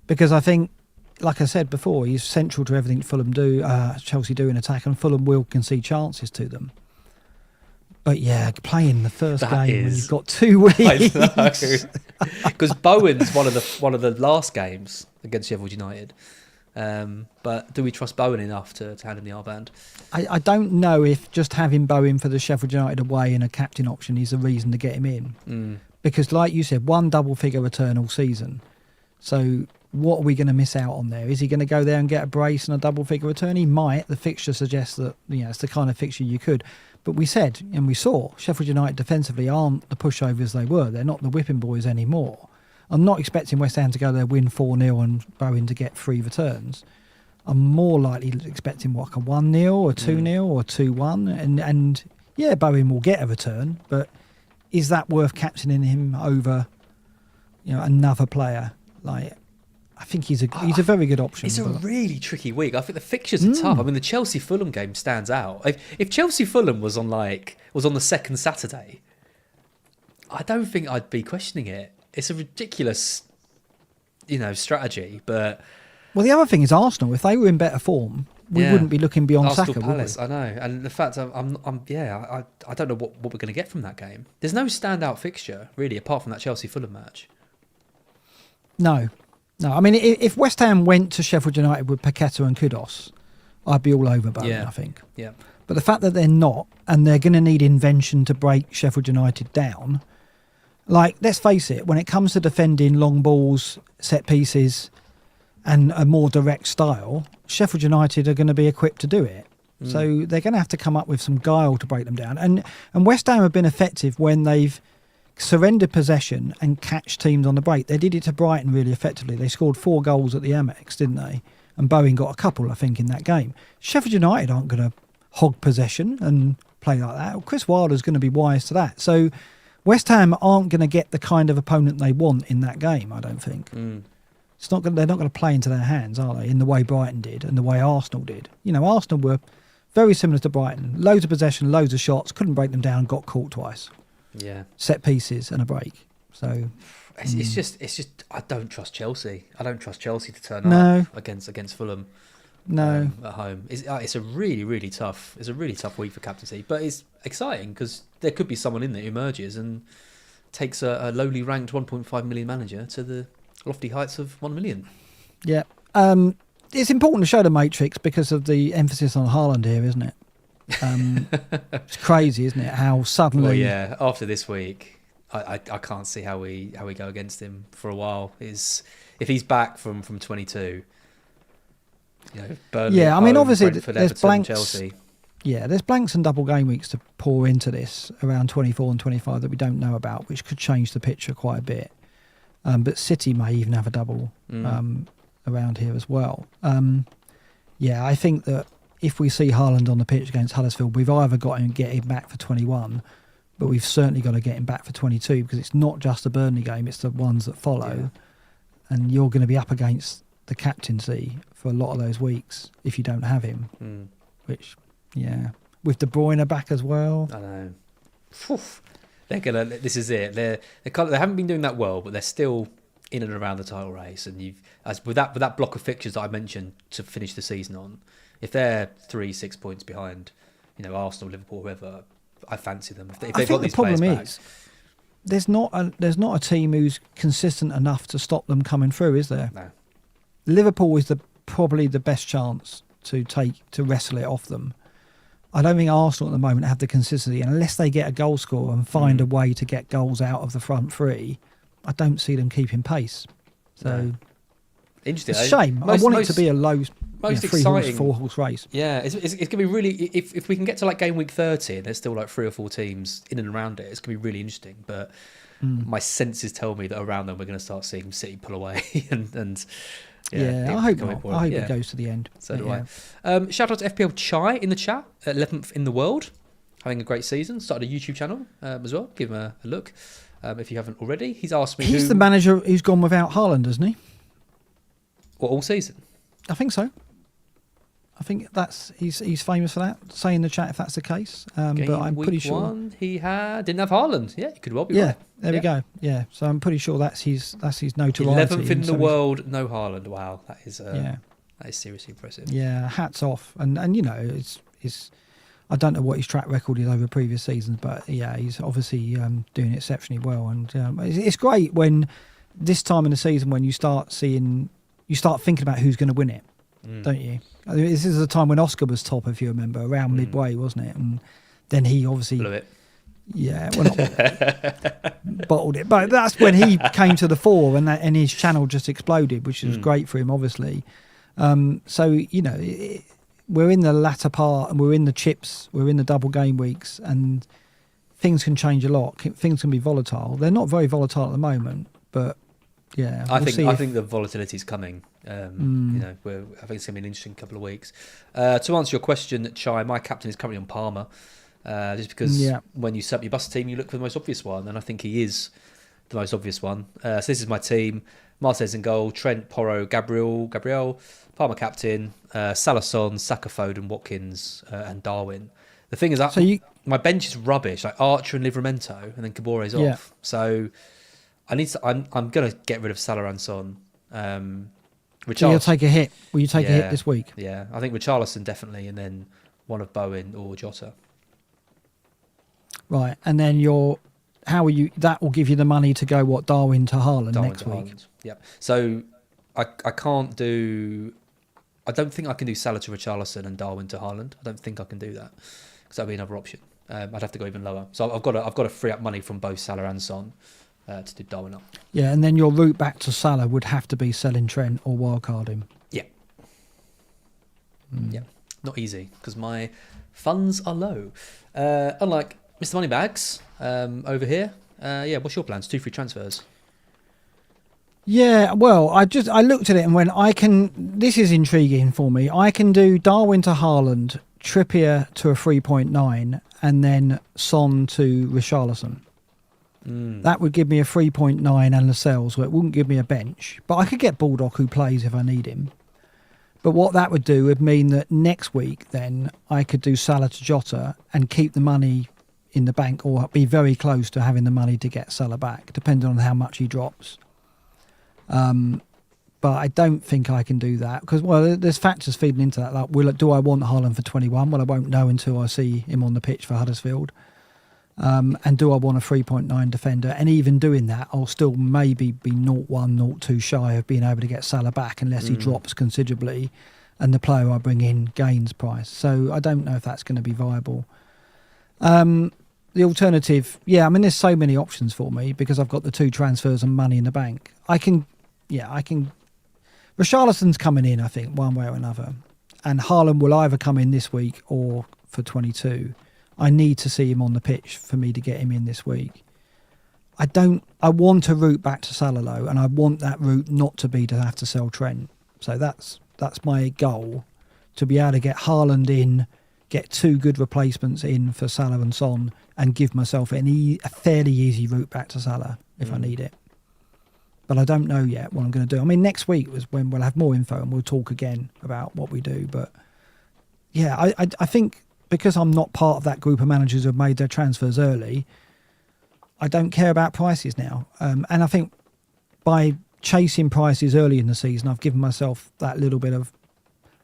because I think, like I said before, he's central to everything Fulham do, Chelsea do in attack, and Fulham will concede chances to them. But yeah, playing the first game when you've got 2 weeks. Because Bowen's one of the last games against Sheffield United. But do we trust Bowen enough to hand him the armband? I don't know if just having Bowen for the Sheffield United away and a captain option is a reason to get him in. Because like you said, one double-figure return all season. So what are we going to miss out on there? Is he going to go there and get a brace and a double-figure return? He might. The fixture suggests that it's the kind of fixture you could. But we said, and we saw, Sheffield United defensively aren't the pushovers they were. They're not the whipping boys anymore. I'm not expecting West Ham to go there, win 4-0 and Bowen to get 3 returns. I'm more likely expecting like a 1-0 or 2-0 or 2-1. And yeah, Bowen will get a return, but is that worth captaining him over another player? Like, I think he's a very good option. It's a really tricky week. I think the fixtures are tough. I mean, the Chelsea Fulham game stands out. If Chelsea Fulham was on the second Saturday, I don't think I'd be questioning it. It's a ridiculous, strategy. But the other thing is Arsenal. If they were in better form, we wouldn't be looking beyond Arsenal Saka. Palace, would we? I know, and the fact I don't know what we're going to get from that game. There's no standout fixture really, apart from that Chelsea Fulham match. No. I mean, if West Ham went to Sheffield United with Paqueta and Kudos, I'd be all over Bowen, I think. Yeah. But the fact that they're not, and they're going to need invention to break Sheffield United down, like, let's face it, when it comes to defending long balls, set pieces, and a more direct style, Sheffield United are going to be equipped to do it. So they're going to have to come up with some guile to break them down. And West Ham have been effective when they've surrendered possession and catch teams on the break. They did it to Brighton really effectively. They scored 4 goals at the Amex, didn't they? And Bowen got a couple, I think, in that game. Sheffield United aren't going to hog possession and play like that. Well, Chris Wilder's going to be wise to that. So West Ham aren't going to get the kind of opponent they want in that game, I don't think. They're not going to play into their hands, are they, in the way Brighton did and the way Arsenal did. Arsenal were very similar to Brighton. Loads of possession, loads of shots, couldn't break them down, got caught twice. Yeah, set pieces and a break. So it's just I don't trust Chelsea. I don't trust Chelsea to turn up against Fulham. No, at home. It's a really tough. It's a really tough week for captaincy, but it's exciting because there could be someone in there who emerges and takes a lowly ranked 1.5 million manager to the lofty heights of 1 million. Yeah. It's important to show the matrix because of the emphasis on Haaland here, isn't it? It's crazy, isn't it? How suddenly... Well, yeah, after this week, I can't see how we go against him for a while. If he's back from 22, Burnley, yeah, I mean, home, obviously Brentford, there's Everton, blanks. Chelsea. Yeah, there's blanks and double game weeks to pour into this around 24 and 25 that we don't know about, which could change the picture quite a bit. But City may even have a double around here as well. Yeah, I think that if we see Haaland on the pitch against Huddersfield, we've either got to get him back for 21, but we've certainly got to get him back for 22 because it's not just the Burnley game, it's the ones that follow. Yeah. And you're going to be up against the captaincy for a lot of those weeks if you don't have him, which... Yeah, with De Bruyne back as well. I know. They're gonna. This is it. They haven't been doing that well, but they're still in and around the title race. And with that block of fixtures that I mentioned to finish the season on, if they're 3-6 points behind, Arsenal, Liverpool, whoever, I fancy them. If they've got these players back. There's not a team who's consistent enough to stop them coming through, is there? No. Liverpool is probably the best chance to wrestle it off them. I don't think Arsenal at the moment have the consistency, and unless they get a goal scorer and find a way to get goals out of the front three, I don't see them keeping pace. So, interesting. It's a shame. I want it to be a low, most 3-horse, 4-horse race. Yeah, it's going to be really. If we can get to like game week 30 and there's still like 3 or 4 teams in and around it, it's going to be really interesting. But my senses tell me that around them we're going to start seeing City pull away and I hope not. I hope it goes to the end. So do I. Shout out to FPL Chai in the chat, 11th in the world, having a great season. Started a YouTube channel as well. Give him a look if you haven't already. He's asked me. He's the manager who's gone without Haaland, isn't he? What, all season? I think so. I think he's famous for that. Say in the chat if that's the case. But I'm pretty sure he didn't have Haaland. Yeah, he could well be. Right. There we go. Yeah, so I'm pretty sure that's his notoriety. 11th in the world, no Haaland. Wow, that is seriously impressive. Yeah, hats off. And it's I don't know what his track record is over previous seasons, but yeah, he's obviously doing exceptionally well. And it's great when this time in the season when you start thinking about who's going to win it, don't you? I mean, this is the time when Oscar was top, if you remember, around midway, wasn't it? And then he obviously blew it. Yeah, well, not bottled it, but that's when he came to the fore, and his channel just exploded, which was great for him, obviously. So we're in the latter part, and we're in the chips, we're in the double game weeks, and things can change a lot. Things can be volatile. They're not very volatile at the moment, but yeah, I think the volatility is coming. I think it's going to be an interesting couple of weeks. To answer your question, Chai, my captain is currently on Palmer. Just because when you set up your bus team, you look for the most obvious one, and I think he is the most obvious one. So this is my team: Martinez in goal, Trent, Porro, Gabriel, Palmer captain, Salah, Son, Saka, Foden, Watkins, and Darwin. The thing is, my bench is rubbish. Like Archer and Livramento, and then Cabore's off. So I'm going to get rid of Salah and Son. So you'll take a hit. Will you take a hit this week? Yeah, I think Richarlison definitely, and then one of Bowen or Jota. Right, and then that will give you the money to go, Darwin to Haaland next week? Yep. So I don't think I can do Salah to Richarlison and Darwin to Haaland. I don't think I can do that because that would be another option. I'd have to go even lower. So I've got to free up money from both Salah and Son to do Darwin up. Yeah, and then your route back to Salah would have to be selling Trent or wildcard him. Yeah. Yeah, not easy because my funds are low. Unlike Mr. Moneybags over here. What's your plans? 2 free transfers. Yeah, well, I looked at it and went, this is intriguing for me. I can do Darwin to Haaland, Trippier to a 3.9, and then Son to Richarlison. That would give me a 3.9 and Lascelles, so it wouldn't give me a bench. But I could get Baldock who plays if I need him. But what that would do would mean that next week then I could do Salah to Jota and keep the money in the bank or be very close to having the money to get Salah back, depending on how much he drops. But I don't think I can do that because, there's factors feeding into that. Like, do I want Haaland for 21? Well, I won't know until I see him on the pitch for Huddersfield. And do I want a 3.9 defender? And even doing that, I'll still maybe be 0-1, 0-2 shy of being able to get Salah back unless he drops considerably and the player I bring in gains price. So I don't know if that's going to be viable. The alternative, there's so many options for me because I've got the 2 transfers and money in the bank. I can. Richarlison's coming in, I think, one way or another. And Haaland will either come in this week or for 22. I need to see him on the pitch for me to get him in this week. I want a route back to Salah though, and I want that route not to be to have to sell Trent. So that's my goal, to be able to get Haaland in, get 2 good replacements in for Salah and Son, and give myself a fairly easy route back to Salah if I need it. But I don't know yet what I'm going to do. I mean, next week was when we'll have more info and we'll talk again about what we do. But yeah, I think because I'm not part of that group of managers who have made their transfers early, I don't care about prices now. And I think by chasing prices early in the season, I've given myself that little bit of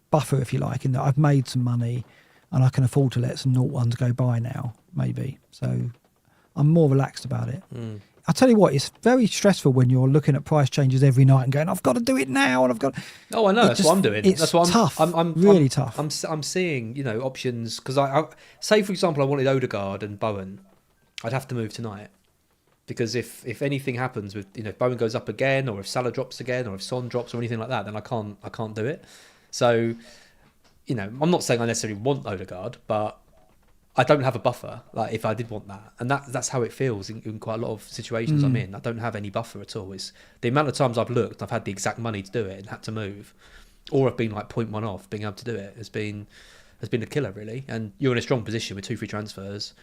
buffer, if you like, in that I've made some money and I can afford to let some 0-1s go by now, maybe. So I'm more relaxed about it. I'll tell you what, it's very stressful when you're looking at price changes every night and going, I've got to do it now, and I've got. Oh, I know. That's what I'm doing. That's what tough. I'm really tough. I'm seeing, options because I say, for example, I wanted Odegaard and Bowen. I'd have to move tonight because if anything happens with if Bowen goes up again, or if Salah drops again, or if Son drops or anything like that, then I can't do it. So, I'm not saying I necessarily want Odegaard, but I don't have a buffer, like if I did want that. And that's how it feels in quite a lot of situations I'm in. I don't have any buffer at all. It's the amount of times I've looked, I've had the exact money to do it and had to move. Or I've been like 0.1 off, being able to do it has been a killer, really. And you're in a strong position with 2 free transfers.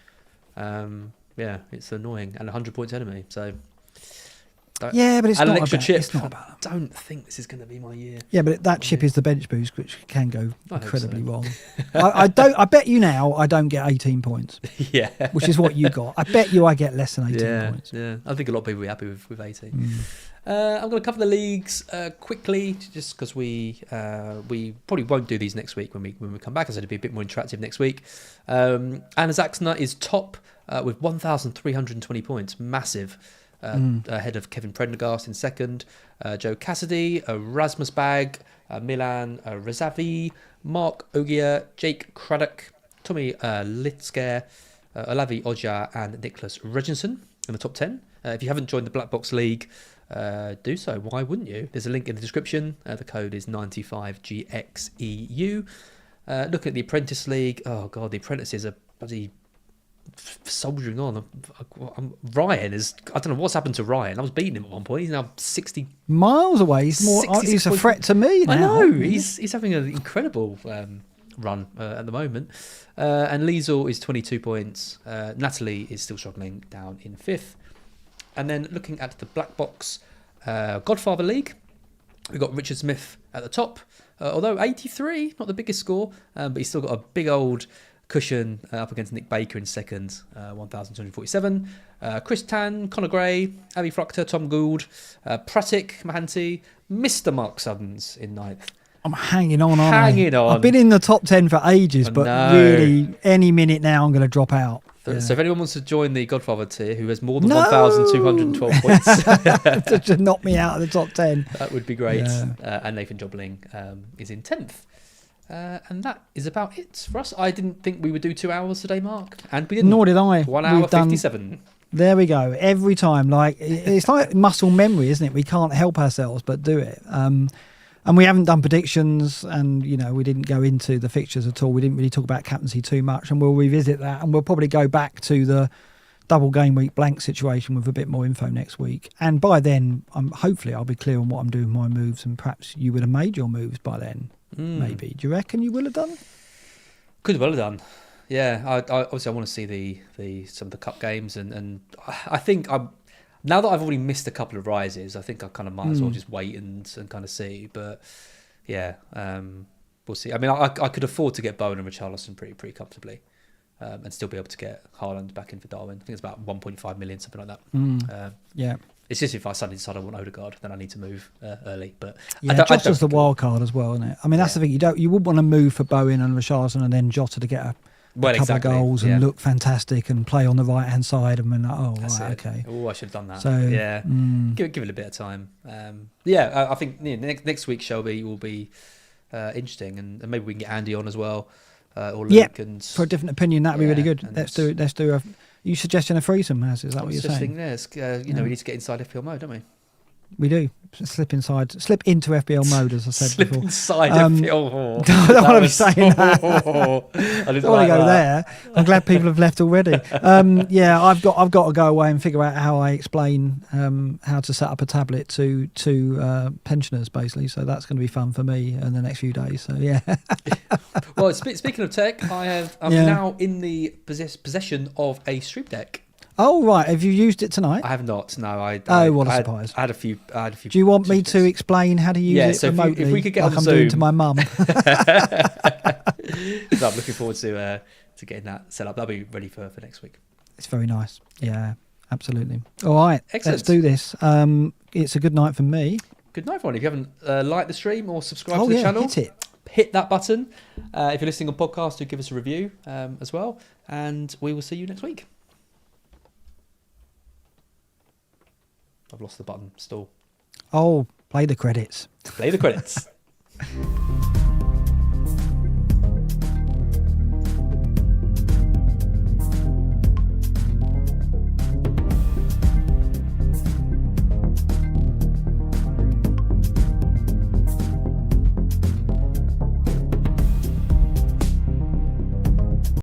It's annoying. And 100 points enemy, so... but it's not about chip. It's not about I don't think this is going to be my year. Yeah, but that chip is the bench boost, which can go incredibly wrong. I bet you now I don't get 18 points. Yeah, which is what you got. I bet you I get less than 18 points. Yeah, I think a lot of people will be happy with 18. I'm going to cover the leagues quickly, just because we probably won't do these next week when we come back. I said it'd be a bit more interactive next week. Anna Zaxner is top with 1,320 points, massive. Ahead of Kevin Prendergast in second, Joe Cassidy, Rasmus Bag, Milan Rezavi, Mark Ogier, Jake Craddock, Tommy Litsker, Olavi Oja, and Nicholas Reginson in the top 10. If you haven't joined the Black Box League, do so. Why wouldn't you? There's a link in the description. The code is 95GXEU. Looking at the Apprentice League, oh god, the apprentices are bloody soldiering on. Ryan is, I don't know what's happened to Ryan. I was beating him at one point. He's now 60 miles away. He's a threat to me now. I know. He's having an incredible run at the moment. And Liesel is 22 points. Natalie is still struggling down in 5th. And then looking at the Black Box Godfather League, we've got Richard Smith at the top. Although 83, not the biggest score, but he's still got a big old cushion up against Nick Baker in second, 1,247. Chris Tan, Conor Gray, Abby Fruchter, Tom Gould, Pratik Mahanti, Mr. Mark Suddens in 9th. I'm hanging on, Hanging on. I've been in the top 10 for ages, but really, any minute now I'm going to drop out. So if anyone wants to join the Godfather tier who has more than 1,212 points to knock me out of the top 10, that would be great. And Nathan Jobling is in 10th. And that is about it for us. I didn't think we would do 2 hours today, Mark, and we didn't. Nor did I. 1 hour 57. There we go. Every time, it's like muscle memory, isn't it? We can't help ourselves but do it. And we haven't done predictions, and we didn't go into the fixtures at all. We didn't really talk about captaincy too much, and we'll revisit that, and we'll probably go back to the double game week blank situation with a bit more info next week. And by then, hopefully I'll be clear on what I'm doing with my moves, and perhaps you would have made your moves by then. Maybe. Do you reckon you will have done? Could well have done. Yeah, I obviously I want to see some of the cup games, and I think now that I've already missed a couple of rises, I think I kind of might as well just wait and kind of see. But yeah, we'll see. I mean, I could afford to get Bowen and Richarlison pretty comfortably, and still be able to get Haaland back in for Darwin. I think it's about 1.5 million, something like that. Yeah. It's just if I suddenly decide I want Odegaard, then I need to move early. But Jota's the wild card as well, isn't it? I mean, that's the thing. You wouldn't want to move for Bowen and Richarlison and then Jota to get a Well, a couple exactly. of goals and Yeah. look fantastic and play on the right hand side, and then That's right, it. okay. Oh, I should have done that. So Yeah, give it a bit of time. I think next week, Shelby, will be interesting, and maybe we can get Andy on as well, or Luke. And for a different opinion, that'd be really good. and Let's do a. You suggesting a threesome, Is that what you're saying? We need to get inside FPL mode, don't we? We do slip into FBL mode, as I said Slip before. inside FPL. I don't want to be saying that. I don't want to go there. I'm glad people have left already. I've got to go away and figure out how I explain how to set up a tablet to pensioners, basically. So that's going to be fun for me in the next few days. So yeah. Well, speaking of tech, I'm now in the possession of a Stream Deck. Oh right, have you used it tonight? I have not. No, what a surprise! I had a few. Do you want me to explain how to use it remotely? If we could get like on I'm Zoom. doing to my mum. So I'm looking forward to getting that set up. That'll be ready for next week. It's very nice. Yeah, absolutely. All right, excellent. Let's do this. It's a good night from me. Good night, everyone. If you haven't liked the stream or subscribed to the channel, hit that button. If you're listening on podcast, do give us a review as well, and we will see you next week. I've lost the button. Stall. Oh, play the credits. Play the credits.